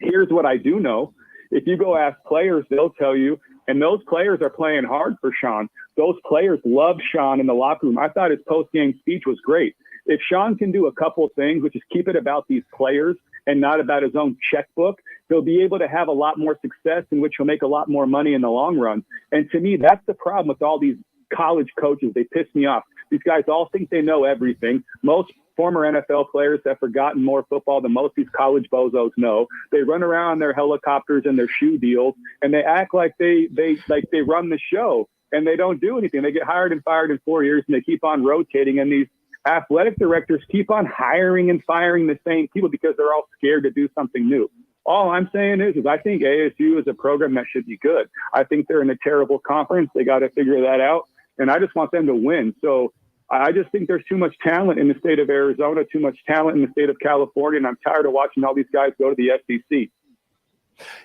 Here's what I do know. If you go ask players, they'll tell you, and those players are playing hard for Sean. Those players love Sean in the locker room. I thought his post-game speech was great. If Sean can do a couple of things, which is keep it about these players and not about his own checkbook, he'll be able to have a lot more success in which he'll make a lot more money in the long run. And to me, that's the problem with all these college coaches. They piss me off. These guys all think they know everything. Most former NFL players have forgotten more football than most of these college bozos know. They run around their helicopters and their shoe deals, and they act like they run the show, and they don't do anything. They get hired and fired in 4 years, and they keep on rotating, and these athletic directors keep on hiring and firing the same people because they're all scared to do something new. All I'm saying is I think ASU is a program that should be good. I think they're in a terrible conference. They got to figure that out. And I just want them to win. So I just think there's too much talent in the state of Arizona, too much talent in the state of California. And I'm tired of watching all these guys go to the SEC.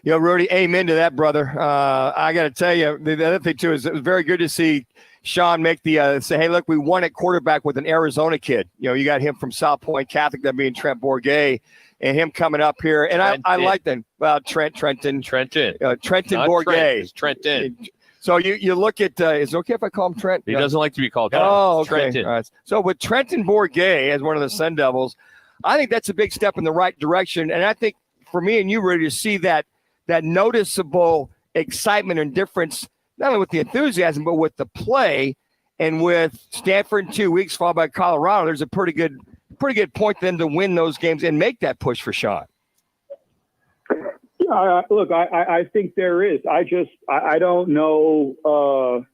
You know, Rudy, amen to that, brother. I got to tell you, the other thing, too, is it was very good to see Sean make the say, hey, look, we won at quarterback with an Arizona kid. You know, you got him from South Point Catholic, that being Trent Bourget, and him coming up here. And I like them. Well, Trenton Bourget. Trenton. So you look at, is it okay if I call him Trent? He doesn't like to be called Trent. Oh, okay. Trenton. All right. So with Trenton Bourget as one of the Sun Devils, I think that's a big step in the right direction. And I think for me and you, Rudy, to see that noticeable excitement and difference, not only with the enthusiasm, but with the play, and with Stanford in 2 weeks followed by Colorado, there's a pretty good point then to win those games and make that push for Sean. Look, I think there is. I don't know.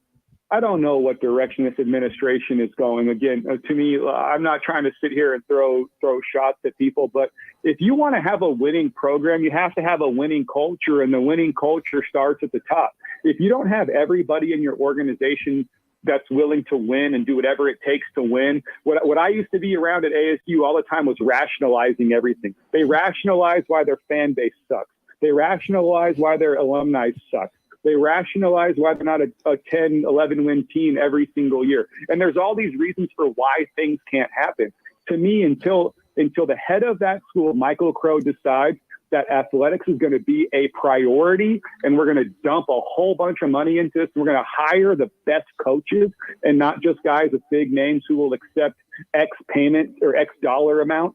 I don't know what direction this administration is going. Again, to me, I'm not trying to sit here and throw shots at people, but if you want to have a winning program, you have to have a winning culture, and the winning culture starts at the top. If you don't have everybody in your organization that's willing to win and do whatever it takes to win. What I used to be around at ASU all the time was rationalizing everything. They rationalize why their fan base sucks. They rationalize why their alumni suck. They rationalize why they're not a 10, 11-win team every single year. And there's all these reasons for why things can't happen. To me, until the head of that school, Michael Crow, decides that athletics is going to be a priority and we're going to dump a whole bunch of money into this, and we're going to hire the best coaches and not just guys with big names who will accept X payment or X dollar amount.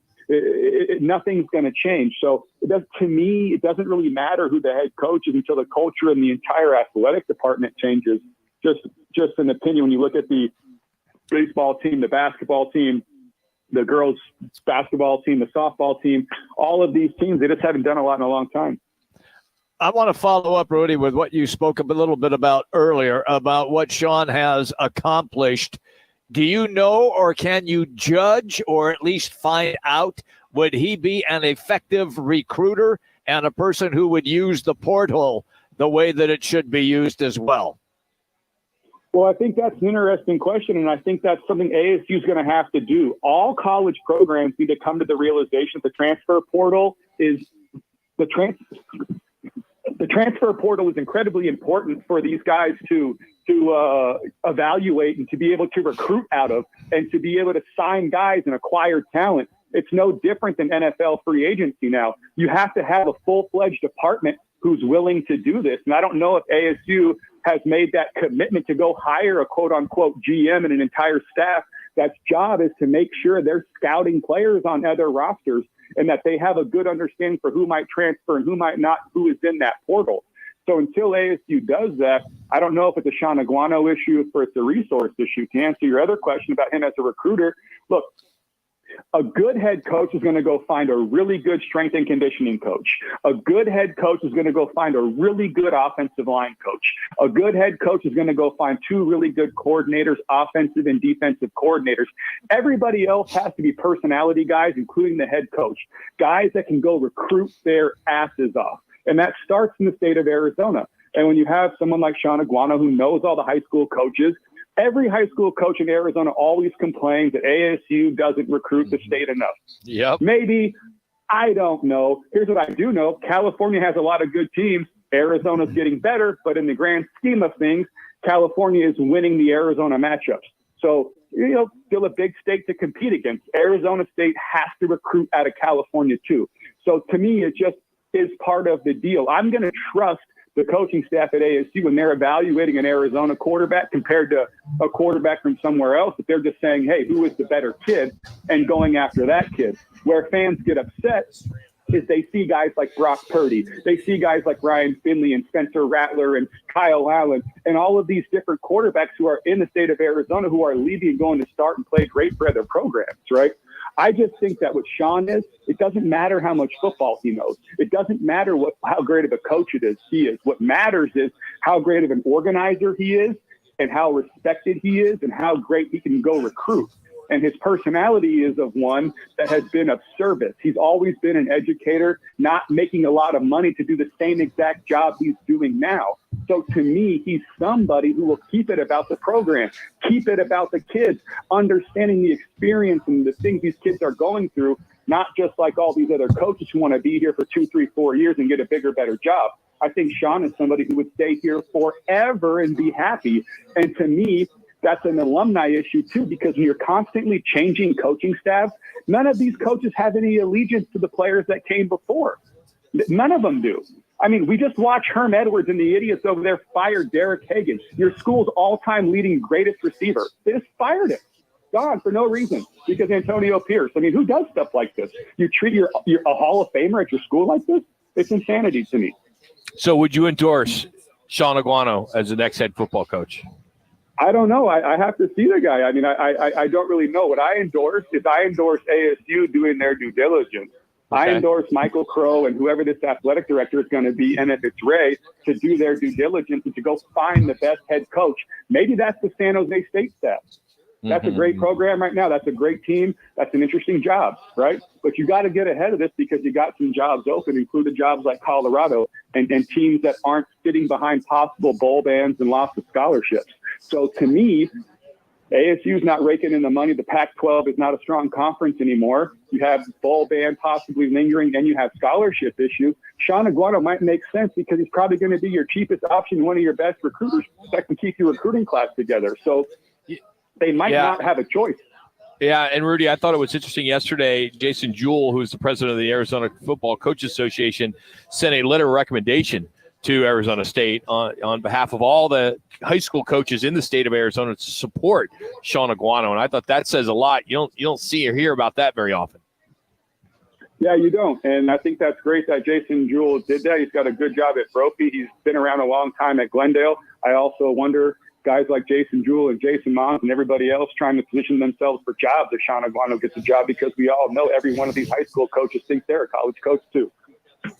Nothing's going to change. So to me, it doesn't really matter who the head coach is until the culture in the entire athletic department changes. Just an opinion. When you look at the baseball team, the basketball team, the girls basketball team, the softball team, all of these teams, they just haven't done a lot in a long time. I want to follow up, Rudy, with what you spoke a little bit about earlier about what Sean has accomplished. Do you know, or can you judge, or at least find out, would he be an effective recruiter and a person who would use the portal the way that it should be used as well? Well, I think that's an interesting question, and I think that's something ASU is going to have to do. All college programs need to come to the realization that the transfer portal is the transfer portal is incredibly important for these guys to evaluate and to be able to recruit out of and to be able to sign guys and acquire talent. It's no different than NFL free agency now. You have to have a full-fledged department who's willing to do this. And I don't know if ASU has made that commitment to go hire a quote-unquote GM and an entire staff that's job is to make sure they're scouting players on other rosters and that they have a good understanding for who might transfer and who might not, who is in that portal. So until ASU does that, I don't know if it's a Sean Aguano issue or if it's a resource issue. To answer your other question about him as a recruiter, look, a good head coach is going to go find a really good strength and conditioning coach. A good head coach is going to go find a really good offensive line coach. A good head coach is going to go find two really good coordinators, offensive and defensive coordinators. Everybody else has to be personality guys, including the head coach, guys that can go recruit their asses off. And that starts in the state of Arizona. And when you have someone like Sean Aguano who knows all the high school coaches, every high school coach in Arizona always complains that ASU doesn't recruit the state enough. Yep. Maybe, I don't know. Here's what I do know. California has a lot of good teams. Arizona's getting better, but in the grand scheme of things, California is winning the Arizona matchups. So, still a big state to compete against. Arizona State has to recruit out of California too. So to me, it just is part of the deal. I'm going to trust the coaching staff at ASU when they're evaluating an Arizona quarterback compared to a quarterback from somewhere else, if they're just saying, hey, who is the better kid, and going after that kid. Where fans get upset is they see guys like Brock Purdy. They see guys like Ryan Finley and Spencer Rattler and Kyle Allen and all of these different quarterbacks who are in the state of Arizona who are leaving and going to start and play great for other programs, right? I just think that what Sean is, it doesn't matter how much football he knows. It doesn't matter how great of a coach he is. What matters is how great of an organizer he is and how respected he is and how great he can go recruit. And his personality is of one that has been of service. He's always been an educator, not making a lot of money to do the same exact job he's doing now. So to me, he's somebody who will keep it about the program, keep it about the kids, understanding the experience and the things these kids are going through, not just like all these other coaches who want to be here for 2, 3, 4 years and get a bigger, better job. I think Sean is somebody who would stay here forever and be happy. And to me, that's an alumni issue too, because when you're constantly changing coaching staffs, none of these coaches have any allegiance to the players that came before. None of them do. I mean, we just watched Herm Edwards and the idiots over there fire Derek Hagan, your school's all-time leading greatest receiver. They just fired him. Gone for no reason because Antonio Pierce. I mean, who does stuff like this? You treat a Hall of Famer at your school like this? It's insanity to me. So would you endorse Sean Aguano as the next head football coach? I don't know. I have to see the guy. I mean, I don't really know. What I endorse is ASU doing their due diligence. Okay. I endorse Michael Crow and whoever this athletic director is going to be, and if it's Ray, to do their due diligence and to go find the best head coach. Maybe that's the San Jose State staff. That's a great program right now. That's a great team. That's an interesting job, right? But you got to get ahead of this because you got some jobs open, including jobs like Colorado and teams that aren't sitting behind possible bowl bans and loss of scholarships. So to me, ASU is not raking in the money. The Pac-12 is not a strong conference anymore. You have bowl ban possibly lingering, and you have scholarship issue. Sean Aguano might make sense because he's probably going to be your cheapest option, one of your best recruiters that can keep your recruiting class together. So they might not have a choice. Yeah, and Rudy, I thought it was interesting yesterday. Jason Jewell, who's the president of the Arizona Football Coaches Association, sent a letter of recommendation to Arizona State on behalf of all the high school coaches in the state of Arizona to support Sean Aguano. And I thought that says a lot. You don't see or hear about that very often. Yeah, you don't. And I think that's great that Jason Jewell did that. He's got a good job at Brophy. He's been around a long time at Glendale. I also wonder guys like Jason Jewell and Jason Mons and everybody else trying to position themselves for jobs if Sean Aguano gets a job, because we all know every one of these high school coaches thinks they're a college coach too.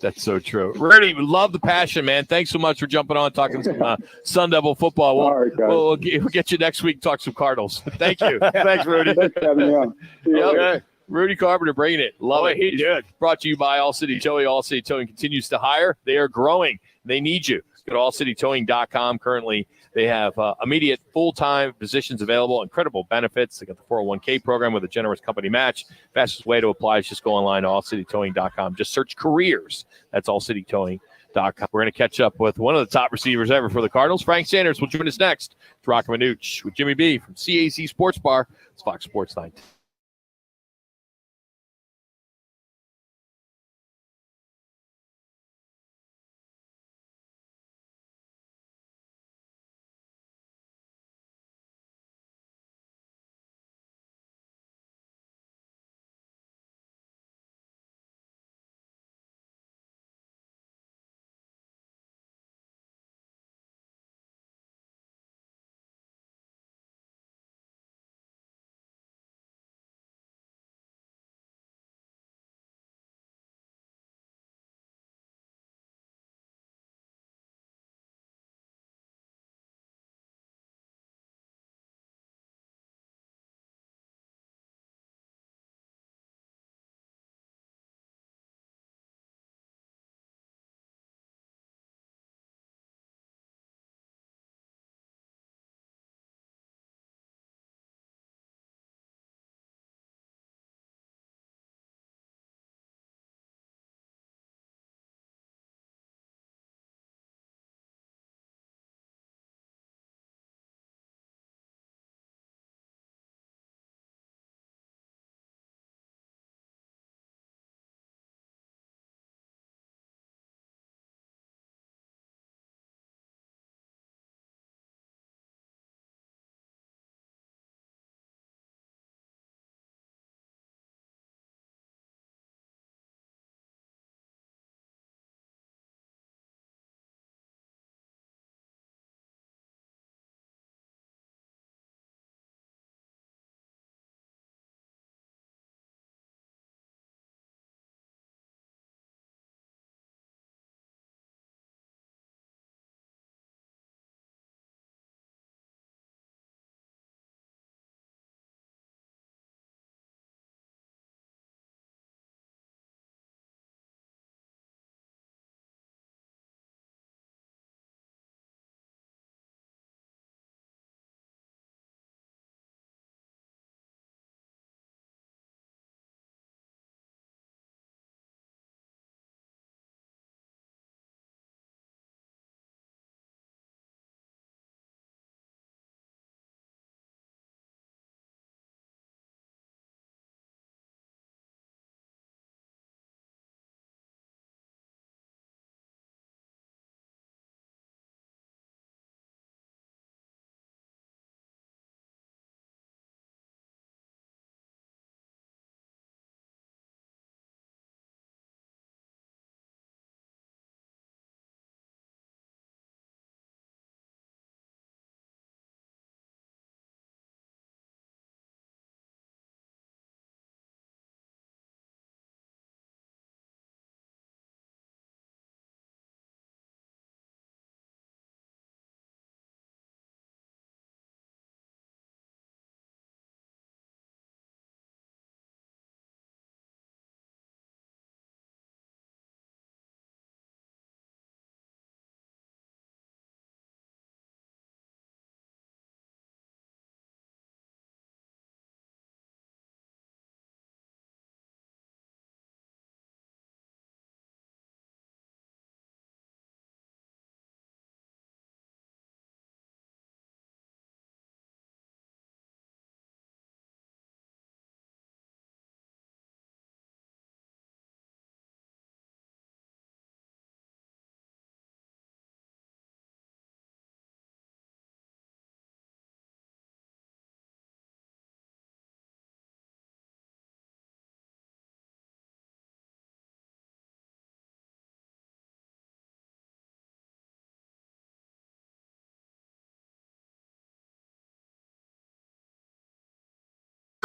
That's so true. Rudy, we love the passion, man. Thanks so much for jumping on, talking some Sun Devil football. We'll get you next week, talk some Cardinals. Thank you. Thanks, Rudy. Thanks for having me on. See you later. Okay. Rudy Carpenter bringing it. Love it. He did. Brought to you by All City Towing. All City Towing continues to hire. They are growing. They need you. Go to allcitytowing.com. Currently, they have immediate full-time positions available, incredible benefits. They got the 401k program with a generous company match. Fastest way to apply is just go online to allcitytowing.com. Just search careers. That's allcitytowing.com. We're going to catch up with one of the top receivers ever for the Cardinals. Frank Sanders will join us next. It's Roc and Manuch with Jimmy B from CAZ Sports Bar. It's Fox Sports 9.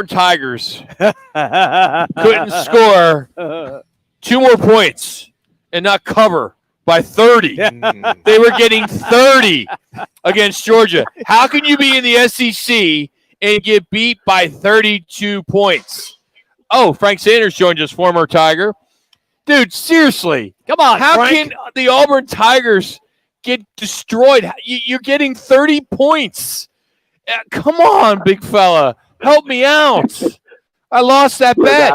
Tigers couldn't score 2 more points and not cover by 30. They were getting 30 against Georgia. How can you be in the SEC and get beat by 32 points? Oh, Frank Sanders joined us, former Tiger. Dude, seriously. Come on, how Frank. can the Auburn Tigers get destroyed? You're getting 30 points. Come on, big fella. Help me out. I lost that bet.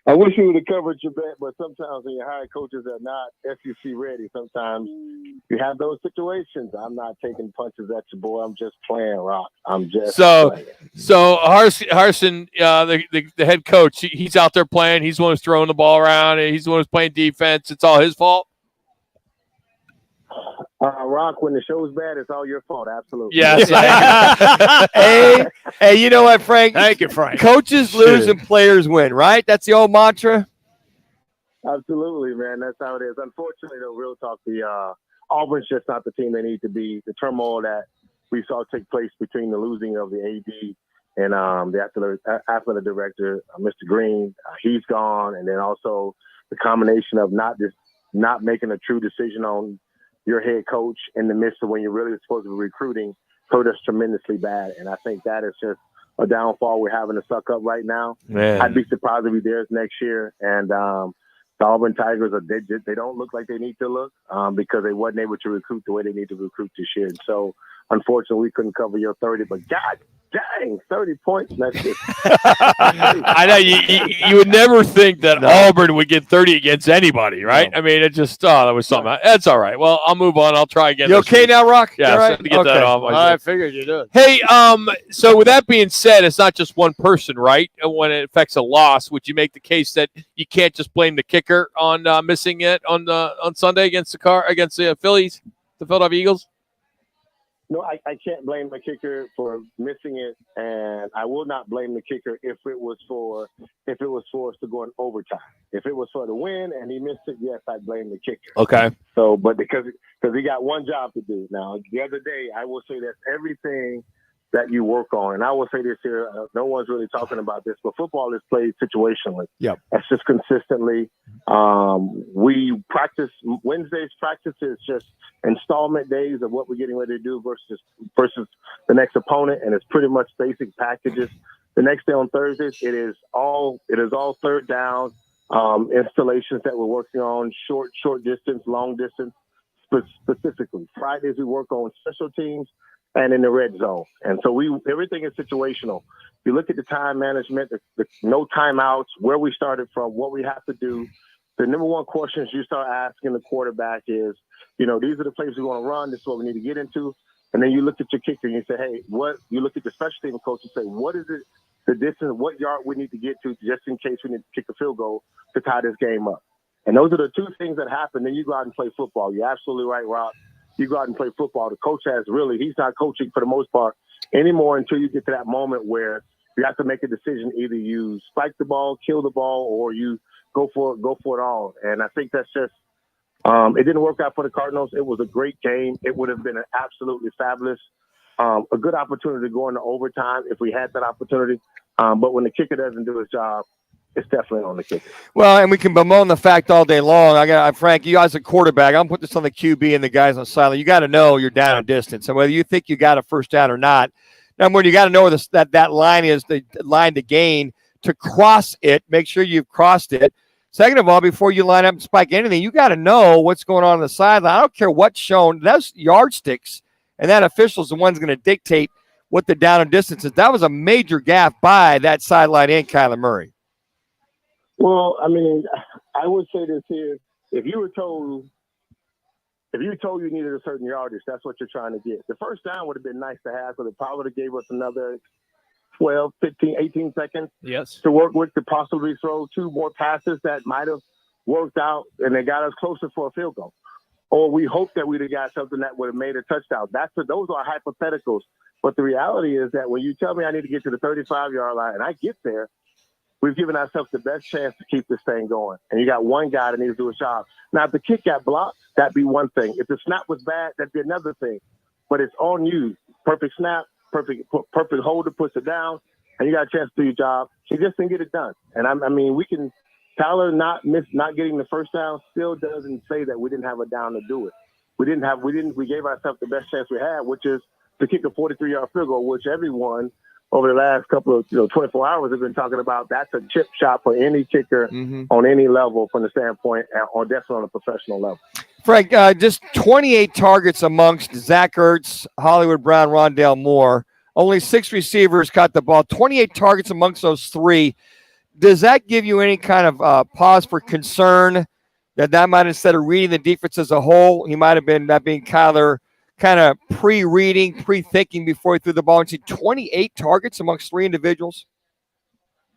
I wish you would have covered your bet, but sometimes when you hire coaches that are not SEC ready, sometimes you have those situations. I'm not taking punches at you, boy. I'm just playing, Rock. I'm just playing. So Harsin, the head coach, he's out there playing. He's the one who's throwing the ball around, and he's the one who's playing defense. It's all his fault. Rock, when the show's bad, it's all your fault. Absolutely. Yes. Hey, you know what, Frank? Thank you, Frank. Coaches lose and players win, right? That's the old mantra. Absolutely, man. That's how it is. Unfortunately, though, real talk, Auburn's just not the team they need to be. The turmoil that we saw take place between the losing of the AD and the athletic director, Mr. Green, he's gone, and then also the combination of not making a true decision on your head coach in the midst of when you're really supposed to be recruiting hurt us tremendously bad. And I think that is just a downfall we're having to suck up right now. Man. I'd be surprised if he dares next year. And the Auburn Tigers, they don't look like they need to look because they wasn't able to recruit the way they need to recruit this year. And so, unfortunately, we couldn't cover your 30, but God dang, 30 points. That's it. I know you would never think that Auburn would get 30 against anybody, right? No. I mean, it just that was something. That's all right. Well, I'll move on. I'll try again. You okay now, Rock? Yeah, right? to get that off. I figured you did. Hey, so with that being said, it's not just one person, right? When it affects a loss, would you make the case that you can't just blame the kicker on missing it on Sunday against the Phillies, the Philadelphia Eagles? No, I can't blame the kicker for missing it, and I will not blame the kicker if it was for us to go in overtime. If it was for the win and he missed it, yes, I'd blame the kicker. Okay. So, but because he got one job to do. Now, the other day, I will say that everything that you work on, and I will say this here, no one's really talking about this, but football is played situationally. Yep. That's just consistently. We practice, Wednesday's practice is just installment days of what we're getting ready to do versus the next opponent, and it's pretty much basic packages. The next day on Thursdays, it is all third down installations that we're working on, short distance, long distance, specifically. Fridays, we work on special teams and in the red zone. And so everything is situational. You look at the time management, the no timeouts, where we started from, what we have to do. The number one questions you start asking the quarterback is, these are the plays we want to run. This is what we need to get into. And then you look at your kicker and you say, hey, you look at the special team coach and say, what is it, the distance, what yard we need to get to just in case we need to kick a field goal to tie this game up. And those are the two things that happen. Then you go out and play football. You're absolutely right, Rob. You go out and play football. The coach he's not coaching for the most part anymore until you get to that moment where you have to make a decision. Either you spike the ball, kill the ball, or you go for it all. And I think that's just, it didn't work out for the Cardinals. It was a great game. It would have been an absolutely fabulous, a good opportunity to go into overtime if we had that opportunity. But when the kicker doesn't do his job, it's definitely on the kicker. Well, and we can bemoan the fact all day long. Frank, you guys are quarterback. I'm putting this on the QB and the guys on silent. You got to know you're down a distance. And whether you think you got a first down or not, number one, you got to know where that line is, the line to gain. To cross it, make sure you've crossed it. Second of all, before you line up and spike anything, you got to know what's going on the sideline. I don't care what's shown. Those yardsticks, and that official's the one's going to dictate what the down and distance is. That was a major gaffe by that sideline in Kyler Murray. Well, I mean, I would say this here. If you told you needed a certain yardage, that's what you're trying to get. The first down would have been nice to have, but it probably would have gave us another 12, 15, 18 seconds to work with to possibly throw two more passes that might have worked out and they got us closer for a field goal. Or we hope that we'd have got something that would have made a touchdown. Those are hypotheticals. But the reality is that when you tell me I need to get to the 35-yard line and I get there, we've given ourselves the best chance to keep this thing going. And you got one guy that needs to do a job. Now, if the kick got blocked, that'd be one thing. If the snap was bad, that'd be another thing. But it's on you. Perfect snap, perfect holder puts it down, and you got a chance to do your job. He just didn't get it done. And I mean, Tyler not getting the first down still doesn't say that we didn't have a down to do it. We gave ourselves the best chance we had, which is to kick a 43-yard field goal, which everyone over the last couple of 24 hours have been talking about. That's a chip shot for any kicker on any level from the standpoint, or definitely on a professional level. Frank, just 28 targets amongst Zach Ertz, Hollywood Brown, Rondale Moore. Only 6 receivers caught the ball. 28 targets amongst those 3. Does that give you any kind of pause for concern that might, instead of reading the defense as a whole, he might have been not being Kyler kind of pre-reading, pre-thinking before he threw the ball, and see 28 targets amongst 3 individuals?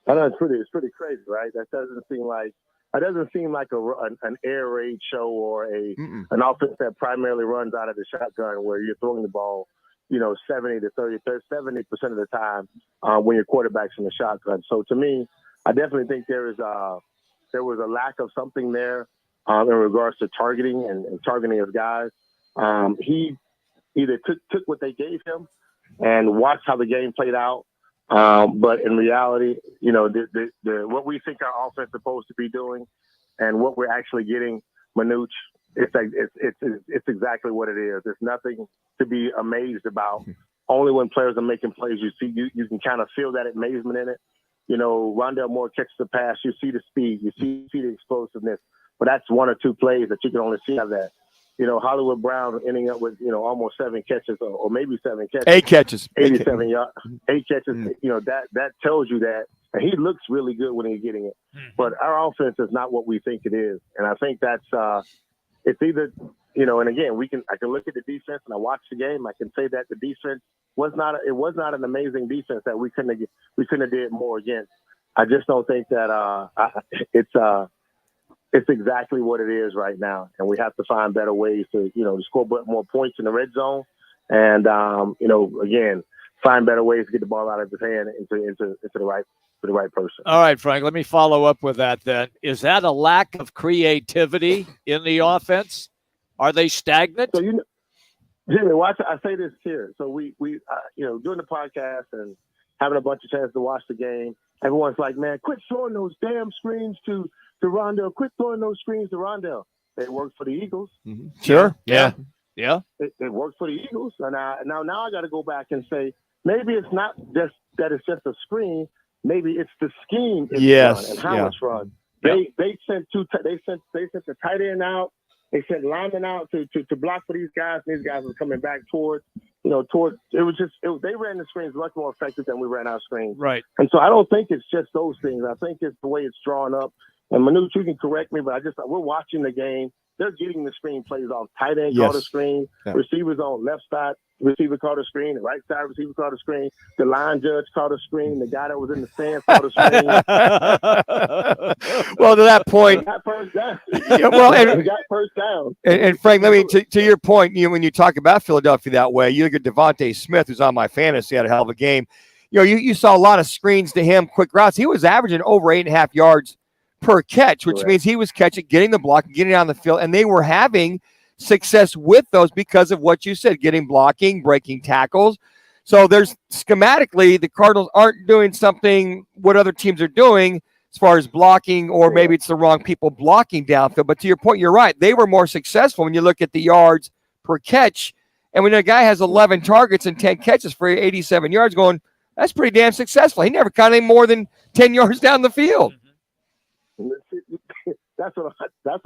I know it's pretty crazy, right? That doesn't seem like an air raid show or an offense that primarily runs out of the shotgun, where you're throwing the ball, 70 to 30, 70% of the time when your quarterback's in the shotgun. So to me, I definitely think there was a lack of something there in regards to targeting and targeting his guys. He either took what they gave him and watched how the game played out. But in reality, what we think our offense is supposed to be doing and what we're actually getting, Manuch, it's exactly what it is. There's nothing to be amazed about. Only when players are making plays, you can kind of feel that amazement in it. Rondale Moore catches the pass, you see the speed, you see the explosiveness, but that's 1 or 2 plays that you can only see of that. Hollywood Brown ending up with, almost 7 catches or maybe 7 catches. 8 catches. 87 yards. 8 catches. That tells you that. And he looks really good when he's getting it. But our offense is not what we think it is. And I think that's it's either, and again, I can look at the defense and I watch the game. I can say that the defense was not an amazing defense that we couldn't have did more against. I just don't think that it's exactly what it is right now, and we have to find better ways to score more points in the red zone, and again, find better ways to get the ball out of his hand into the right person. All right, Frank, let me follow up with that then. Is that a lack of creativity in the offense? Are they stagnant? So Jimmy, watch. I say this here. So we doing the podcast and having a bunch of chances to watch the game. Everyone's like, man, quit throwing those damn screens to Rondale. Quit throwing those screens to Rondale. They worked for the Eagles. Sure. Yeah. It worked for the Eagles. And now I got to go back and say, maybe it's not just that it's just a screen. Maybe it's the scheme it's run and how it's run. They sent the tight end out. They sent linemen out to block for these guys. And these guys were coming back towards they ran the screens much more effective than we ran our screens. Right. And so I don't think it's just those things. I think it's the way it's drawn up. And Manuch, you can correct me, but we're watching the game. They're getting the screen plays off. Tight end caught a screen. Yeah. Receivers on left side, receiver caught a screen. The right side receiver caught a screen. The line judge caught a screen. The guy that was in the stands caught a screen. Well, to that point, we got first down. We got first down. And Frank, let me to your point. When you talk about Philadelphia that way, you look at Devontae Smith, who's on my fantasy, had a hell of a game. You saw a lot of screens to him, quick routes. He was averaging over 8.5 yards per catch, which means he was catching, getting the block, getting on the field, and they were having success with those because of what you said, getting blocking, breaking tackles. So there's schematically, the Cardinals aren't doing something what other teams are doing as far as blocking, or maybe it's the wrong people blocking downfield. But to your point, you're right. They were more successful when you look at the yards per catch. And when a guy has 11 targets and 10 catches for 87 yards going, that's pretty damn successful. He never caught any more than 10 yards down the field. That's what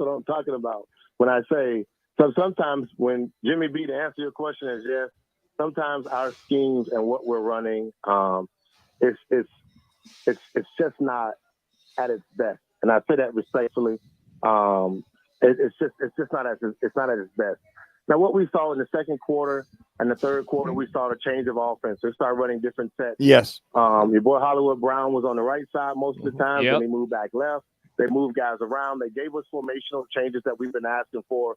I'm talking about when I say. So sometimes when Jimmy B, to answer your question is yes, sometimes our schemes and what we're running, it's just not at its best, and I say that respectfully. It's just not at its best. Now, what we saw in the second quarter and the third quarter, we saw a change of offense. They started running different sets. Yes. Your boy Hollywood Brown was on the right side most of the time, and he moved back left. They moved guys around. They gave us formational changes that we've been asking for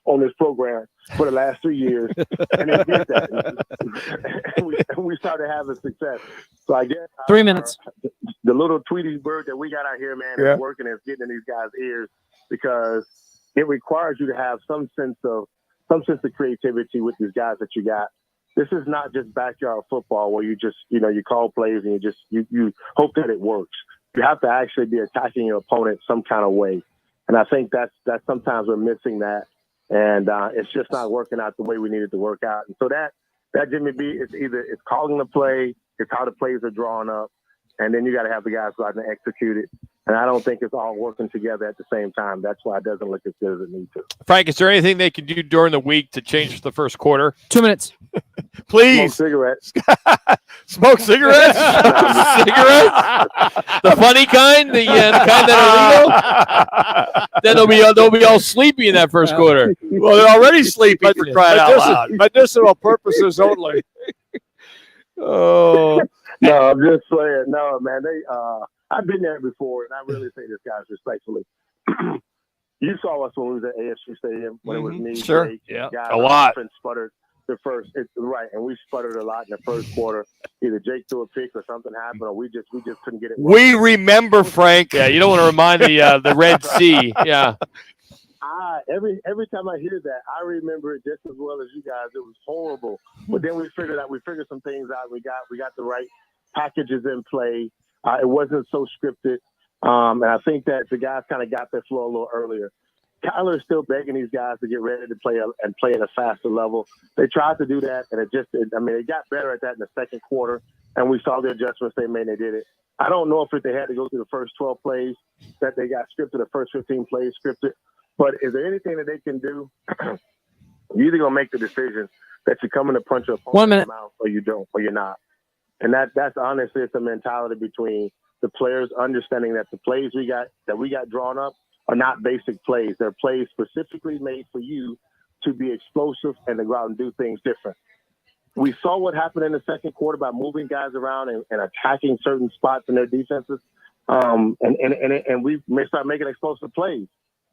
on this program for the last 3 years, and they did that. and we started having success. So I guess 3 minutes. The little Tweety bird that we got out here, man, is working and getting in these guys' ears, because it requires you to have some sense of creativity with these guys that you got. This is not just backyard football where you just, you call plays and you hope that it works. You have to actually be attacking your opponent some kind of way. And I think that's sometimes we're missing that. And it's just not working out the way we need it to work out. And so that Jimmy B, it's calling the play, it's how the plays are drawn up, and then you got to have the guys go out and execute it. And I don't think it's all working together at the same time. That's why it doesn't look as good as it needs to. Frank, is there anything they can do during the week to change the first quarter? 2 minutes. Please. Smoke cigarettes. Smoke cigarettes? Cigarettes? The funny kind? The kind that are legal? Then they'll be all sleepy in that first quarter. Well, they're already sleepy for crying out loud. Medicinal purposes only. Oh. No, I'm just saying. No, man. I've been there before, and I really say this, guys, respectfully. You saw us when we was at AFC Stadium when it was me, Sure. Jake, Yeah. guys, A lot. and sputtered the first. Right, and we sputtered a lot in the first quarter. Either Jake threw a pick or something happened, or we just couldn't get it. We remember, Frank. Yeah, you don't want to remind the Red Sea. Yeah. Every time I hear that, I remember it just as well as you guys. It was horrible, but then we figured some things out. We got the right packages in play. It wasn't so scripted, and I think that the guys kind of got their flow a little earlier. Kyler's still begging these guys to get ready to play at a faster level. They tried to do that, and it got better at that in the second quarter, and we saw the adjustments they made. They did it. I don't know if they had to go through the first 12 plays that they got scripted, the first 15 plays scripted, but is there anything that they can do? You're either gonna make the decision that you're coming to punch your opponent in the mouth, or you don't, or you're not. And that's honestly, it's a mentality between the players understanding that the plays we got drawn up are not basic plays. They're plays specifically made for you to be explosive and to go out and do things different. We saw what happened in the second quarter by moving guys around and attacking certain spots in their defenses. And we may start making explosive plays.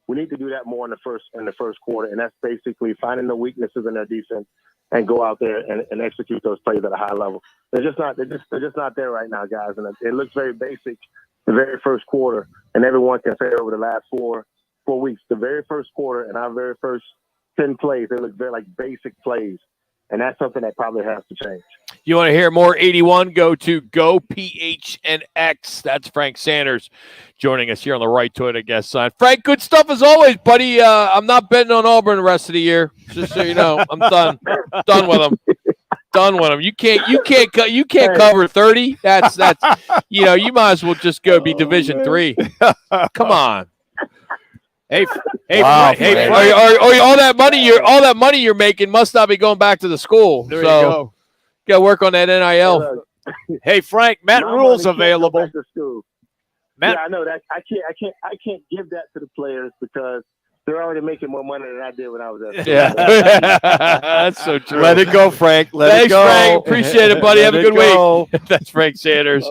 We need to do that more in the first quarter, and that's basically finding the weaknesses in their defense and go out there and execute those plays at a high level. They're just not there right now, guys. And it looks very basic the very first quarter, and everyone can say over the last four weeks, the very first quarter and our very first 10 plays, they look very like basic plays. And that's something that probably has to change. You want to hear more 81? Go to GoPHNX. That's Frank Sanders joining us here on the Right Toyota guest side. Frank, good stuff as always, buddy. I'm not betting on Auburn the rest of the year. Just so you know, I'm done. Done with them. Done with them. You can't cover 30. That's you might as well just go be Division III. Come on. Hey, wow, hey, all that money you're making must not be going back to the school. There you go. Got to work on that NIL. Hey, Frank, Matt Rule's available. Matt, yeah, I know that. I can't give that to the players because they're already making more money than I did when I was at school. Yeah, that's so true. Let it go, Frank. Thanks, it go. Frank. Appreciate it, buddy. Have a good week. That's Frank Sanders.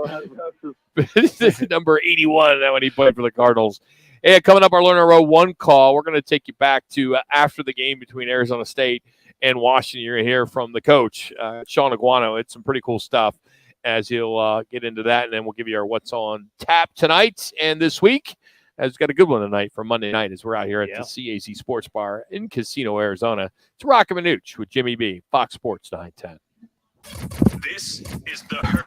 Number 81. That when he played for the Cardinals. Hey, coming up, our Learner Row 1 call. We're going to take you back to after the game between Arizona State and Washington. You're going to hear from the coach, Sean Aguano. It's some pretty cool stuff as he'll get into that. And then we'll give you our what's on tap tonight and this week. As we've got a good one tonight for Monday night as we're out here at the CAZ Sports Bar in Casino, Arizona. It's Roc and Manuch with Jimmy B, Fox Sports 910. This is the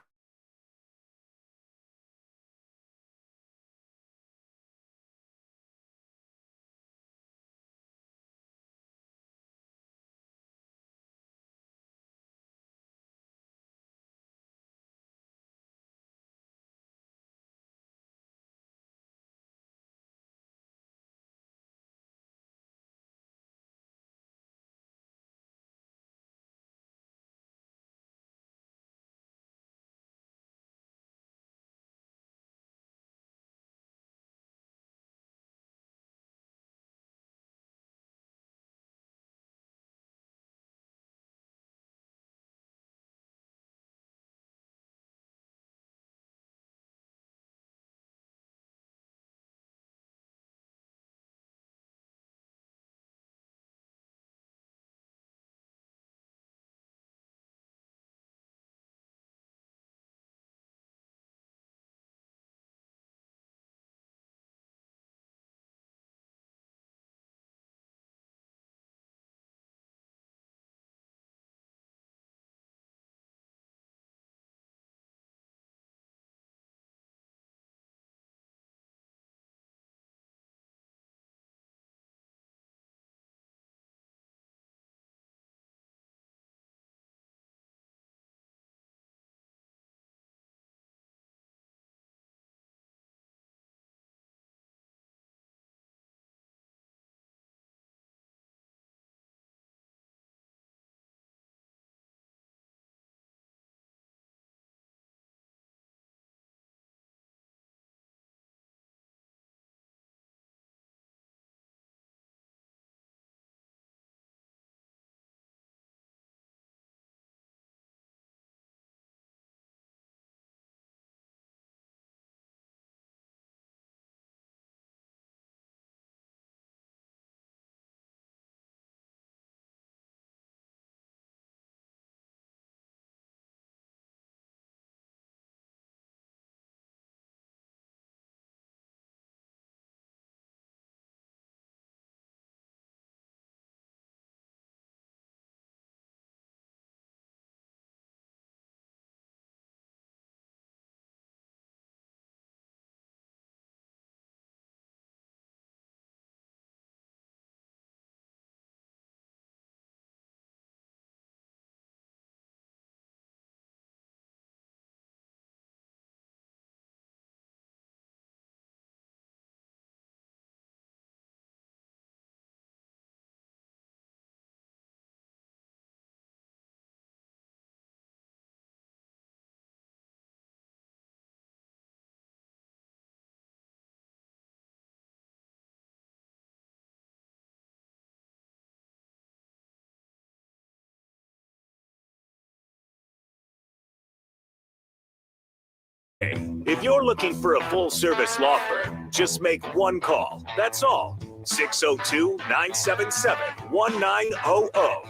If you're looking for a full-service law firm, just make one call. That's all. 602-977-1900.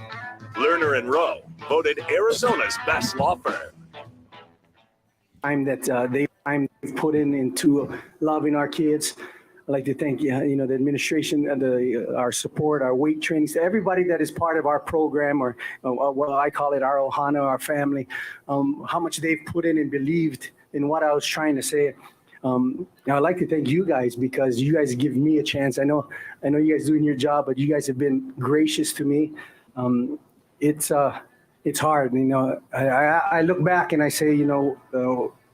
Lerner and Rowe, voted Arizona's best law firm. Time that they've put into loving our kids. I'd like to thank the administration and our support, our weight training, so everybody that is part of our program, or what I call it, our Ohana, our family, how much they've put in and believed in what I was trying to say. I'd like to thank you guys, because you guys give me a chance. I know you guys doing your job, but you guys have been gracious to me. It's hard. I look back and I say,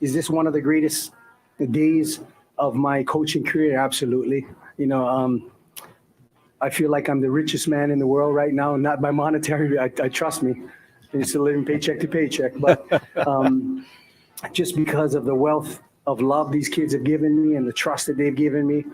is this one of the greatest days of my coaching career? Absolutely. I feel like I'm the richest man in the world right now, not by monetary. I trust me. I'm still living paycheck to paycheck, but just because of the wealth of love these kids have given me and the trust that they've given me.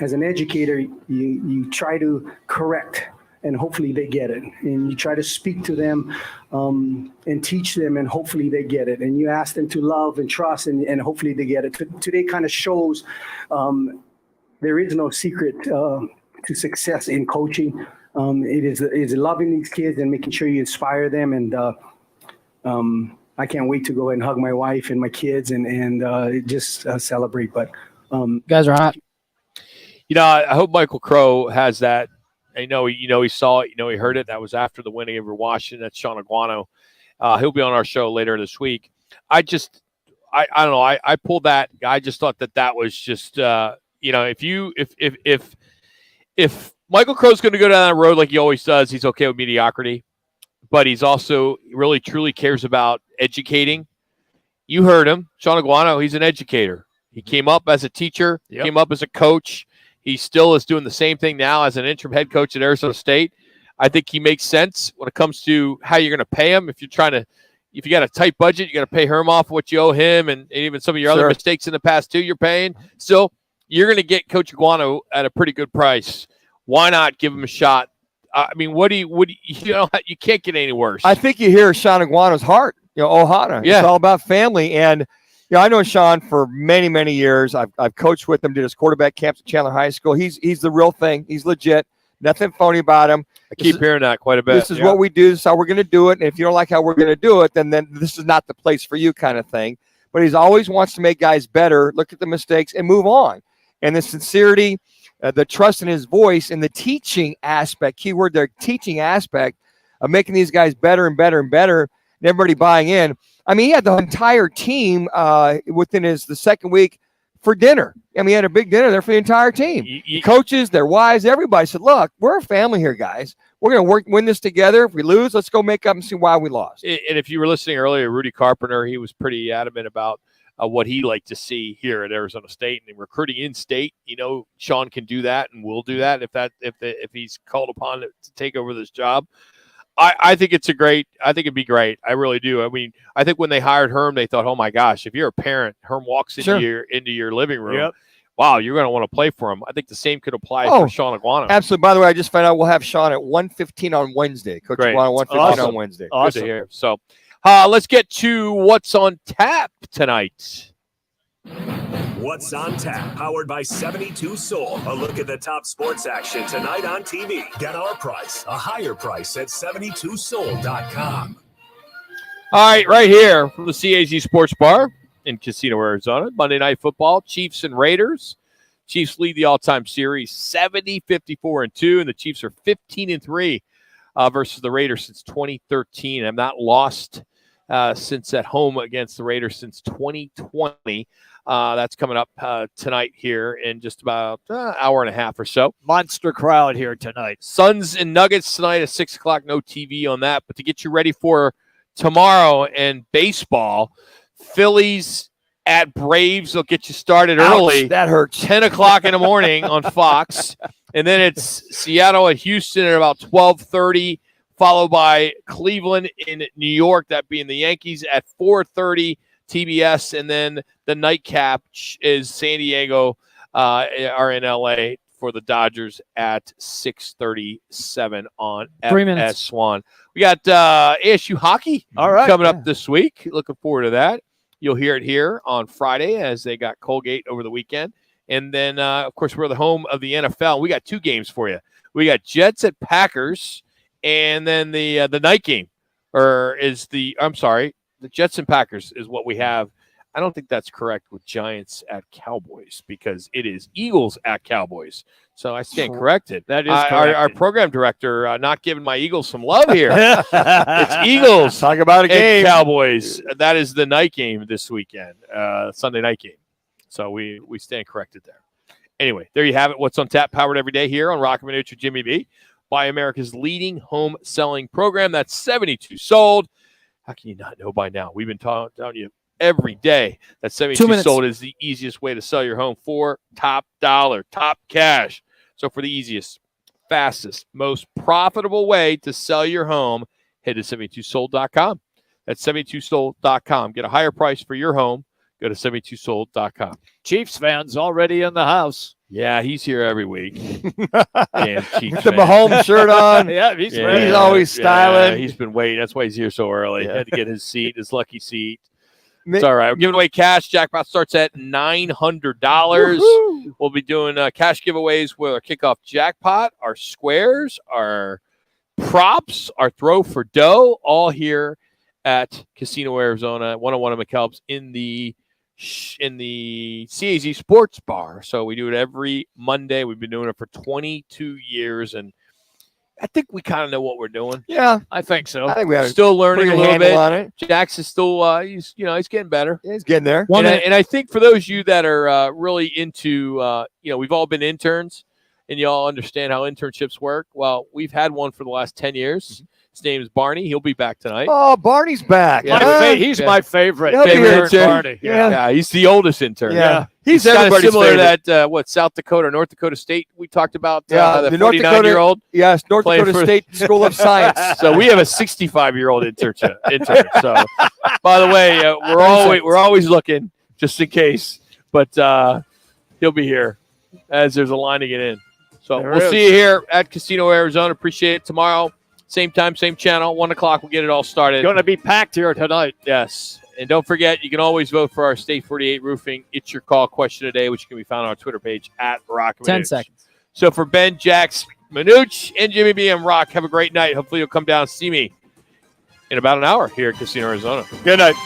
As an educator, you try to correct, and hopefully they get it. And you try to speak to them and teach them, and hopefully they get it. And you ask them to love and trust, and hopefully they get it. Today kind of shows there is no secret to success in coaching. It is loving these kids and making sure you inspire them. And I can't wait to go and hug my wife and my kids and just celebrate. But guys are hot. I hope Michael Crow has that. I know, he saw it. He heard it. That was after the winning over Washington. That's Sean Aguano. He'll be on our show later this week. I don't know. I pulled that. I just thought that was just, if Michael Crow's going to go down that road like he always does, he's okay with mediocrity, but he's also really truly cares about educating. You heard him, Sean Aguano. He's an educator. He came up as a teacher, came up as a coach. He still is doing the same thing now as an interim head coach at Arizona State. I think he makes sense when it comes to how you're going to pay him. If you got a tight budget, you got to pay Herm off what you owe him, and even some of your other mistakes in the past too, you're paying. Still, you're going to get Coach Aguano at a pretty good price. Why not give him a shot? You can't get any worse. I think you hear Sean Aguano's heart. Ohana. Yeah. It's all about family. And I know Sean for many, many years. I've coached with him, did his quarterback camps at Chandler High School. He's the real thing. He's legit. Nothing phony about him. I keep hearing that quite a bit. This is what we do. This is how we're going to do it. And if you don't like how we're going to do it, then this is not the place for you, kind of thing. But he's always wants to make guys better, look at the mistakes, and move on. And the sincerity, the trust in his voice, and the teaching aspect, keyword there, teaching aspect of making these guys better and better and better, and everybody buying in. I mean, he had the entire team within the second week for dinner. I mean, he had a big dinner there for the entire team. Coaches, their wives, everybody said, look, we're a family here, guys. We're going to win this together. If we lose, let's go make up and see why we lost. And if you were listening earlier, Rudy Carpenter, he was pretty adamant about what he liked to see here at Arizona State and recruiting in state. Sean can do that and will do that if he's called upon to take over this job. I think it'd be great. I really do. I mean, I think when they hired Herm, they thought, oh my gosh, if you're a parent, Herm walks into your living room. Yep. Wow, you're going to want to play for him. I think the same could apply for Sean Aguano. Absolutely. By the way, I just found out we'll have Sean at 1:15 on Wednesday. Coach Aguano, 1:15 on Wednesday. Good to hear. So let's get to what's on tap tonight. What's on tap, powered by 72 Soul. A look at the top sports action tonight on TV. Get our price, a higher price at 72soul.com. All right here from the CAZ Sports Bar in Casino, Arizona. Monday Night Football, Chiefs and Raiders. Chiefs lead the all-time series 70-54-2, and the Chiefs are 15-3 versus the Raiders since 2013. Have not lost since at home against the Raiders since 2020. That's coming up tonight here in just about an hour and a half or so. Monster crowd here tonight. Suns and Nuggets tonight at 6 o'clock. No TV on that. But to get you ready for tomorrow and baseball, Phillies at Braves will get you started early. That hurts. 10 o'clock in the morning on Fox. And then it's Seattle at Houston at about 12:30, followed by Cleveland in New York, that being the Yankees, at 4:30 TBS. And then the nightcap is San Diego are in LA for the Dodgers at 6:37 on FS1. We got ASU hockey coming up this week. Looking forward to that. You'll hear it here on Friday as they got Colgate over the weekend. And then, of course, we're the home of the NFL. We got 2 games for you. We got Jets at Packers, and then the night game, the Jets and Packers is what we have. I don't think that's correct with Giants at Cowboys because it is Eagles at Cowboys. So I stand corrected. That is our program director not giving my Eagles some love here. It's Eagles. Talk about a game. Cowboys. That is the night game this weekend, Sunday night game. So we stand corrected there. Anyway, there you have it. What's on tap, powered every day here on Roc and Manuch with Jimmy B. By America's leading home selling program. That's 72 Sold. How can you not know by now? We've been telling you every day that 72 Sold is the easiest way to sell your home for top dollar, top cash. So for the easiest, fastest, most profitable way to sell your home, head to 72sold.com. That's 72sold.com. Get a higher price for your home. Go to 72sold.com. Chiefs fans already in the house. Yeah, he's here every week. Damn Chiefs With the fan. Mahomes shirt on. He's ready. He's always styling. Yeah, he's been waiting. That's why he's here so early. Had to get his seat, his lucky seat. It's all right. We're giving away cash. Jackpot starts at $900. We'll be doing cash giveaways with our Kickoff Jackpot, our squares, our props, our throw for dough, all here at Casino Arizona, 101 of McKelb's in the CAZ Sports Bar. So we do it every Monday. We've been doing it for 22 years, and I think we kind of know what we're doing. Yeah, I think so. I think we have still learning a little bit on it. Jax is still he's getting better. Yeah, he's getting there. And I think for those of you that are really into we've all been interns and you all understand how internships work. Well, we've had one for the last 10 years. His name is Barney. He'll be back tonight. Oh, Barney's back. He's my favorite. Intern. Barney. Yeah, he's the oldest intern. Yeah. He's kind of everybody's similar favorite. to that, South Dakota, North Dakota State we talked about, the North Dakota 49-year-old. Yes, North playing Dakota for- State School of Science. So we have a 65-year-old intern. So, by the way, we're always looking just in case, but he'll be here as there's a line to get in. So we'll see you here at Casino Arizona. Appreciate it. Tomorrow, same time, same channel, 1 o'clock. We'll get it all started. Going to be packed here tonight. Yes. And don't forget, you can always vote for our State 48 Roofing It's Your Call question today, which can be found on our Twitter page at Roc and 10 Manuch. seconds. So for Ben, Jax, Manuch, and Jimmy B, and Rock, have a great night. Hopefully you'll come down and see me in about an hour here at Casino Arizona. Good night.